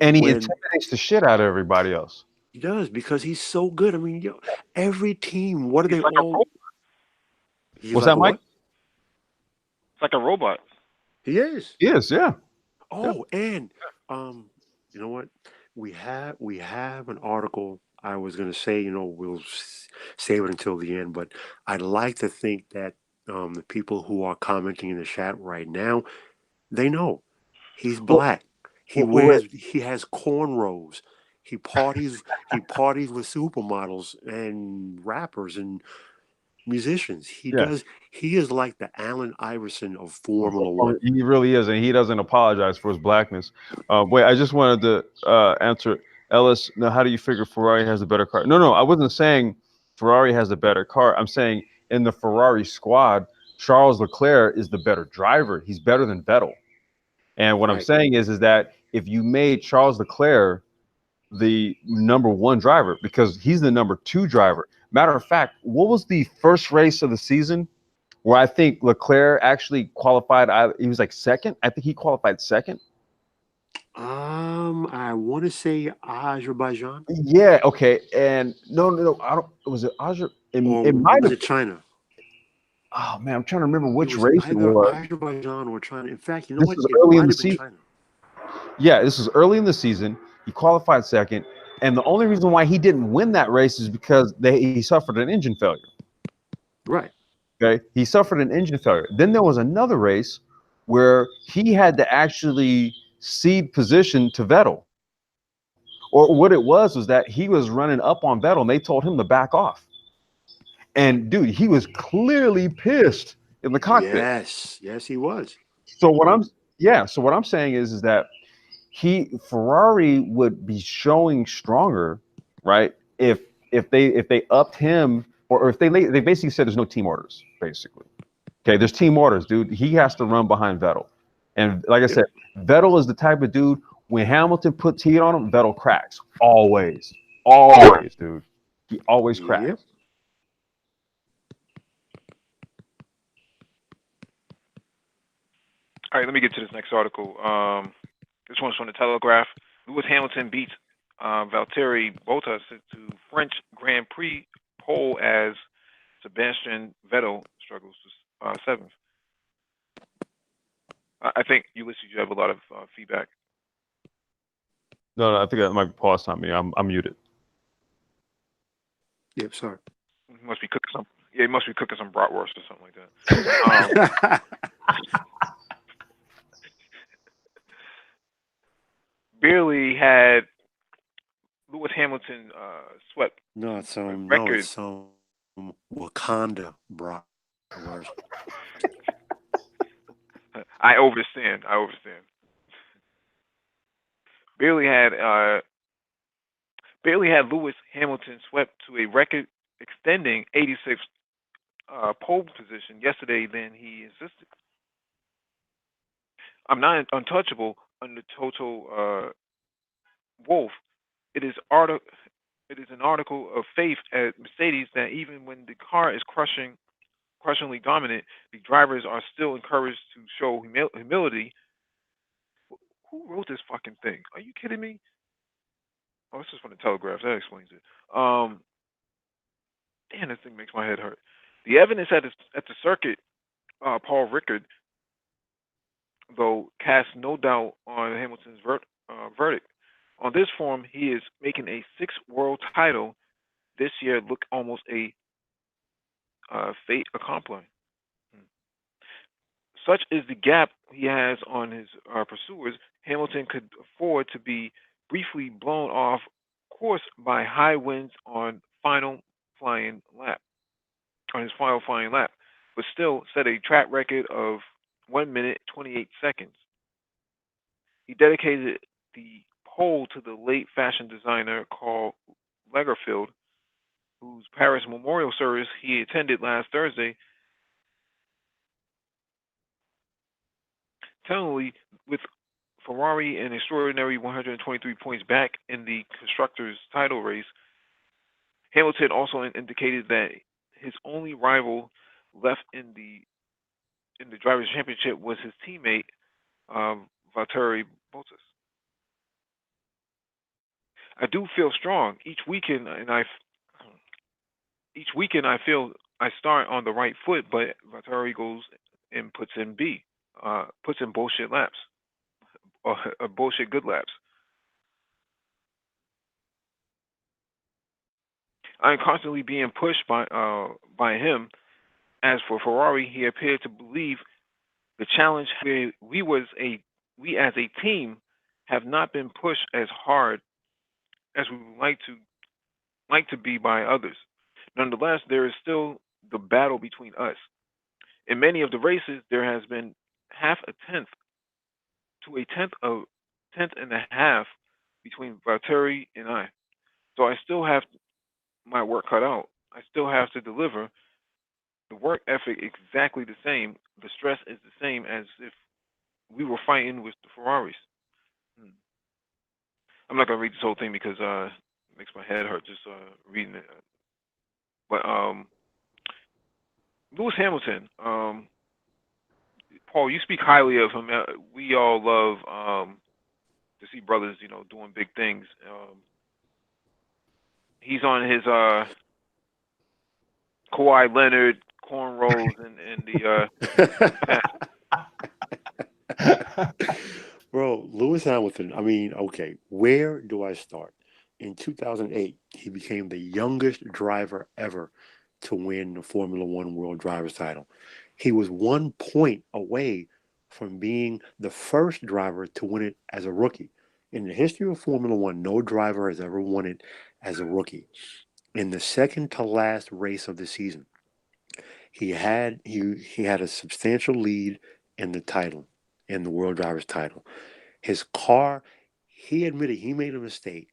And he when intimidates the shit out of everybody else. he does, because he's so good. I mean, every team. What are He's they like a all? robot. He's What's like that, a Mike? what? It's like a robot. He is. Yes, yeah. Yep. Oh, and you know what? We have an article. I was gonna say, we'll save it until the end, but I'd like to think that the people who are commenting in the chat right now, they know he's Well, black. well, He has cornrows. He parties with supermodels and rappers and musicians. yeah. He is like the Allen Iverson of Formula One. He really is, and he doesn't apologize for his blackness. Wait, I just wanted to answer Ellis. Now, how do you figure Ferrari has a better car? No, I wasn't saying Ferrari has a better car. I'm saying in the Ferrari squad, Charles Leclerc is the better driver. He's better than Vettel. And what I'm Right. saying is that if you made Charles Leclerc the #1 driver, because he's the #2 driver. Matter of fact, what was the first race of the season where I think Leclerc actually qualified? He was like second. I think he qualified second. I want to say Azerbaijan, Yeah. Okay. And no. I don't. Was it Azer? or It might was have. it China? Oh man, I'm trying to remember It which was race it either was. Azerbaijan or China. In fact, you know This what? is It early in might the have been season. China. Yeah, this was early in the season. He qualified second, and the only reason why he didn't win that race is because he suffered an engine failure. Right. Okay, he suffered an engine failure. Then there was another race where he had to actually cede position to Vettel. Or what it was that he was running up on Vettel, and they told him to back off. And dude, he was clearly pissed in the cockpit. Yes. Yes, he was. So what I'm saying is that Ferrari would be showing stronger, right? If they upped him, or if they basically said there's no team orders, basically. Okay, there's team orders, dude. He has to run behind Vettel. And like I Yep. said, Vettel is the type of dude, when Hamilton puts heat on him, Vettel cracks. Always. Always, dude. He always Yep. cracks. All right, let me get to this next article. This one's from the Telegraph. Lewis Hamilton beats Valtteri Bottas to French Grand Prix pole as Sebastian Vettel struggles to seventh. I think, Ulysses, you have a lot of feedback. No, I think that might be pause time. I'm muted. Yep. Sorry. Must be cooking some. Yeah, he must be cooking some bratwurst or something like that. Barely had Lewis Hamilton swept No, it's a no, record. it's Wakanda bratwurst. I overstand. Barely had Lewis Hamilton swept to a record extending 86 pole position yesterday than he insisted. I'm not untouchable under Toto Wolf. It is it is an article of faith at Mercedes that even when the car is crushingly dominant, the drivers are still encouraged to show humility. Who wrote this fucking thing? Are you kidding me? Oh, this is from the Telegraph. That explains it. Damn, this thing makes my head hurt. The evidence at the circuit, Paul Rickard, though, casts no doubt on Hamilton's verdict. On this form, he is making a sixth world title this year look almost a fait accompli. Hmm. Such is the gap he has on his pursuers. Hamilton could afford to be briefly blown off course by high winds on his final flying lap, but still set a track record of 1 minute 28 seconds. He dedicated the pole to the late fashion designer Karl Lagerfeld, whose Paris memorial service he attended last Thursday. Tellingly, with Ferrari an extraordinary 123 points back in the constructors' title race, Hamilton also indicated that his only rival left in the drivers' championship was his teammate Valtteri Bottas. I do feel strong each weekend I feel I start on the right foot, but Valtteri goes and puts in bullshit laps or bullshit good laps. I'm constantly being pushed by him. As for Ferrari, he appeared to believe the challenge we as a team have not been pushed as hard as we would like to be by others. Nonetheless, there is still the battle between us. In many of the races, there has been half a tenth to a tenth and a half between Valtteri and I. So I still have my work cut out. I still have to deliver. The work ethic exactly the same. The stress is the same as if we were fighting with the Ferraris. Hmm. I'm not gonna read this whole thing because it makes my head hurt just reading it. But Lewis Hamilton, Paul, you speak highly of him. We all love to see brothers, doing big things. He's on his Kawhi Leonard cornrows and the Bro, Lewis Hamilton, I mean, okay, where do I start? In 2008, he became the youngest driver ever to win the Formula One World Drivers title. He was 1 point away from being the first driver to win it as a rookie. In the history of Formula One, no driver has ever won it as a rookie. In the second to last race of the season, he had a substantial lead in the title, in the World Drivers title. His car, he admitted he made a mistake.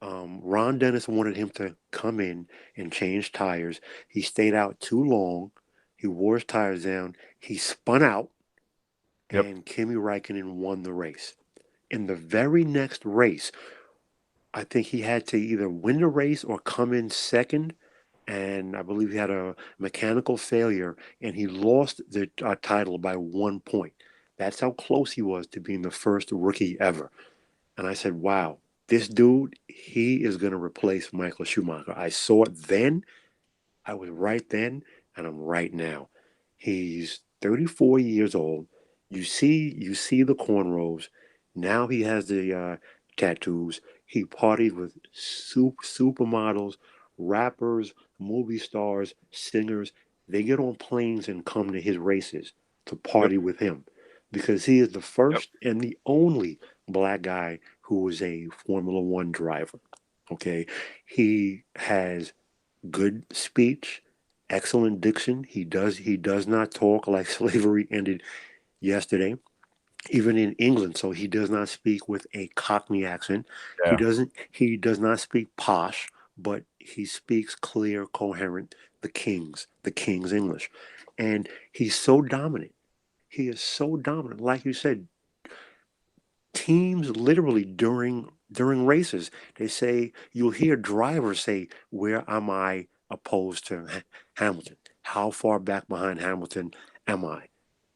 Ron Dennis wanted him to come in and change tires. He stayed out too long. He wore his tires down. He spun out, Yep. and Kimi Räikkönen won the race. In the very next race, I think he had to either win the race or come in second. And I believe he had a mechanical failure, and he lost the title by 1 point. That's how close he was to being the first rookie ever. And I said, wow, this dude, he is going to replace Michael Schumacher. I saw it then. I was right then, and I'm right now. He's 34 years old. You see the cornrows. Now he has the tattoos. He partied with supermodels, rappers, movie stars, singers, they get on planes and come to his races to party with him because he is the Yep. first and the only black guy who is a Formula One driver. Okay. He has good speech, excellent diction. He does not talk like slavery ended yesterday, even in England. So he does not speak with a Cockney accent. Yeah. He does not speak posh, but he speaks clear, coherent, the King's English. And he's so dominant. He is so dominant. Like you said, teams literally during races, they say you'll hear drivers say, "Where am I opposed to Hamilton? How far back behind Hamilton am I?"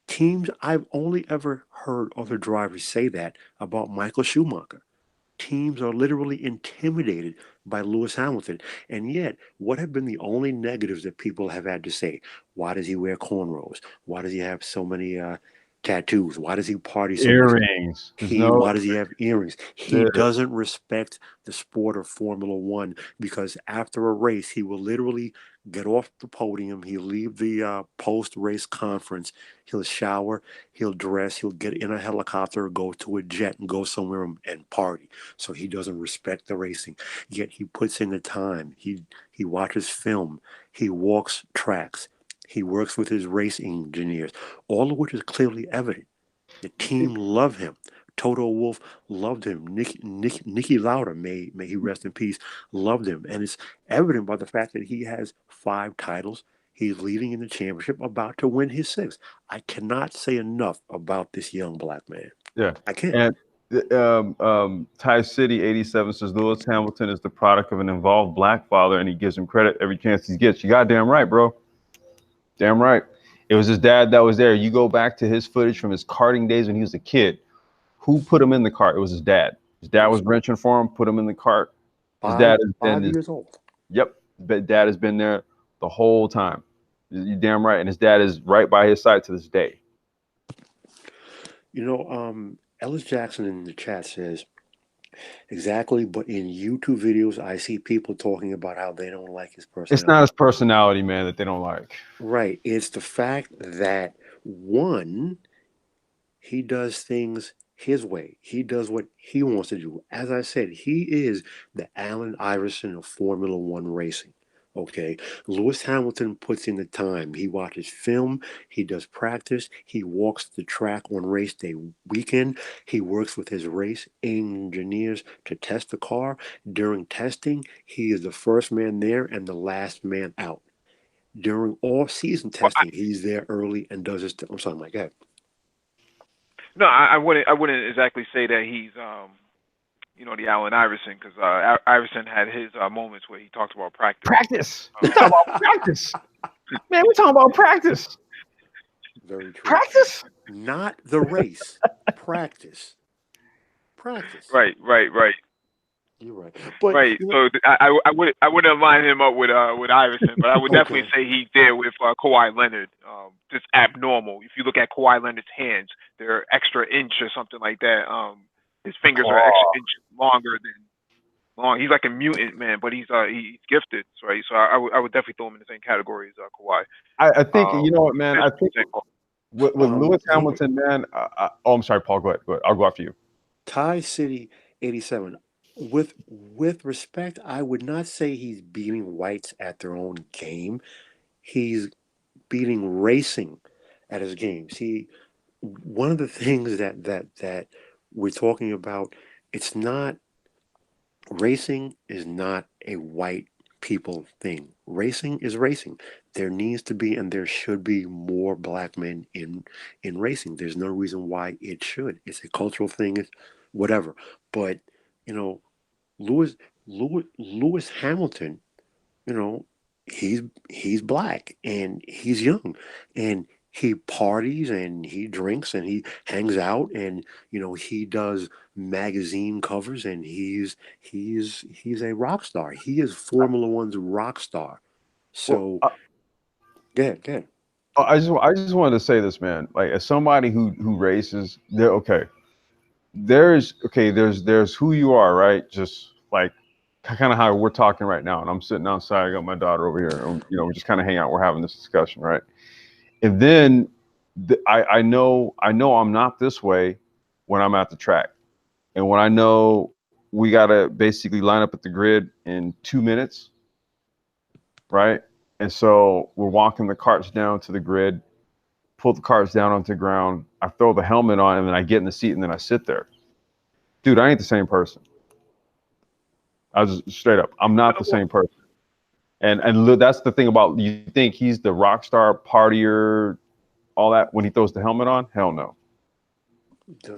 Teams, I've only ever heard other drivers say that about Michael Schumacher. Teams are literally intimidated by Lewis Hamilton. And yet, what have been the only negatives that people have had to say? Why does he wear cornrows? Why does he have so many tattoos? Why does he party so much? Earrings. There's no. Why does he have earrings? He Yeah. doesn't respect the sport of Formula One because after a race, he will literally get off the podium. He'll leave the post race conference. He'll shower. He'll dress. He'll get in a helicopter, go to a jet, and go somewhere and party. So he doesn't respect the racing. Yet he puts in the time. He watches film. He walks tracks. He works with his race engineers, all of which is clearly evident. The team loved him. Toto Wolff loved him. Nicky Lauda, may he rest in peace, loved him. And it's evident by the fact that he has 5 titles. He's leading in the championship, about to win his 6th. I cannot say enough about this young black man. Yeah. I can't. And Ty City 87 says Lewis Hamilton is the product of an involved black father, and he gives him credit every chance he gets. You goddamn right, bro. Damn right. It was his dad that was there. You go back to his footage from his karting days when he was a kid. Who put him in the cart? It was his dad. His dad was wrenching for him, put him in the cart. His dad has been 5 years old. Yep. Dad has been there the whole time. You're damn right. And his dad is right by his side to this day. You know, Ellis Jackson in the chat says, exactly, but in YouTube videos, I see people talking about how they don't like his personality. It's not his personality, man, that they don't like. Right. It's the fact that, one, he does things his way. He does what he wants to do. As I said, he is the Allen Iverson of Formula One racing. Okay. Lewis Hamilton puts in the time. He watches film. He does practice. He walks the track on race day weekend. He works with his race engineers to test the car. During testing, he is the first man there and the last man out. During all-season testing, he's there early and does his. I'm sorry, Mike. Go ahead. No, I wouldn't exactly say that he's the Allen Iverson, because Iverson had his moments where he talked about practice. Practice. We talking about practice. Man, we talking about practice. Very true. Practice? Not the race. Practice. Practice. Right. You're right. But right. So I wouldn't line him up with Iverson, but I would definitely say he's there with Kawhi Leonard. Just abnormal. If you look at Kawhi Leonard's hands, they're extra inch or something like that. His fingers are extra inch longer than long. He's like a mutant, man, but he's gifted, right? So I would definitely throw him in the same category as Kawhi. I think you know what, man. I think with Lewis Hamilton, man. I'm sorry, Paul. Go ahead. I'll go after you. Ty City 87. With respect, I would not say he's beating whites at their own game. He's beating racing at his game. See, one of the things that we're talking about, it's not, racing is not a white people thing. Racing is racing. There needs to be and there should be more black men in racing. There's no reason why it should. It's a cultural thing. It's whatever. But Lewis Hamilton, he's black and he's young and he parties and he drinks and he hangs out and he does magazine covers and he's a rock star. He is Formula One's rock star. So go ahead. I just wanted to say this, man. Like, as somebody who races, there's who you are, right? Just like kind of how we're talking right now, and I'm sitting outside. I got my daughter over here, and, you know, we just kind of hang out. We're having this discussion, right? And then I know I'm not this way when I'm at the track, and when I know we gotta basically line up at the grid in 2 minutes, right? And so we're walking the carts down to the grid, pull the carts down onto the ground. I throw the helmet on, and then I get in the seat, and then I sit there. Dude, I ain't the same person. I was just straight up. I'm not the same person. And that's the thing about, you think he's the rock star partier, all that, when he throws the helmet on? Hell no.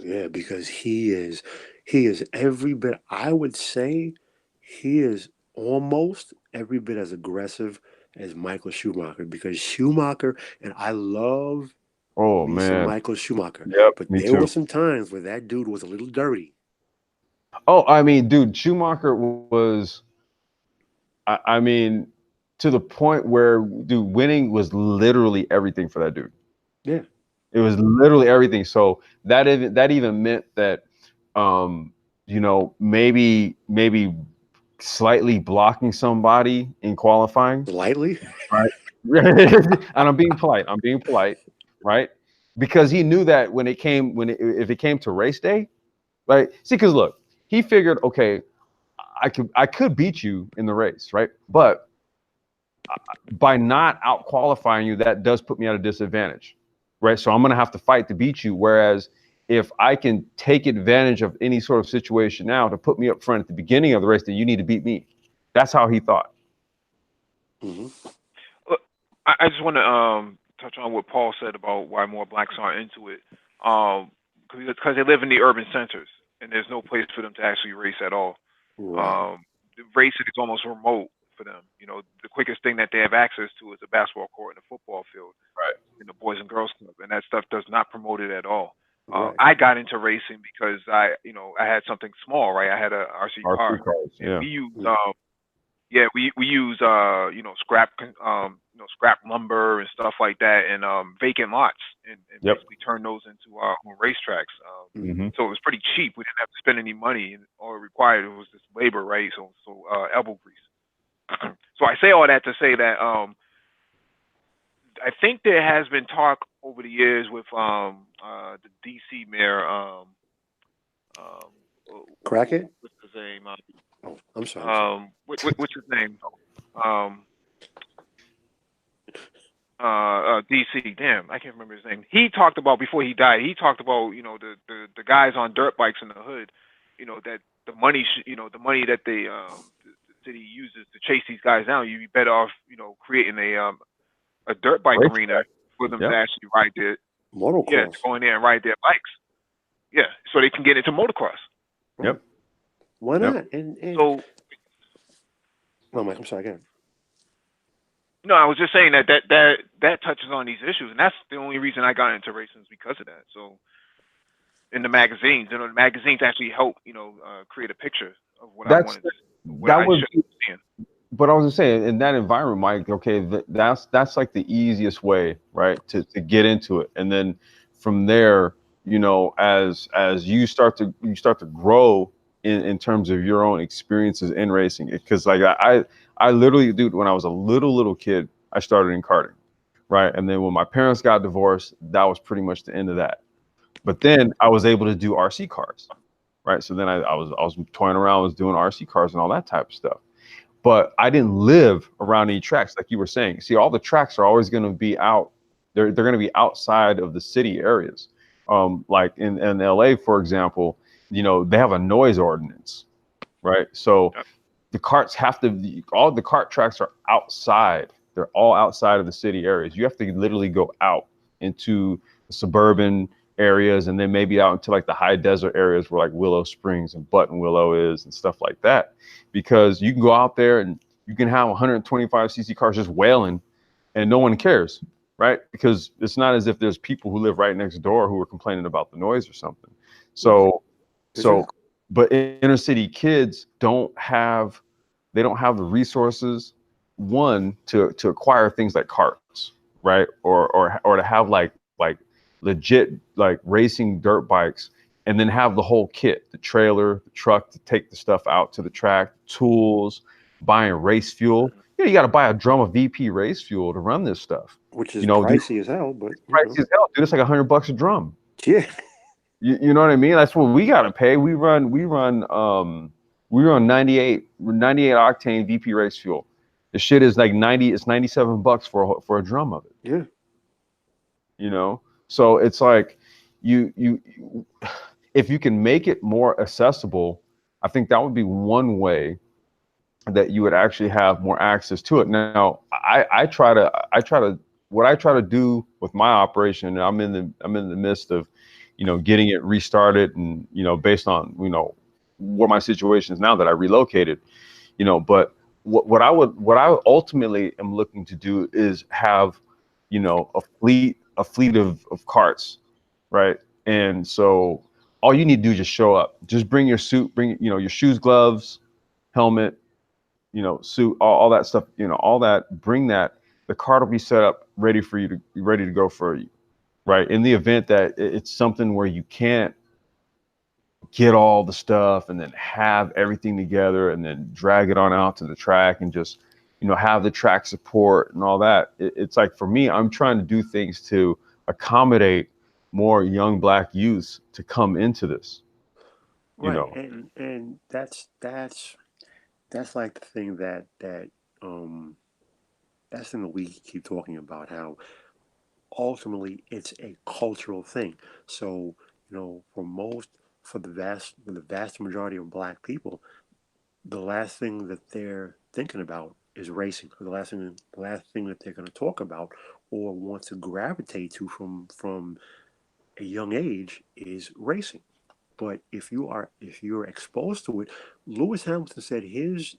Yeah, because he is every bit. I would say he is almost every bit as aggressive as Michael Schumacher. Because Schumacher, and I love Oh me some man. Michael Schumacher, Yep, but me there were too. some times where that dude was a little dirty. Oh, I mean, dude, Schumacher was, I mean, to the point where, dude, winning was literally everything for that dude. Yeah. It was literally everything. So that even meant that, you know, maybe slightly blocking somebody in qualifying, Slightly. right? And I'm being polite. Right? Because he knew that if it came to race day, right? See, because look, he figured, okay, I could beat you in the race, right? But by not out qualifying you, that does put me at a disadvantage, right? So I'm going to have to fight to beat you. Whereas if I can take advantage of any sort of situation now to put me up front at the beginning of the race, then you need to beat me. That's how he thought. Mm-hmm. I just want to touch on what Paul said about why more blacks aren't into it. Because they live in the urban centers and there's no place for them to actually race at all. Right. The racing is almost remote for them. You know, the quickest thing that they have access to is a basketball court and a football field, Right. in the Boys and Girls Club, and that stuff does not promote it at all. Right. I got into racing because I had something small, right? I had a RC car, RC cars, and yeah. we used Mm. we use scrap lumber and stuff like that, and vacant lots, and Yep. basically turn those into our own racetracks. Mm-hmm. So it was pretty cheap. We didn't have to spend any money, and all it required was just labor, right? So elbow grease. So I say all that to say that I think there has been talk over the years with the DC mayor Crackett? what's his name Oh, I'm sorry. what's his name um DC, damn, I can't remember his name. He talked about, before he died, he talked about, the guys on dirt bikes in the hood, that the money the money that the city uses to chase these guys down, you'd be better off, creating a dirt bike arena for them to Yep. actually ride their, Motocross. to go in there and ride their bikes. Yeah, so they can get into motocross. Yep. Why Yep. not? And So no, Mike, I'm sorry. Again. no, I was just saying that touches on these issues, and that's the only reason I got into racing, is because of that. So in the magazines, the magazines actually help, create a picture of what I wanted, what I should be seeing. But I was just saying, in that environment, Mike, okay, that's like the easiest way, right, to get into it. And then from there, as you start to grow in terms of your own experiences in racing. Because like I literally, dude, when I was a little kid, I started in karting, right? And then when my parents got divorced, that was pretty much the end of that. But then I was able to do RC cars, right? So then I was toying around, was doing RC cars and all that type of stuff. But I didn't live around any tracks, like you were saying. See, all the tracks are always going to be out. They're going to be outside of the city areas. Like in LA, for example, they have a noise ordinance, right? So the carts all the kart tracks are outside. They're all outside of the city areas. You have to literally go out into the suburban areas, and then maybe out into like the high desert areas where like Willow Springs and Buttonwillow is and stuff like that, because you can go out there and you can have 125cc cars just wailing and no one cares, right? Because it's not as if there's people who live right next door who are complaining about the noise or something. So but inner city kids don't have the resources, one, to acquire things like carts, right? Or to have like legit like racing dirt bikes and then have the whole kit, the trailer, the truck to take the stuff out to the track, tools, buying race fuel. You got to buy a drum of VP race fuel to run this stuff. Which is Dude, pricey as hell, but pricey as hell, dude. It's like $100 a drum. Yeah. You know what I mean? That's what we got to pay. We run 98 octane VP race fuel. The shit is like it's $97 for a drum of it. Yeah. You know? So it's like you if you can make it more accessible, I think that would be one way that you would actually have more access to it. Now, I try to do with my operation, and I'm in the midst of, getting it restarted, and based on what my situation is now that I relocated, but what I ultimately am looking to do is have a fleet of carts, right? And so all you need to do is just show up, just bring your suit, bring your shoes, gloves, helmet, suit, all that stuff, all that, bring that. The cart will be set up ready to go for you, right? In the event that it's something where you can't get all the stuff and then have everything together and then drag it on out to the track and just, have the track support and all that. It's like, for me, I'm trying to do things to accommodate more young Black youths to come into this, Right. And that's like the thing um that's the thing that we keep talking about, how ultimately it's a cultural thing. So, for the vast majority of Black people, the last thing that they're thinking about is racing. The last thing that they're going to talk about or want to gravitate to from a young age is racing. But if you're exposed to it, Lewis Hamilton said his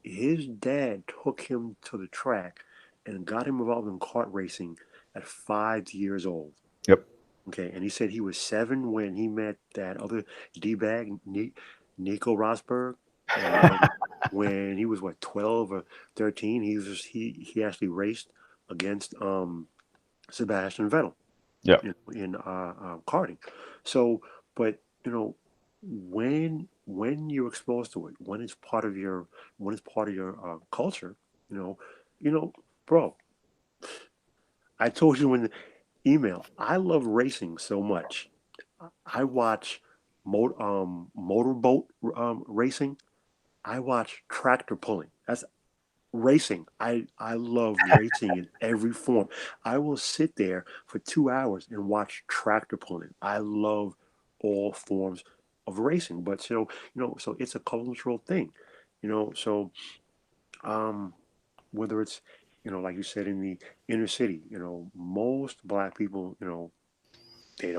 dad took him to the track and got him involved in kart racing at 5 years old. Yep. Okay, and he said he was 7 when he met that other d-bag, Nico Rosberg, and when he was 12 or 13, he actually raced against Sebastian Vettel. Yeah. In karting. So, but when you're exposed to it, when it's part of your culture, bro. I told you in the email, I love racing so much. I watch motorboat racing. I watch tractor pulling. That's racing. I love racing in every form. I will sit there for 2 hours and watch tractor pulling. I love all forms of racing. But so it's a cultural thing. So whether it's like you said, in the inner city, most Black people, they're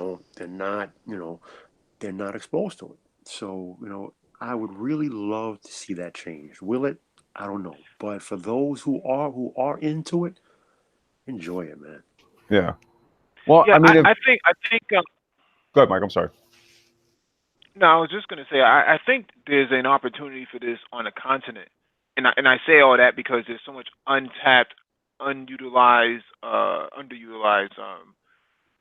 not exposed to it. So I would really love to see that change. Will it? I don't know. But for those who are into it, enjoy it, man. Yeah. Well, Yeah, I mean, I think go ahead, Mike. I'm sorry. no, I was just gonna say I think there's an opportunity for this on a continent, and I say all that because there's so much untapped, underutilized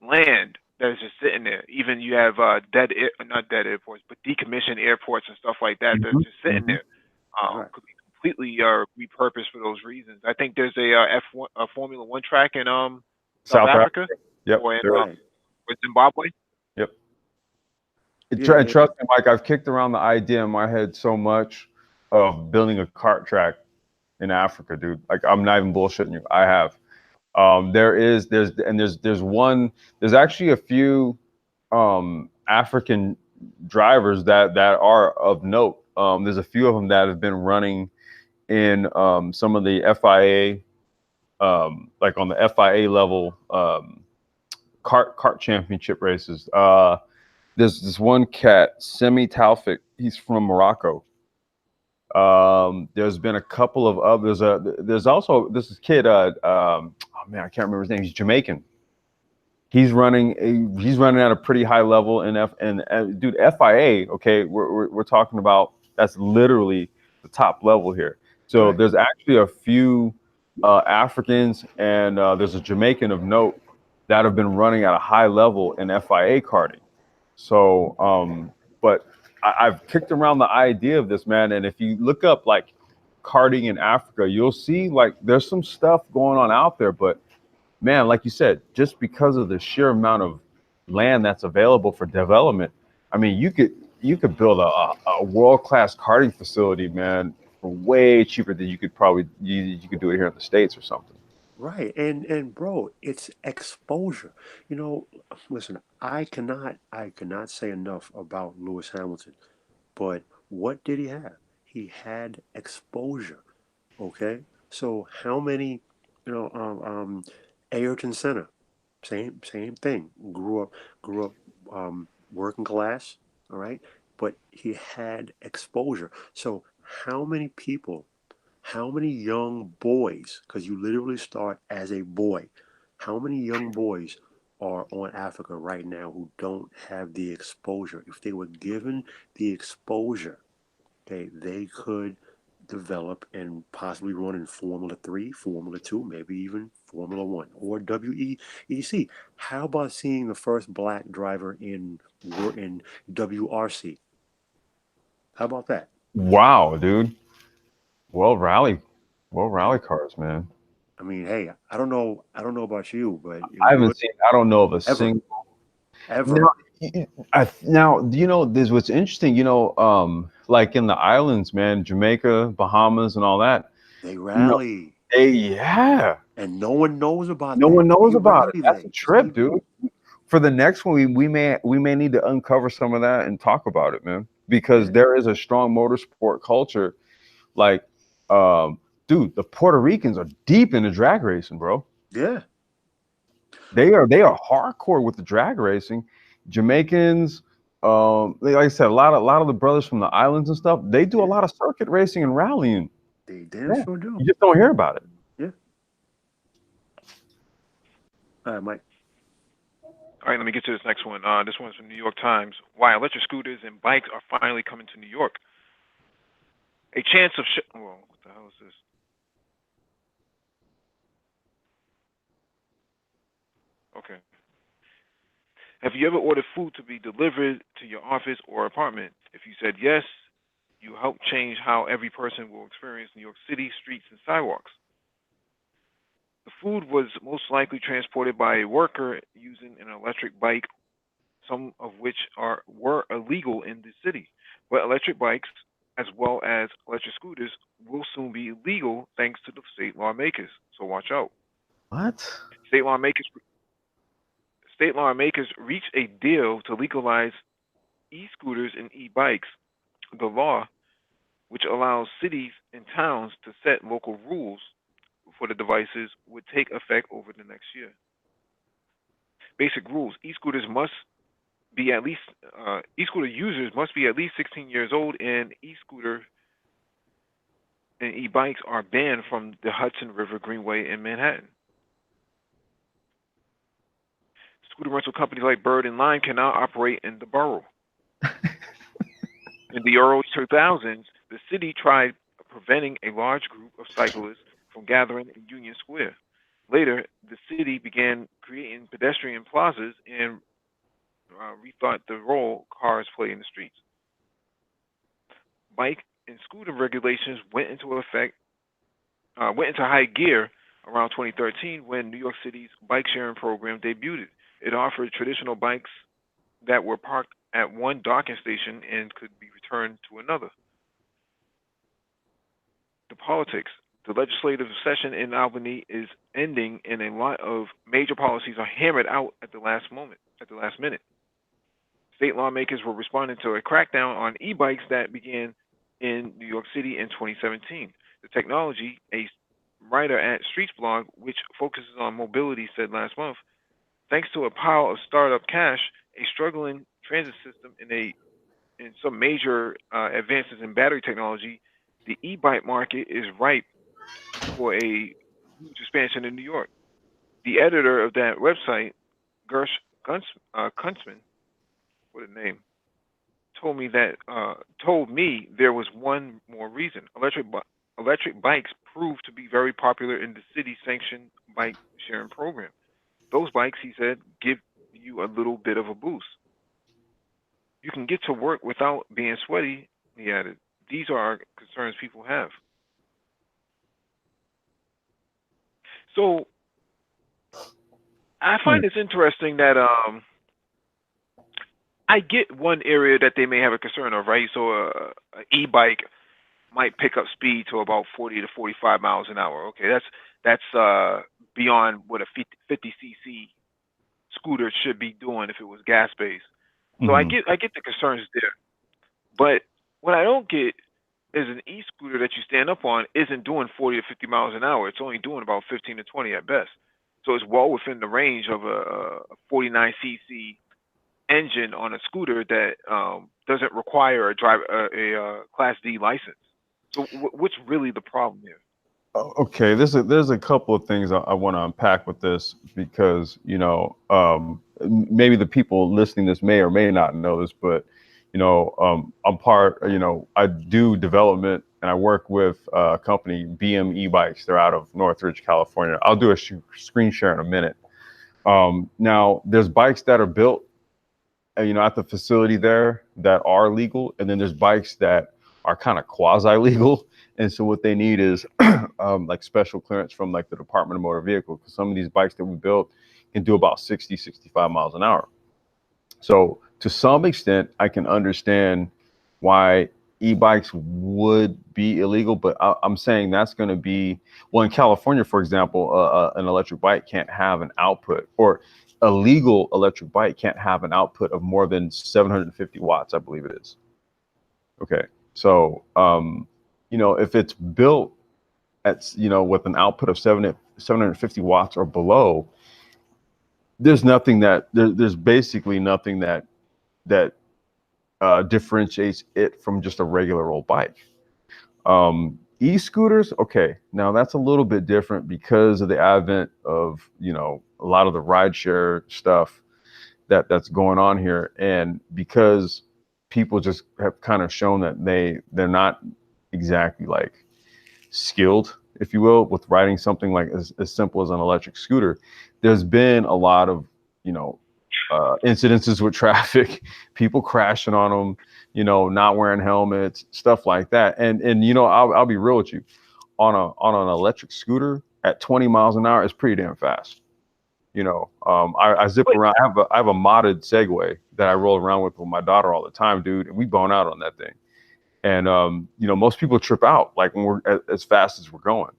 land that is just sitting there. Even you have not dead airports, but decommissioned airports and stuff like that that's just sitting there. Right. Could be completely repurposed for those reasons. I think there's a F1 a Formula One track in South Africa Yep. or in Right. or Zimbabwe. Yep. Yeah, Trust me, Mike, I've kicked around the idea in my head so much of building a kart track in Africa, dude. Like, I'm not even bullshitting you. I have. There's actually a few African drivers that are of note. There's a few of them that have been running in some of the FIA, like on the FIA level, kart championship races. There's this one cat, Cmplxdsn. He's from Morocco. There's been a couple of others. There's also this kid. Oh man, I can't remember his name. He's Jamaican. He's running at a pretty high level in dude, FIA. Okay, we're talking about, that's literally the top level here. So Right. there's actually a few Africans and there's a Jamaican of note that have been running at a high level in FIA karting. So, but I've kicked around the idea of this, man. And if you look up like karting in Africa, you'll see like there's some stuff going on out there. But man, like you said, just because of the sheer amount of land that's available for development, I mean, you could build a world class karting facility, man, for way cheaper than you could probably you could do it here in the States or something. Right. And bro, it's exposure. You know, listen, I cannot say enough about Lewis Hamilton, but what did he have? He had exposure. Okay. So how many, you know, Ayrton Senna, same thing. Grew up working class, all right? But he had exposure. So how many people, how many young boys, because you literally start as a boy, how many young boys are on Africa right now who don't have the exposure? If they were given the exposure, okay, they could develop and possibly run in Formula 3, Formula 2, maybe even Formula 1 or WEC. How about seeing the first black driver in WRC? How about that? Wow, dude. Well, rally cars, man. I mean, hey, I don't know about you, but I you haven't look seen. I don't know of a ever, single. ever. Now, this what's interesting. Like in the islands, man, Jamaica, Bahamas, and all that. They You know, rally, yeah, and no one knows about no that. one knows They about it. rally That's a there. trip, dude. For the next one, we may need to uncover some of that and talk about it, man, because Yeah, there is a strong motorsport culture. Like, um, dude, the Puerto Ricans are deep into drag racing, bro. yeah, They are hardcore with the drag racing. Jamaicans, like I said, a lot of the brothers from the islands and stuff, they do a yeah. lot of circuit racing and rallying. They damn Yeah, sure do. you just don't hear about it. Yeah. All right, Mike. All right, let me get to this next one. This one's from New York Times. Why electric scooters and bikes are finally coming to New York. A chance of well, what the hell is this? Okay. Have you ever ordered food to be delivered to your office or apartment? If you said yes, you help change how every person will experience New York City streets and sidewalks. The food was most likely transported by a worker using an electric bike, some of which were illegal in the city. But electric bikes, as well as electric scooters, will soon be illegal thanks to the state lawmakers. So watch out. What? State lawmakers state lawmakers reached a deal to legalize e-scooters and e-bikes. The law, which allows cities and towns to set local rules for the devices, would take effect over the next year. Basic rules: e-scooter users must be at least 16 years old, and e-scooter and e-bikes are banned from the Hudson River Greenway in Manhattan. Scooter rental companies like Bird and Lime can now operate in the borough. In the early 2000s, the city tried preventing a large group of cyclists from gathering in Union Square. Later, the city began creating pedestrian plazas and rethought the role cars play in the streets. Bike and scooter regulations went into high gear around 2013 when New York City's bike sharing program debuted. It offered traditional bikes that were parked at one docking station and could be returned to another. The politics. The legislative session in Albany is ending, and a lot of major policies are hammered out at the last minute. State lawmakers were responding to a crackdown on e-bikes that began in New York City in 2017. The technology, a writer at Streets blog, which focuses on mobility, said last month, thanks to a pile of startup cash, a struggling transit system, and some major advances in battery technology, the e-bike market is ripe for a huge expansion in New York. The editor of that website, Gersh Kuntzman, what a name, told me there was one more reason. Electric bikes proved to be very popular in the city sanctioned bike sharing program. Those bikes, he said, give you a little bit of a boost. you can get to work without being sweaty. He added, these are concerns people have. So I find it's interesting that I get one area that they may have a concern of, right? So a e-bike might pick up speed to about 40 to 45 miles an hour. Okay, that's beyond what a 50 cc scooter should be doing if it was gas based. So I get the concerns there. But what I don't get is an e-scooter that you stand up on isn't doing 40 to 50 miles an hour. It's only doing about 15 to 20 at best. So it's well within the range of a 49 cc engine on a scooter that doesn't require a Class D license. So what's really the problem here? Okay, there's a couple of things I want to unpack with this because maybe the people listening to this may or may not know this, but I'm part. I do development and I work with a company, BM e-bikes. They're out of Northridge, California. I'll do a screen share in a minute. Now there's bikes that are built at the facility there that are legal, and then there's bikes that are kind of quasi-legal. And so what they need is like special clearance from like the Department of Motor Vehicle, because some of these bikes that we built can do about 60, 65 miles an hour. So to some extent, I can understand why e-bikes would be illegal, but I'm saying that's going to be, well, in California, for example, an electric bike can't have an output, or a legal electric bike can't have an output of more than 750 watts, I believe it is. Okay. So, if it's built at, with an output of 750 watts or below, there's basically nothing that differentiates it from just a regular old bike. E-scooters, okay, now that's a little bit different because of the advent of, a lot of the rideshare stuff that's going on here, and because people just have kind of shown that they're not exactly like skilled, if you will, with riding something like as simple as an electric scooter. There's been a lot of incidences with traffic, people crashing on them, not wearing helmets, stuff like that. And I'll be real with you, on an electric scooter at 20 miles an hour is pretty damn fast. I zip around. I have a modded Segway that I roll around with my daughter all the time, dude. And we bone out on that thing. And most people trip out like when we're as fast as we're going.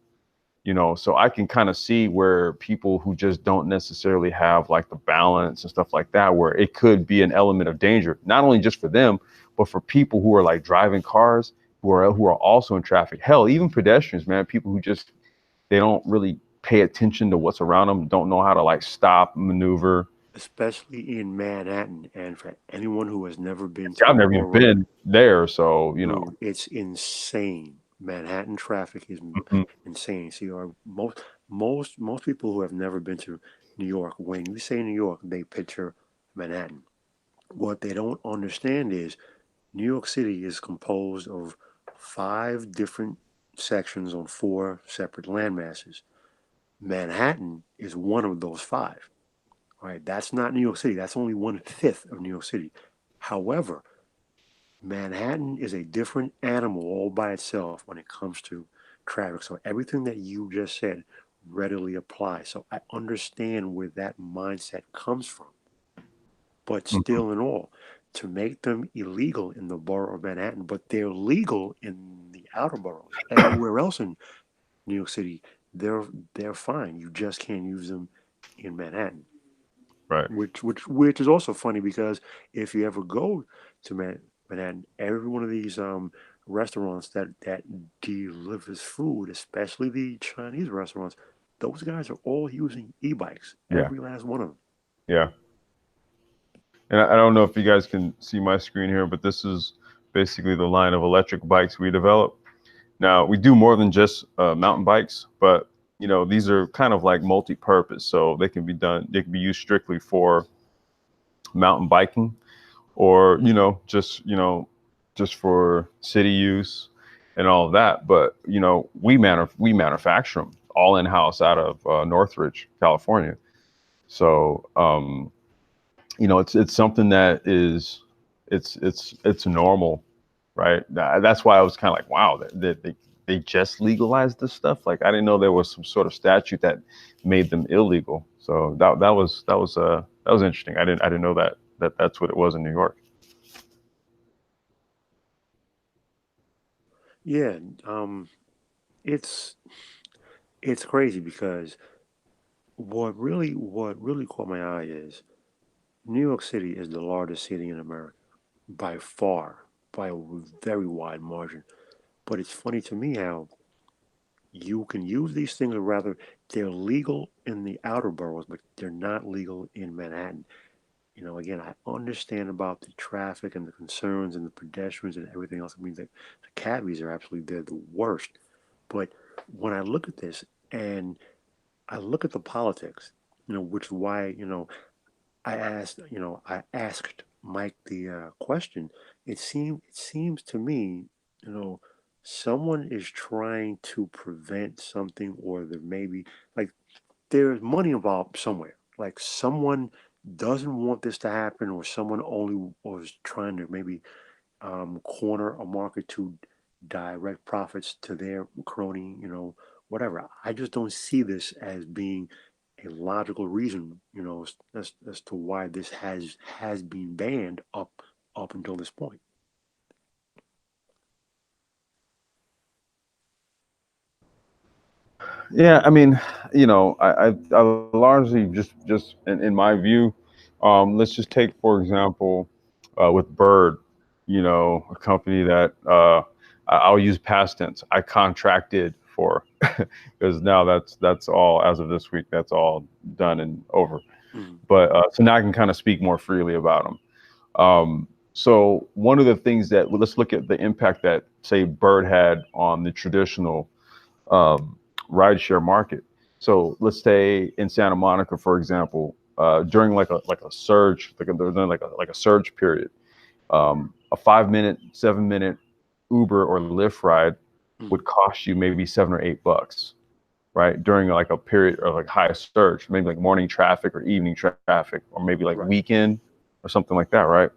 So I can kind of see where people who just don't necessarily have like the balance and stuff like that, where it could be an element of danger, not only just for them, but for people who are like driving cars, who are also in traffic. Hell, even pedestrians, man, people who just, they don't really pay attention to what's around them, don't know how to like stop, maneuver. Especially in Manhattan, and for anyone who has never been to I've never even been there, so dude, it's insane. Manhattan traffic is insane. See, most people who have never been to New York, when you say New York, they picture Manhattan. What they don't understand is New York City is composed of 5 different sections on 4 separate landmasses. Manhattan is one of those 5. All right, that's not New York City. That's only 1/5 of New York City. However, Manhattan is a different animal all by itself when it comes to traffic. So everything that you just said readily applies. So I understand where that mindset comes from. But still in all, to make them illegal in the borough of Manhattan, but they're legal in the outer boroughs. Everywhere else in New York City, they're fine. You just can't use them in Manhattan. Right. Which is also funny, because if you ever go to Manhattan, every one of these restaurants that delivers food, especially the Chinese restaurants, those guys are all using e-bikes. Every last one of them. Yeah. And I don't know if you guys can see my screen here, but this is basically the line of electric bikes we develop. Now, we do more than just mountain bikes, but these are kind of like multi-purpose. So they can be used strictly for mountain biking, or just for city use and all of that. But we manufacture them all in-house out of Northridge, California. So it's something that is it's normal, right? That's why I was kind of like, wow, that they just legalized this stuff. Like I didn't know there was some sort of statute that made them illegal. So that was interesting. I didn't know that's what it was in New York. Yeah, it's it's crazy because what really caught my eye is New York City is the largest city in America by far, by a very wide margin. But it's funny to me how you can use these things, or rather, they're legal in the outer boroughs, but they're not legal in Manhattan. Again, I understand about the traffic and the concerns and the pedestrians and everything else. I mean, the cabbies are absolutely, they're the worst. But when I look at this and I look at the politics, which is why, I asked Mike the question. It seems to me, you know, someone is trying to prevent something, or there may be like there's money involved somewhere. Like someone doesn't want this to happen, or someone only was trying to maybe corner a market to direct profits to their crony, whatever. I just don't see this as being a logical reason, as to why this has been banned up until this point. Yeah, I mean, I largely just in my view, let's just take for example, with Bird, a company that I'll use past tense. I contracted for because now that's all as of this week. That's all done and over. Mm, But so now I can kind of speak more freely about them. So one of the things that well, let's look at the impact that say Bird had on the traditional um, rideshare market. So let's say in Santa Monica, for example, during like a surge, like a surge period, a 5 minute, 7 minute Uber or Lyft ride mm, would cost you maybe $7 or $8, right? During like a period of like high surge, maybe like morning traffic or evening traffic, or maybe like right. weekend or something like that, right?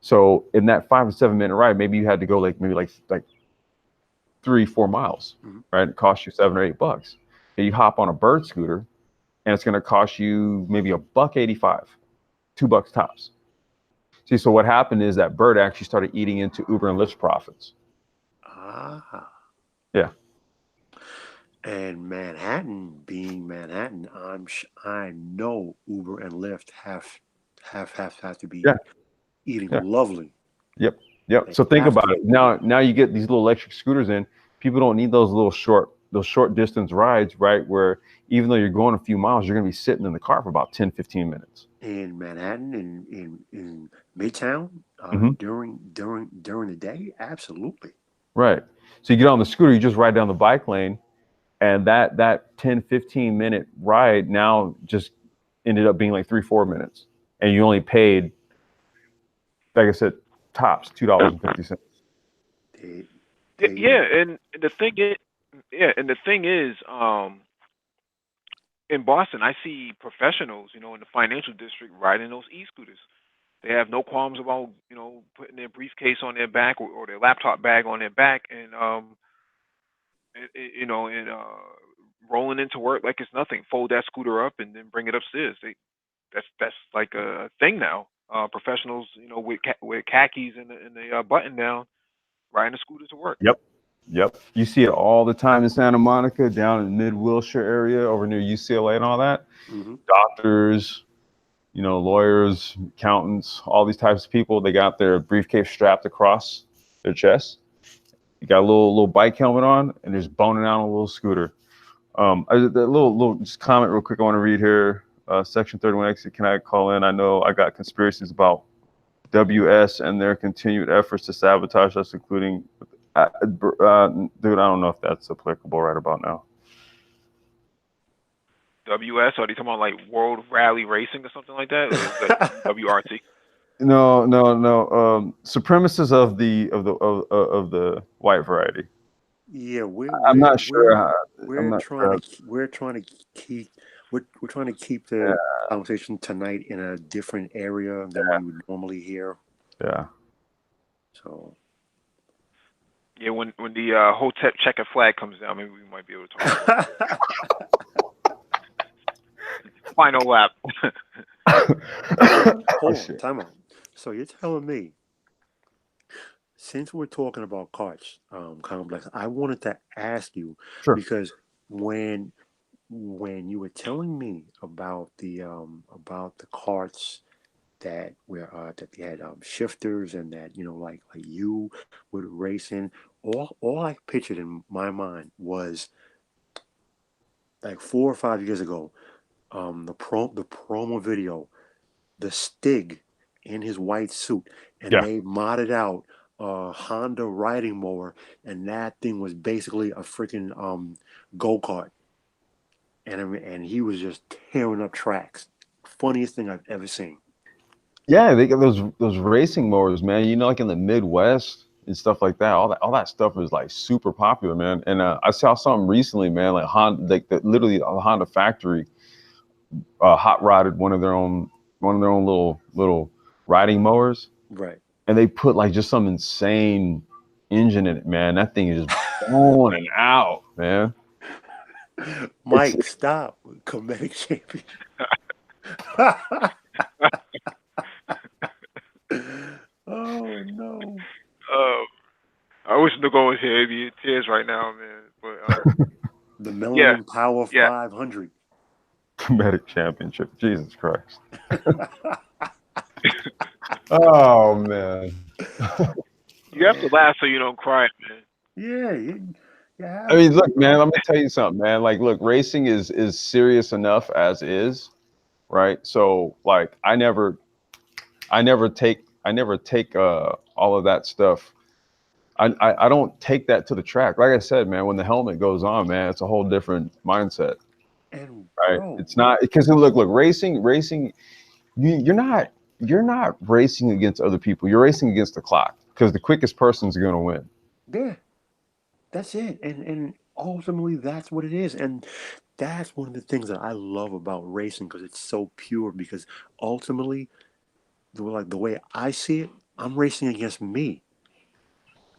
So in that 5 to 7 minute ride, maybe you had to go like 3, 4 miles, Mm, right? It costs you $7 or $8. And you hop on a Bird scooter, and it's going to cost you maybe $1.85, $2 tops. See, so what happened is that Bird actually started eating into Uber and Lyft's profits. ah. Yeah, And Manhattan being Manhattan, I know Uber and Lyft have to be yeah, eating yeah. lovely. Yep, yep. They So think have about to. it. Now you get these little electric scooters in. People don't need those short distance rides, right? Where even though you're going a few miles, you're going to be sitting in the car for about 10, 15 minutes. In Manhattan, in Midtown, Hmm. during the day, absolutely. Right. So you get on the scooter, you just ride down the bike lane, and that 10, 15 minute ride now just ended up being like 3, 4 minutes, and you only paid, like I said, tops $2.50. They, they, Yeah, and the thing is, yeah, and the thing is, in Boston, I see professionals, in the financial district riding those e-scooters. They have no qualms about, putting their briefcase on their back, or their laptop bag on their back, and and rolling into work like it's nothing. Fold that scooter up and then bring it upstairs. That's like a thing now. Professionals, with khakis and the button down, riding a scooter to work. Yep. Yep. You see it all the time in Santa Monica, down in mid Wilshire area, over near UCLA and all that. hmm Doctors, lawyers, accountants, all these types of people, they got their briefcase strapped across their chest. You got a little bike helmet on, and they're just boning out on a little scooter. The little just comment real quick. I want to read here. Section 31 exit. Can I call in? I know I got conspiracies about WS and their continued efforts to sabotage us, including. Dude, I don't know if that's applicable right about now. WS, are they talking about like World Rally Racing or something like that, or is that WRT? No, no, no. Supremacists of the white variety. Yeah, I'm not sure. I'm we're not trying sure. to we're trying to keep we're trying to keep Yeah, the conversation tonight in a different area than we would normally hear. Yeah. So. Yeah, when the Hotep checker flag comes down, maybe we might be able to talk about it. Final lap. Hold on, time out. So you're telling me, since we're talking about carts, complex, I wanted to ask you Sure. because when you were telling me about the carts that were that they had shifters and that like you would racing, all I pictured in my mind was like 4 or 5 years ago, the promo video, the Stig in his white suit, and Yeah. they modded out a Honda riding mower, and that thing was basically a freaking go kart, and and he was just tearing up tracks. Funniest thing I've ever seen. Yeah, they got those racing mowers, man. You know, like in the Midwest and stuff like that. All that stuff is like super popular, man. And I saw something recently, man. Like Honda, literally a Honda factory hot rodded one of their own little riding mowers, Right. and they put like just some insane engine in it, man. That thing is just blowing out, man. It's Mike, stop. Comedic champion. Oh no. uh, I wish Nicole was here. He'd be in tears right now, man. But The yeah, Millennium Power yeah. 500. Medic championship. Jesus Christ. Oh man. You have to laugh so you don't cry, man. Yeah, you I have mean, to, look, man, bro. let me tell you something, man. Like, look, racing is serious enough as is, right? So, like, I never take all of that stuff. I don't take that to the track. Like I said, man, when the helmet goes on, man, it's a whole different mindset, And right? bro, It's not because look, racing, you're not racing against other people. You're racing against the clock because the quickest person's going to win. yeah, that's it. And ultimately that's what it is. And that's one of the things that I love about racing because it's so pure because ultimately the way I see it, I'm racing against me.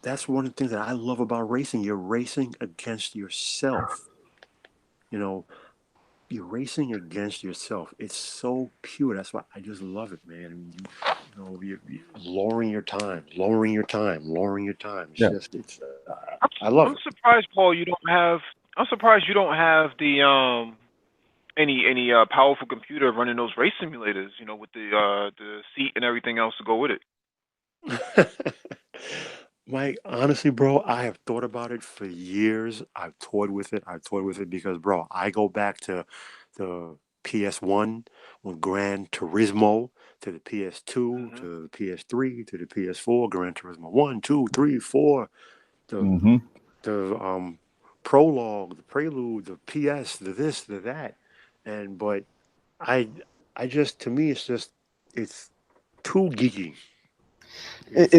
That's one of the things that I love about racing. You're racing against yourself. You know, you're racing against yourself. It's so pure. That's why I just love it, man. I mean, you're lowering your time, lowering your time, lowering your time. It's Yeah. just, I love I'm it. surprised, Paul. You don't have. I'm surprised you don't have the any powerful computer running those race simulators. You know, with the seat and everything else to go with it. Mike, honestly, bro, I have thought about it for years. I've toyed with it. I've toyed with it because, bro, I go back to the PS1 with Gran Turismo, to the PS2, Hmm. to the PS3, to the PS4, Gran Turismo 1, 2, 3, 4, the Mm-hmm. the prologue, the prelude, the PS, the this, the that, and but I I just to me it's too geeky. It's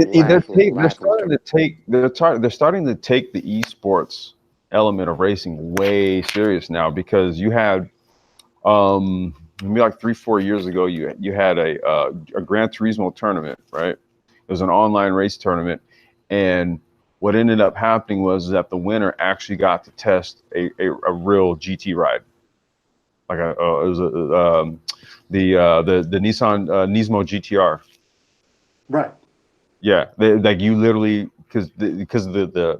They're starting lackluster. to take they're starting to take the esports element of racing way serious now because you had maybe like 3-4 years ago you had a Gran Turismo tournament, right? It was an online race tournament, and what ended up happening was that the winner actually got to test a real GT ride, like it was the Nissan Nismo GTR. Right. Yeah, like you literally because of the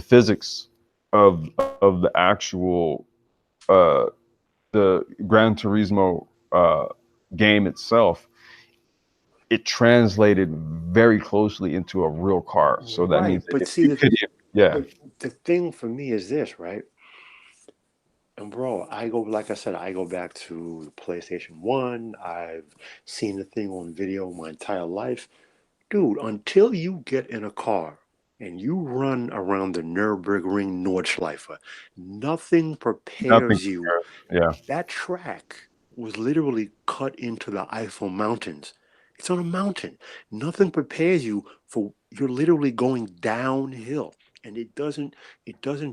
physics of the actual uh, the Gran Turismo game itself, it translated very closely into a real car. So that Right. means that But if see, you could, yeah, but the thing for me is this, right? And bro, like I said, I go back to the PlayStation 1. I've seen the thing on video my entire life. Dude, until you get in a car and you run around the Nürburgring Nordschleife, nothing nothing prepares you. compares. Yeah, That track was literally cut into the Eiffel Mountains. It's on a mountain. Nothing prepares you for you're literally going downhill. And it doesn't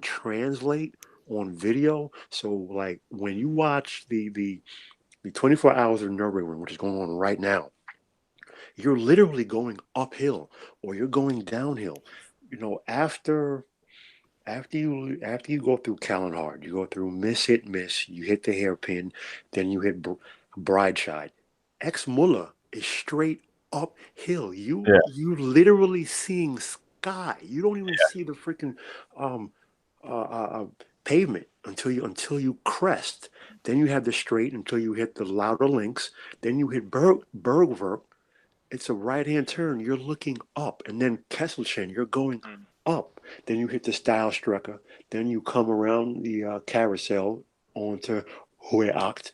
translate on video. So like when you watch the 24 hours of Nürburgring, which is going on right now, you're literally going uphill or you're going downhill. You know, after you go through Callan Hard, you go through miss, you hit the hairpin, then you hit Brideside. Ex Muller is straight uphill. Yeah. You literally seeing sky. You don't even see the freaking um pavement until you crest. Then you have the straight until you hit the louder links. Then you hit Bergwerk. It's a right hand turn. You're looking up, and then Kesselchen, you're going up. Then you hit the style striker. Then you come around the carousel onto Hueacht.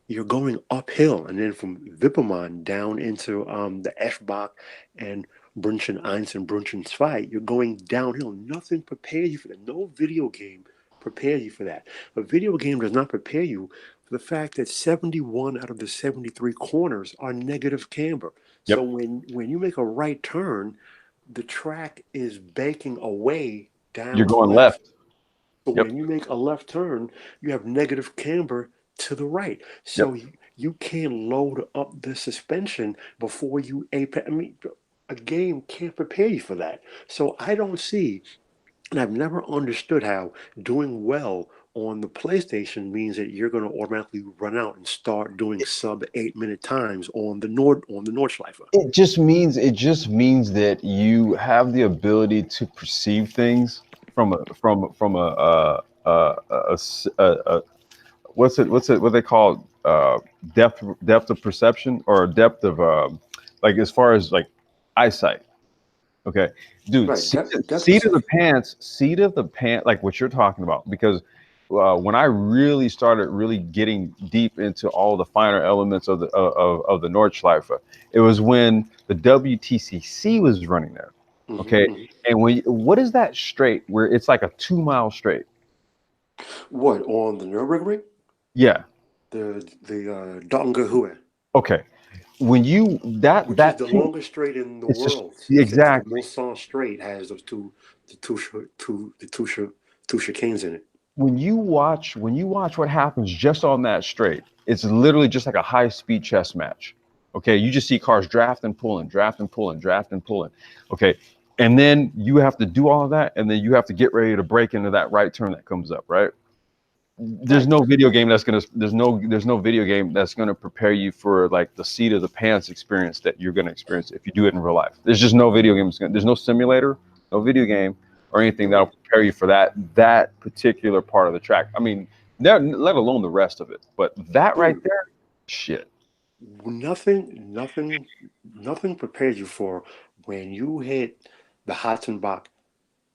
You're going uphill, and then from Wipperman down into the Eschbach and Brunchen 1 and Brunchen 2, you're going downhill. Nothing prepares you for that. No video game prepares you for that. A video game does not prepare you for the fact that 71 out of the 73 corners are negative camber. Yep. So when you make a right turn, the track is banking away down You're to going left. left. So Yep. when you make a left turn, you have negative camber to the right. So you can't load up the suspension before you apex. I mean, a game can't prepare you for that. So I don't see, and I've never understood how doing well on the PlayStation means that you're going to automatically run out and start doing sub 8 minute times on the Nordschleife. It just means that you have the ability to perceive things from a what they call depth of perception, or depth of like, as far as like eyesight. Okay, dude, Right. That's seat of the pants, like what you're talking about, because when I really started getting deep into all the finer elements of the Nordschleife, it was when the WTCC was running there. Okay, and what is that straight where it's like a 2 mile straight? What, on the Nürburgring? Yeah. The Dongahue. Okay. When you Which is the longest straight in the it's just world. It's the exactly. Mulsanne Strait has those two chicanes in it. When you watch what happens just on that straight, it's literally just like a high-speed chess match. Okay, you just see cars draft and pulling, draft and pulling, draft and pulling. Okay, and then you have to do all of that, and then you have to get ready to break into that right turn that comes up, right? There's no video game that's gonna prepare you for like the seat of the pants experience that you're gonna experience if you do it in real life. There's just no video game. There's no simulator, no video game, or anything that'll prepare you for that particular part of the track. I mean, let alone the rest of it. But that right there, shit. Nothing prepares you for when you hit the Hatzenbach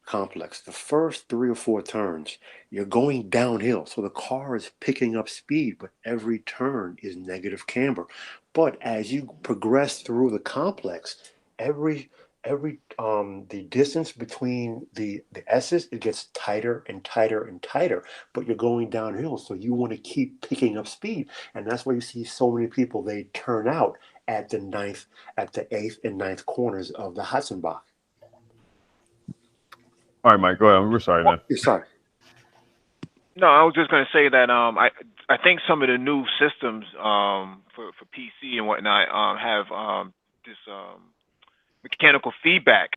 complex. The first 3 or 4 turns, you're going downhill. So the car is picking up speed, but every turn is negative camber. But as you progress through the complex, every the distance between the S's, it gets tighter and tighter and tighter, but you're going downhill, so you want to keep picking up speed, and that's why you see so many people, they turn out at the 8th and 9th corners of the Hatzenbach. All right, Mike, go ahead. We're sorry, man. You're sorry. No, I was just gonna say that I think some of the new systems for PC and whatnot have this mechanical feedback.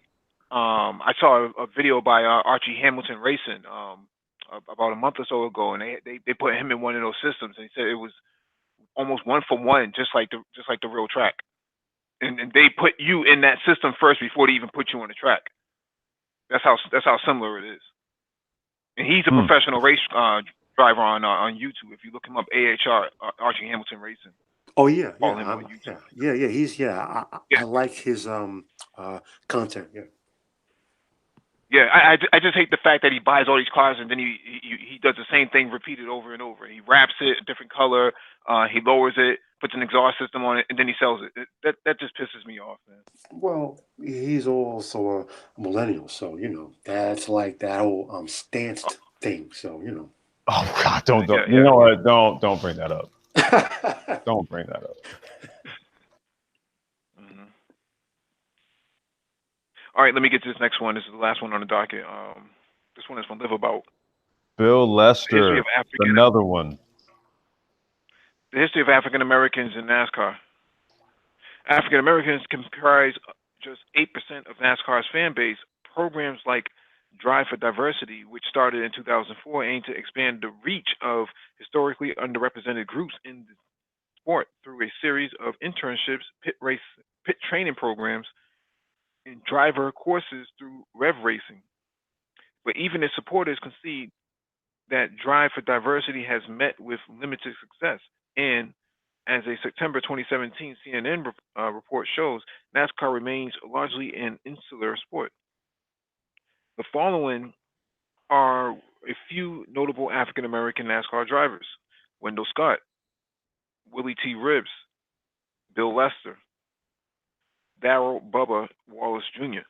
I saw a video by Archie Hamilton Racing about a month or so ago, and they put him in one of those systems, and he said it was almost one for one, just like the real track. And they put you in that system first before they even put you on the track. That's how similar it is. And he's a professional race driver on YouTube. If you look him up, AHR Archie Hamilton Racing. Oh yeah, Follow him on YouTube. yeah. He's I like his content. Yeah. Yeah, I just hate the fact that he buys all these cars and then he does the same thing repeated over and over. He wraps it a different color, he lowers it, puts an exhaust system on it, and then he sells it. That just pisses me off, man. Well, he's also a millennial, so you know that's like that whole stanced thing. So you know. Oh God, don't. You know what? Don't bring that up. Don't bring that up. All right, let me get to this next one. This is the last one on the docket. This one is from Live About. Bill Lester, another one. The history of African Americans in NASCAR. African Americans comprise just 8% of NASCAR's fan base. Programs like Drive for Diversity, which started in 2004, aim to expand the reach of historically underrepresented groups in the sport through a series of internships, pit training programs, and driver courses through rev racing. But even its supporters concede that Drive for Diversity has met with limited success. And as a September 2017 CNN report shows, NASCAR remains largely an insular sport. The following are a few notable African American NASCAR drivers: Wendell Scott, Willie T. Ribbs, Bill Lester, Darrell Bubba Wallace Jr.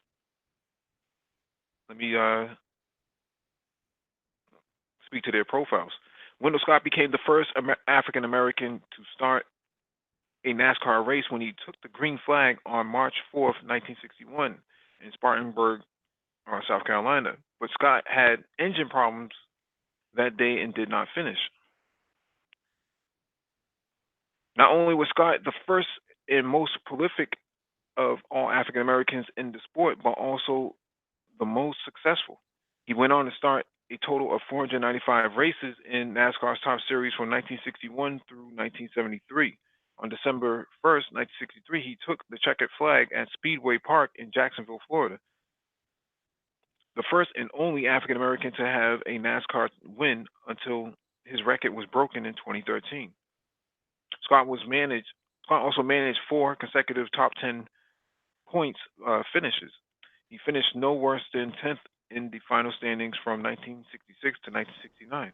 Let me speak to their profiles. Wendell Scott became the first African American to start a NASCAR race when he took the green flag on March 4th, 1961, in Spartanburg, South Carolina. But Scott had engine problems that day and did not finish. Not only was Scott the first and most prolific of all African Americans in the sport, but also the most successful. He went on to start a total of 495 races in NASCAR's top series from 1961 through 1973. On December 1st, 1963, he took the checkered flag at Speedway Park in Jacksonville, Florida, the first and only African American to have a NASCAR win until his record was broken in 2013. Scott also managed four consecutive top 10 points finishes. He finished no worse than 10th in the final standings from 1966 to 1969.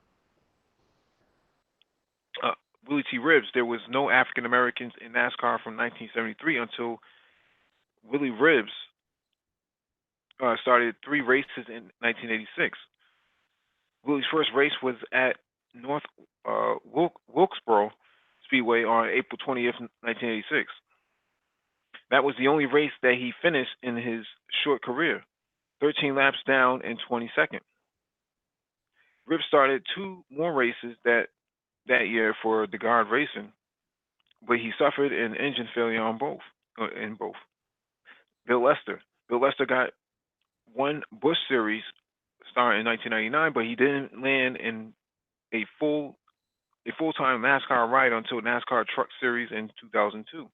Willie T. Ribbs, there was no African Americans in NASCAR from 1973 until Willie Ribbs started three races in 1986. Willie's first race was at North Wilkesboro Speedway on April 20th, 1986. That was the only race that he finished in his short career, 13 laps down and 22nd. Ribbs started two more races that year for the Guard Racing, but he suffered an engine failure in both. Bill Lester. Bill Lester got one Busch Series start in 1999, but he didn't land in a full-time NASCAR ride until NASCAR Truck Series in 2002.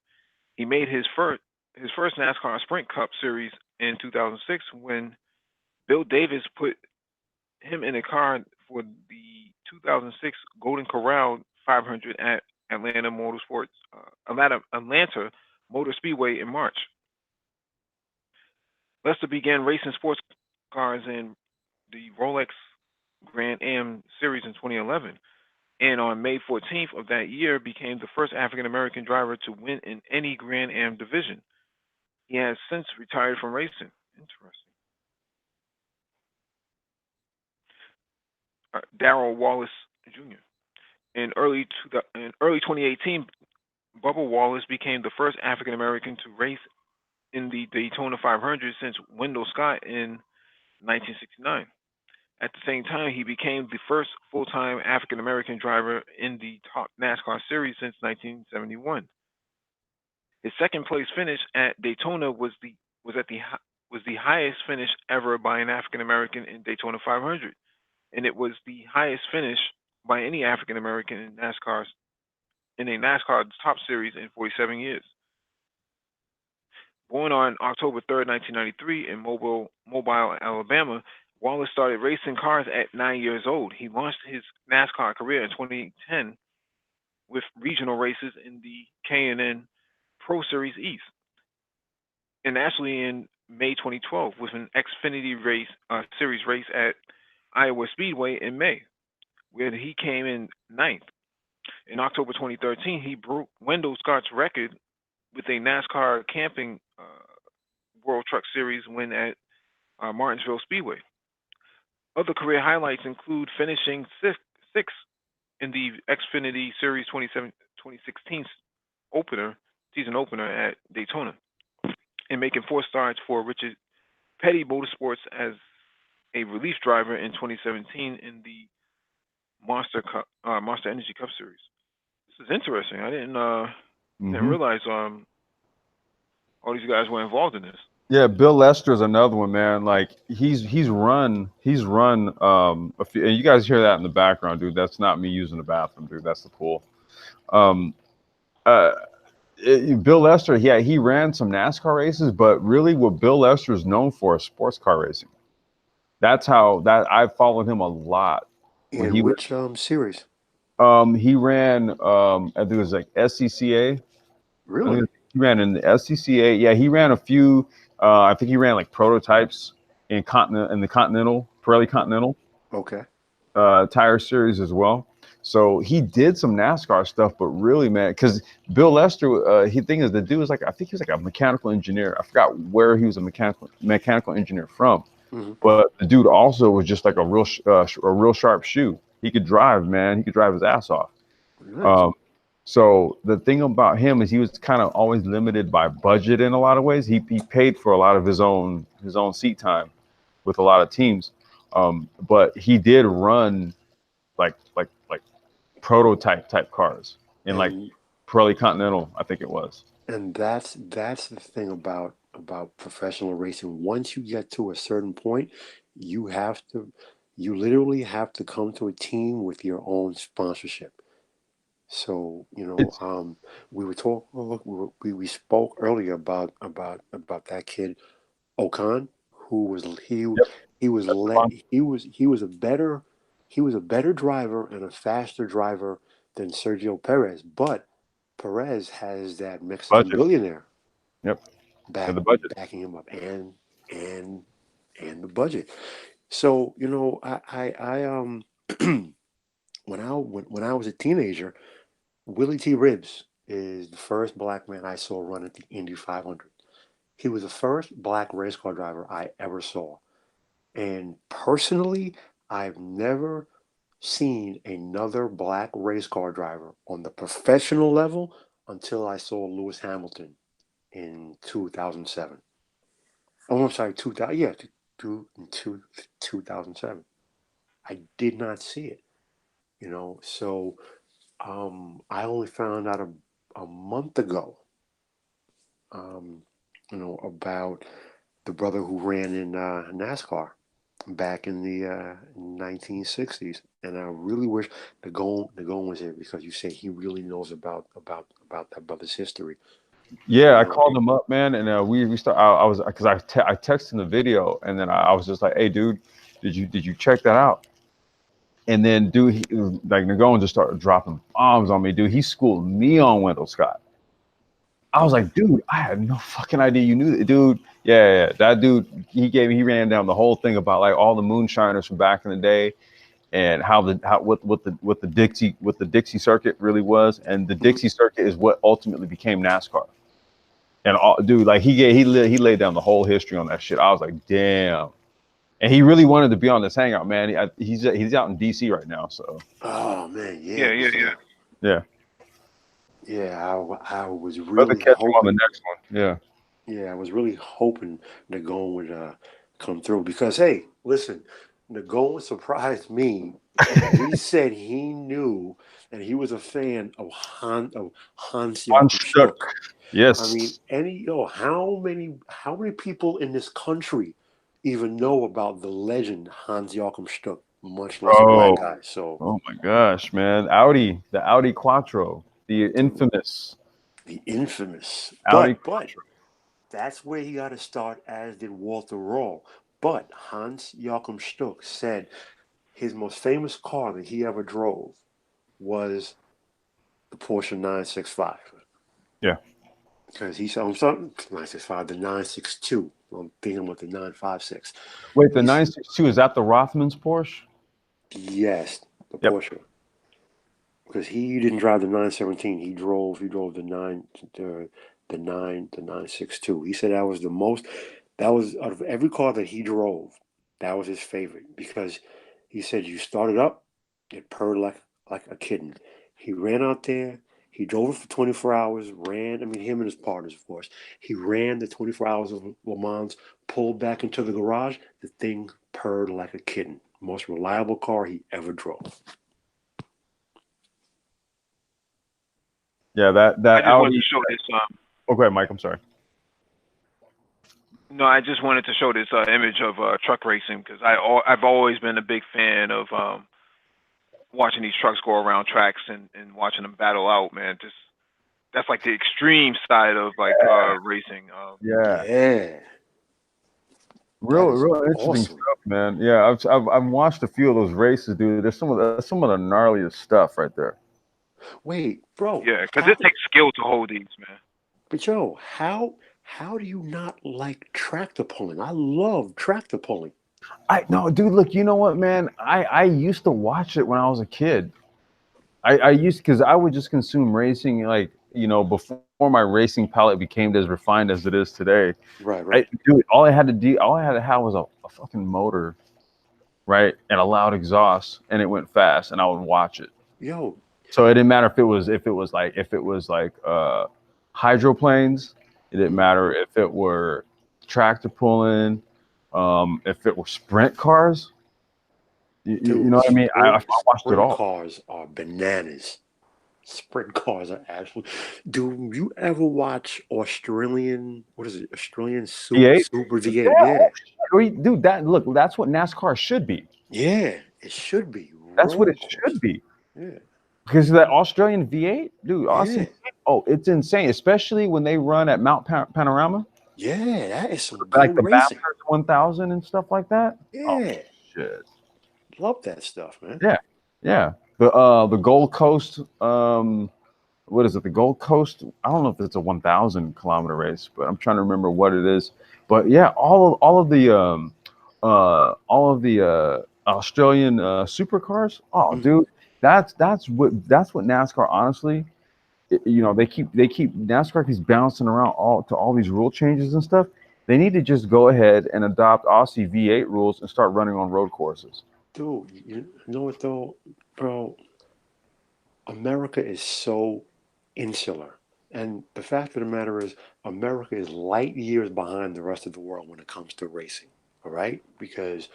He made his first NASCAR Sprint Cup Series in 2006 when Bill Davis put him in a car for the 2006 Golden Corral 500 at Atlanta Motor Speedway in March. Lester began racing sports cars in the Rolex Grand Am Series in 2011, and on May 14th of that year became the first African American driver to win in any Grand Am division. He has since retired from racing. Interesting. Darrell Wallace Jr. In early 2018, Bubba Wallace became the first African American to race in the Daytona 500 since Wendell Scott in 1969. At the same time, he became the first full-time African American driver in the top NASCAR series since 1971. His second place finish at Daytona was the highest finish ever by an African American in Daytona 500, and it was the highest finish by any African American in a NASCAR top series in 47 years. Born on October 3rd, 1993 in Mobile, Alabama, Wallace started racing cars at 9 years old. He launched his NASCAR career in 2010 with regional races in the K&N Pro Series East, and actually in May 2012 with an Xfinity Series race at Iowa Speedway in May, where he came in ninth. In October 2013, he broke Wendell Scott's record with a NASCAR Camping World Truck Series win at Martinsville Speedway. Other career highlights include finishing sixth in the Xfinity Series 2016 season opener at Daytona, and making four starts for Richard Petty Motorsports as a relief driver in 2017 in the Monster Energy Cup Series. This is interesting. I didn't realize all these guys were involved in this. Yeah, Bill Lester's another one, man. Like he's run a few, and you guys hear that in the background, dude. That's not me using the bathroom, dude. That's the pool. Um, uh, Bill Lester, yeah, he ran some NASCAR races, but really, what Bill Lester is known for is sports car racing. That's how that I followed him a lot when In which series? he ran I think it was like SCCA. I Really? think he ran in the SCCA. Yeah, he ran a few. I think he ran like prototypes in the Continental Pirelli Continental Okay. tire series as well. So he did some NASCAR stuff, but really, man, because Bill Lester, he thing is the dude was like I think he was like a mechanical engineer. I forgot where he was a mechanical engineer from, Mm-hmm. but the dude also was just like a real sharp shoe. He could drive, man. He could drive his ass off. Nice. Um, so the thing about him is he was kind of always limited by budget in a lot of ways. He paid for a lot of his own seat time with a lot of teams, but he did run like prototype type cars in like And Pirelli Continental, I think it was. and that's the thing about professional racing. Once you get to a certain point, you have to you literally have to come to a team with your own sponsorship. So, It's we were talking, we spoke earlier about that kid Ocon, who was yep, he was that's the let fun he was a better driver and a faster driver than Sergio Perez, but Perez has that Mexican budget. billionaire Yep, and back the budget. backing him up and and the budget. So, I when I was a teenager, Willie T. Ribbs is the first black man I saw run at the Indy 500. He was the first black race car driver I ever saw. And personally, I've never seen another black race car driver on the professional level until I saw Lewis Hamilton in 2007. Oh, I'm sorry, 2000. Yeah, 2007. I did not see it, So I only found out a month ago, um, about the brother who ran in NASCAR back in the 1960s. And I really wish Nagon was here because you say he really knows about that brother's history. Yeah, You I know, called him up, man, and we start. I was because I texted him the video, and then I was just like, "Hey, dude, did you check that out?" And then, dude, like Nagone just started dropping bombs on me, dude. He schooled me on Wendell Scott. I was okay. like, dude, I had no fucking idea you knew that, dude. Yeah, that dude, he ran down the whole thing about like all the moonshiners from back in the day and what the Dixie circuit really was, and the Mhm. Dixie circuit is what ultimately became NASCAR. And dude, like he laid down the whole history on that shit. I was like, damn. And he really wanted to be on this hangout, man. He's out in DC right now, so Oh man, yeah, Yeah, yeah, because yeah. yeah. I was Rather really catch him on the hoping. next one. Yeah. Yeah, I was really hoping Nagon would come through because hey, listen, Nagon surprised me when he said he knew and he was a fan of Hans Joachim Unstuck. Stuck. I mean, Yes. how many people in this country even know about the legend Hans Joachim Stuck, much less a black Bro. guy? So Oh my gosh, man. The Audi Quattro, the the, infamous the infamous, Audi but Quattro. that's where he got to start, as did Walter Roll. But Hans Joachim Stuck said his most famous car that he ever drove was the Porsche 965. Yeah. Because he said, I'm sorry, 965, the 962. I'm thinking about the 956. Wait, the He's, 962, is that the Rothmans Porsche? yes, the Yep. Porsche. Because he didn't drive the 917. He drove the 962. He said that was that was out of every car that he drove, that was his favorite because he said you started up, it purred like a kitten. He ran out there, he drove it for 24 hours, ran, I mean him and his partners of course. He ran the 24 hours of Le Mans, pulled back into the garage, the thing purred like a kitten. Most reliable car he ever drove. Yeah, I that just wanted Audi. to show this. Oh, go ahead, Mike. I'm sorry. No, I just wanted to show this image of truck racing because I've always been a big fan of watching these trucks go around tracks and watching them battle out. Man, just that's like the extreme side of like racing. Yeah. Yeah, that is Real interesting awesome. stuff, man. Yeah, I've watched a few of those races, dude. There's some of the gnarliest stuff right there. Wait, bro, Yeah, because it how? takes skill to hold these, man. But yo, how do you not like tractor pulling? I love tractor pulling. I no, dude. Look, you know what, man? I used to watch it when I was a kid. I used because I would just consume racing like before my racing palate became as refined as it is today. Right, I right. dude, all I had to have was a fucking motor, right, and a loud exhaust, and it went fast, and I would watch it. Yo, So it didn't matter if it was like hydroplanes. It didn't mhm. matter if it were tractor pulling, if it were sprint cars. You Dude, know what I mean? I watched it sprint all. cars are bananas. Sprint cars are absolutely. Do you ever watch Australian? What is it? Australian V8. Super Yeah. V8? Oh, Yeah, shit. Dude, that's what NASCAR should be. yeah. It should be That's what road it course. should be. Yeah, Because that Australian V8, dude, Austin. yeah, Oh, it's insane, especially when they run at Mount Panorama, yeah. That is some like good the racing. Bathurst 1000 and stuff like that. Oh Yeah, shit. love that stuff, man. Yeah, yeah. The Gold Coast, what is it? The Gold Coast. I don't know if it's a 1,000 kilometer race, but I'm trying to remember what it is. But yeah, all of the Australian supercars. Oh, Hmm. dude, that's what NASCAR honestly. They keep NASCAR keeps bouncing around all these rule changes and stuff. They need to just go ahead and adopt Aussie V8 rules and start running on road courses. Dude, you know what though, bro? America is so insular. And the fact of the matter is, America is light years behind the rest of the world when it comes to racing. All right? Because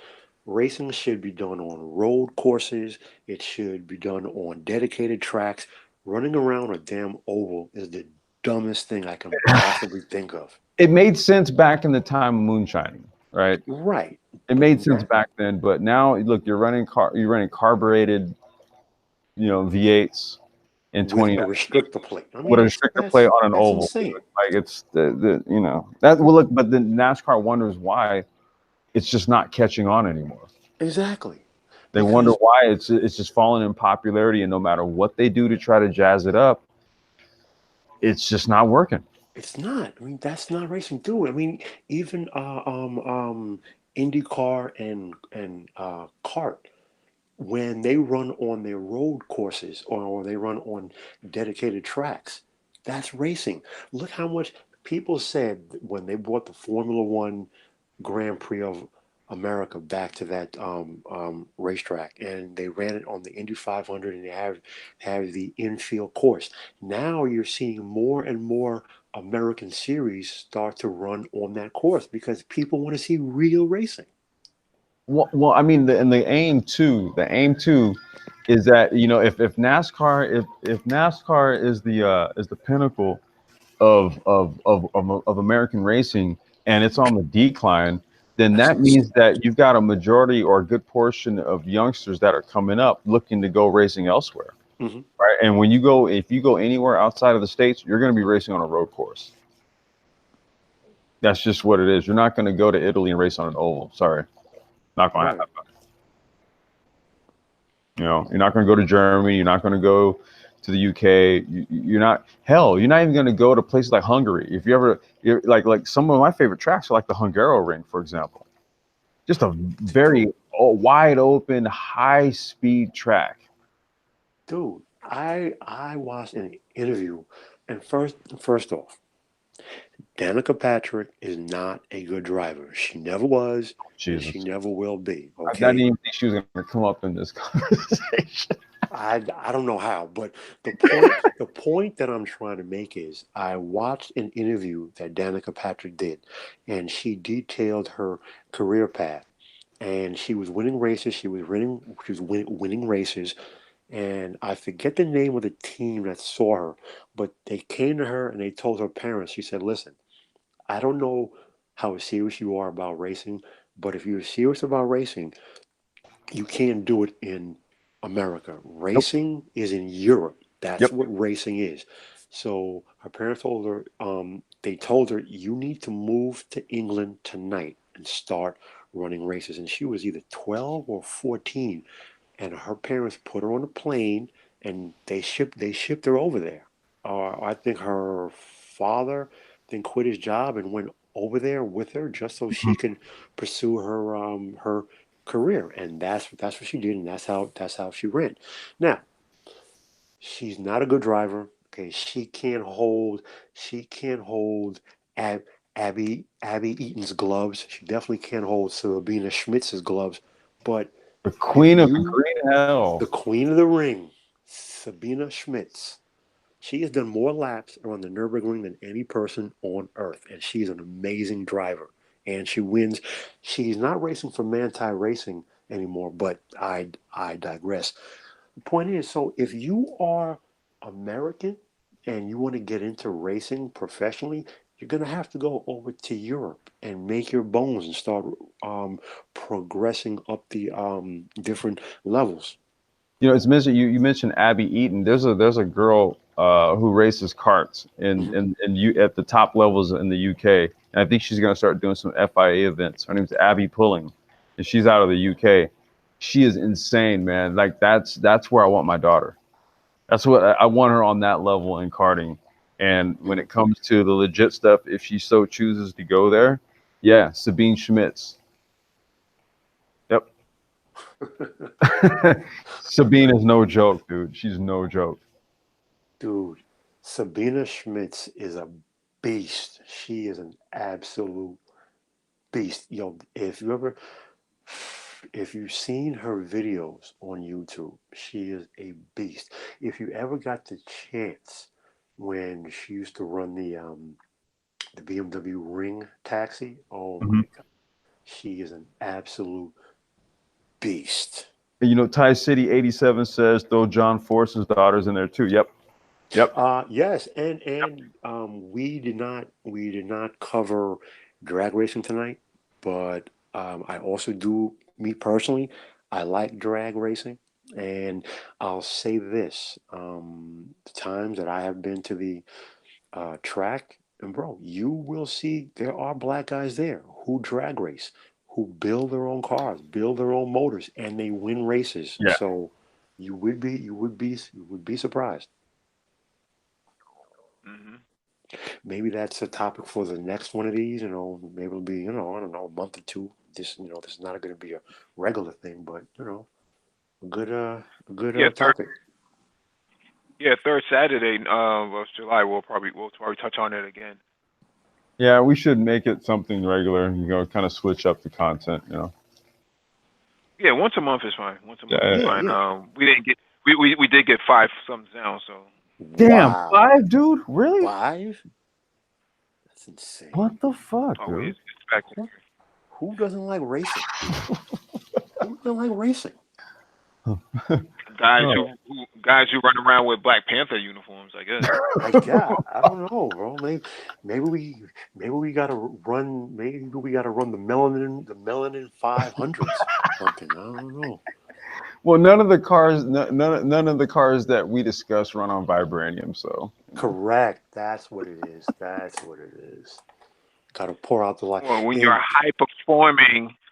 racing should be done on road courses, it should be done on dedicated tracks. Running around a damn oval is the dumbest thing I can possibly think of. It made sense back in the time of moonshining, right? Right. It But made sense back then, but now look, you're running carbureted, V8s in with a 2019 restrictor plate. I with mean, a restrictor plate that's on an that's oval. insane. Like it's that well look, but then NASCAR wonders why it's just not catching on anymore. Exactly. They wonder Because why it's just falling in popularity, and no matter what they do to try to jazz it up, it's just not working. it's not. I mean, that's not racing through. I mean, even IndyCar and Kart, when they run on their road courses or they run on dedicated tracks, that's racing. Look how much people said when they brought the Formula One Grand Prix of America back to that racetrack, and they ran it on the Indy 500, and they have the infield course. Now you're seeing more and more American series start to run on that course because people want to see real racing. Well, I mean, the aim too is that if NASCAR if NASCAR is the pinnacle of American racing and it's on the decline, then That's that means that you've got a majority or a good portion of youngsters that are coming up looking to go racing elsewhere, hmm right? And if you go anywhere outside of the states, you're going to be racing on a road course. That's just what it is. You're not going to go to Italy and race on an oval. Sorry, not going to right. happen. You're not going to go to Germany. You're not going to go to the UK. You're not. Hell, you're not even going to go to places like Hungary. If you're like some of my favorite tracks are like the Hungaroring, for example. Just a very Dude, wide open, high speed track. dude, I watched an interview, and first off, Danica Patrick is not a good driver. She never was, and she Jesus, never will be. I didn't Okay, even think she was going to come up in this conversation. I don't know how, but the point that I'm trying to make is I watched an interview that Danica Patrick did, and she detailed her career path, and she was winning races. She was winning races, and I forget the name of the team that saw her, but they came to her and they told her parents. She said, "Listen, I don't know how serious you are about racing. But if you're serious about racing, you can't do it in America. Nope. Racing is in Europe. That's Yep. what racing is. So her parents told her, they told her, you need to move to England tonight and start running races. And she was either 12 or 14. And her parents put her on a plane and they shipped her over there. I think her father then quit his job and went over there with her just so she could pursue her career, and that's what she did, and that's how she ran. Now she's not a good driver. Okay, she can't hold Ab, Abby Eaton's gloves. She definitely can't hold Sabina Schmitz's gloves. But The if Queen of you Green Hell. the queen of the ring, Sabina Schmitz. She has done more laps around the Nürburgring than any person on earth, and she's an amazing driver. And she wins. She's not racing for Manti Racing anymore, but I digress. The point is, so if you are American and you want to get into racing professionally, you're gonna have to go over to Europe and make your bones and start progressing up the different levels. You know, it's mentioned you mentioned Abby Eaton. There's a girl who races karts Mhm. in you at the top levels in the UK, and I think she's gonna start doing some FIA events. Her name's Abby Pulling, and she's out of the UK. She is insane, man. Like that's where I want my daughter. That's what I want her on that level in karting. And when Mhm. it comes to the legit stuff, if she so chooses to go there, yeah, Sabine Schmitz. Yep. Sabine is no joke, dude. She's no joke. Dude, Sabina Schmitz is a beast. She is an absolute beast. Yo, if you've seen her videos on YouTube, she is a beast. If you ever got the chance when she used to run the BMW Ring Taxi, oh my Mhm. God, she is an absolute beast. And you know, Thai City 87 says throw John Force's daughters in there too. Yep. Yep. Yes, and we did not cover drag racing tonight, but I also do, me personally, I like drag racing, and I'll say this: the times that I have been to the track, and bro, you will see there are black guys there who drag race, who build their own cars, build their own motors, and they win races. Yeah. So you would be surprised. Hmm. Maybe that's a topic for the next one of these. Maybe it'll be, I don't know, a month or two. This is not going to be a regular thing, but a good Yeah, topic. third Saturday of July. We'll probably touch on it again. Yeah, we should make it something regular, kind of switch up the content, you know. Yeah, once a month is fine. Once a month is Yeah. Yeah, fine. yeah. We didn't get we did get five thumbs down, so Damn, Wow, five, dude? Really? 5? That's insane. What the fuck, oh, dude? it's back to Who, who doesn't like racing? Who doesn't like racing? guys Oh. who run around with Black Panther uniforms. I guess. I don't know, bro. Maybe we maybe we gotta run. Maybe we gotta run the melanin 500s. Something, I don't know. Well, none of the cars that we discuss run on vibranium, so Correct. That's what it is. That's what it is. Got to pour out the light. Well, when you're a And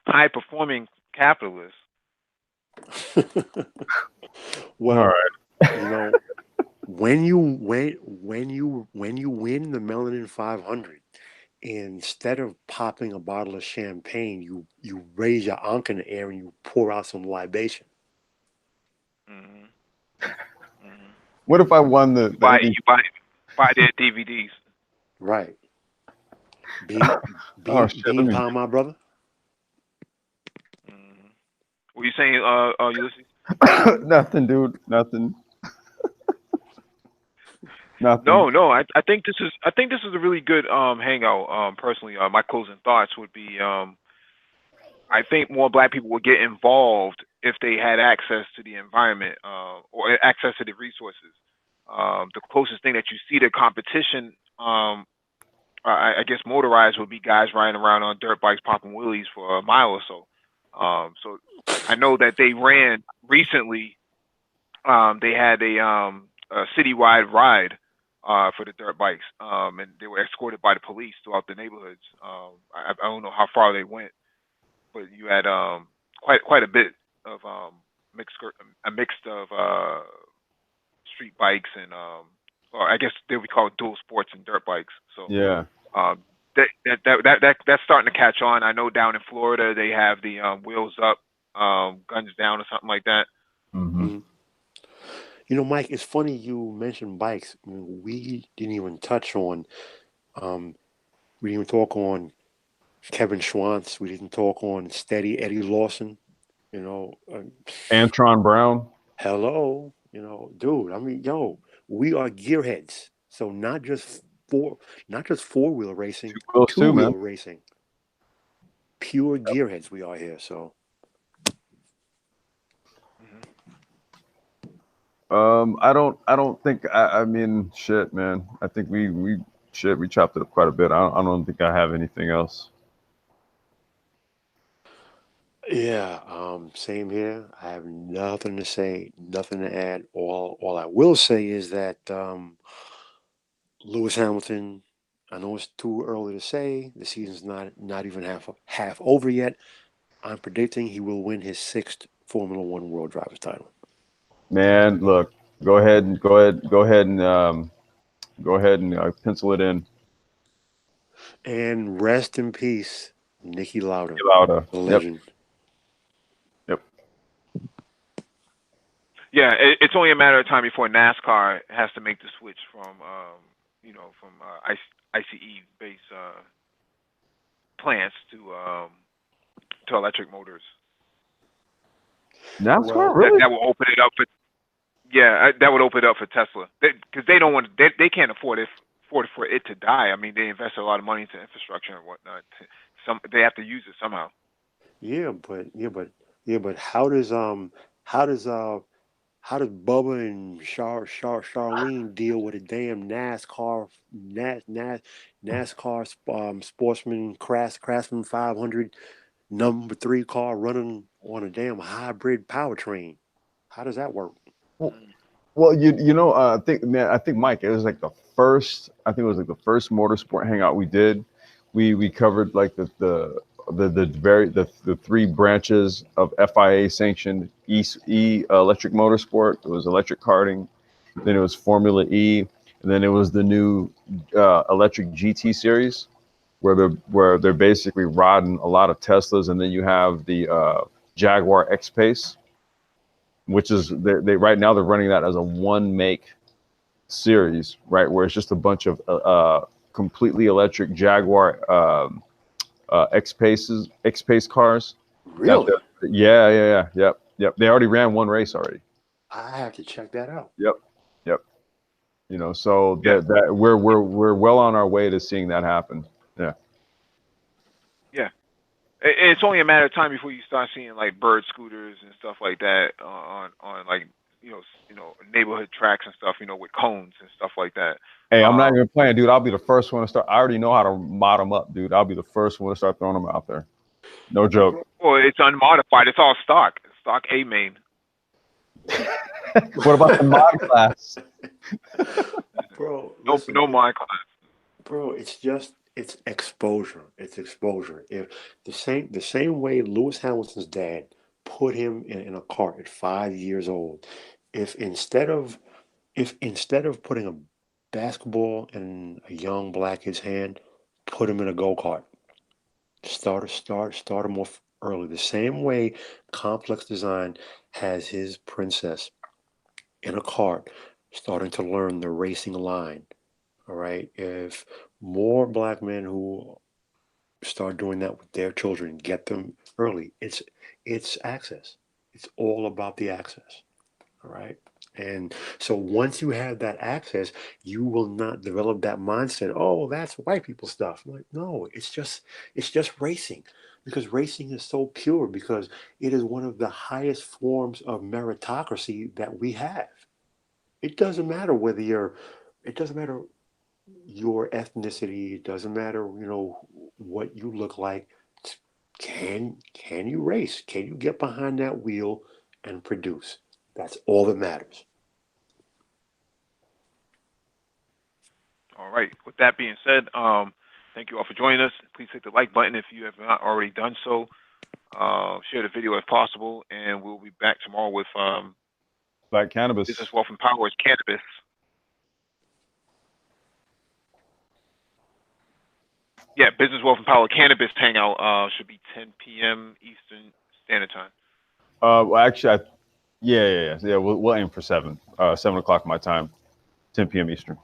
high performing capitalist. all well, right. you know, when you win the Melanin 500, instead of popping a bottle of champagne, you raise your ankh in the air and you pour out some libation. Hmm. Hmm. What if I won You the buy Indy? you buy buy their DVDs. Right. Bean Oh bean shit, let bean me. pie, my brother. Hmm. What you saying, Ulysses? Nothing, dude. Nothing. Nothing. No, no. I think this is a really good hangout. Personally, my closing thoughts would be I think more black people would get involved if they had access to the environment or access to the resources. The closest thing that you see to competition I guess motorized would be guys riding around on dirt bikes popping wheelies for a mile or so. So I know that they ran recently. They had a citywide ride for the dirt bikes, and they were escorted by the police throughout the neighborhoods. I don't know how far they went, but you had quite a bit of a mix of street bikes and or I guess they would call it dual sports and dirt bikes. So Yeah. um, that's starting to catch on. I know down in Florida they have the wheels up, guns down, or something like that. Mm-hmm. Mhm. You know, Mike, it's funny you mentioned bikes. I mean, we didn't even touch on, um, we didn't even talk on Kevin Schwantz. We didn't talk on Steady Eddie Lawson. You know, Antron Brown. hello, dude. I mean, yo, we are gearheads. So not just four-wheel Two racing, wheels too, man. two-wheel racing. Pure gearheads we are here. So Hmm. I don't think. I mean, shit, man. I think we chopped it up quite a bit. I don't think I have anything else. yeah, same here. I have nothing to say, nothing to add. All I will say is that Lewis Hamilton. I know it's too early to say. The season's not even half over yet. I'm predicting he will win his sixth Formula One World Drivers title. Man, look, go ahead and pencil it in. And rest in peace, Nicky Lauda, Lauda. the Yep. legend. Yep. Yeah, it's only a matter of time before NASCAR has to make the switch from from ICE based plants to electric motors. NASCAR, Well, That really? that will open it up for that would open it up for Tesla because they don't want they can't afford for it to die. I mean, they invest a lot of money into infrastructure and whatnot. Some they have to use it somehow. yeah, but how does how does Bubba and Charlene deal with a damn NASCAR sportsman Craftsman 500 number three car running on a damn hybrid powertrain? How does that work? Well, well, I think Mike, it was like the first. I think it was like the first motorsport hangout we did. We covered like the three branches of FIA sanctioned electric motorsport. It was electric karting, then it was Formula E, and then it was the new electric GT series where they're basically riding a lot of Teslas, and then you have the Jaguar X Pace, which is they right now they're running that as a one make series, right, where it's just a bunch of completely electric Jaguar X Pace cars. That Really? yeah, yep. They already ran one race already. I have to check that out. Yep, yep. So Yeah, that we're well on our way to seeing that happen. Yeah. yeah. It's only a matter of time before you start seeing like bird scooters and stuff like that on like neighborhood tracks and stuff. With cones and stuff like that. Hey, I'm not Um, even playing, dude. I'll be the first one to start. I already know how to mod them up, dude. I'll be the first one to start throwing them out there. No joke. well, it's unmodified. It's all stock A main. What about the mod class? Bro, No, listen, no mod class. bro, it's exposure. It's exposure. If the same way Lewis Hamilton's dad put him in a cart at 5 years old, if instead of if instead of putting a basketball in a young black kid's hand, put him in a go-kart. Start him off early. The same way Complex Design has his princess in a cart starting to learn the racing line. All right. If more black men who start doing that with their children, get them early, it's access. It's all about the access. All right. And so once you have that access, you will not develop that mindset. Oh, that's white people stuff. I'm like, no, it's just racing, because racing is so pure, because it is one of the highest forms of meritocracy that we have. It doesn't matter whether you're. It doesn't matter. your ethnicity. It doesn't matter, what you look like. Can you race? Can you get behind that wheel and produce? That's all that matters. All right. With that being said, thank you all for joining us. Please hit the like button if you have not already done so. Share the video if possible, and we'll be back tomorrow with Black Cannabis. Business Wealth and Power is Cannabis. Yeah, Business Wealth and Power Cannabis Hangout should be 10 p.m. Eastern Standard Time. Well, actually, yeah. We'll aim for 7 o'clock my time, 10 p.m. Eastern.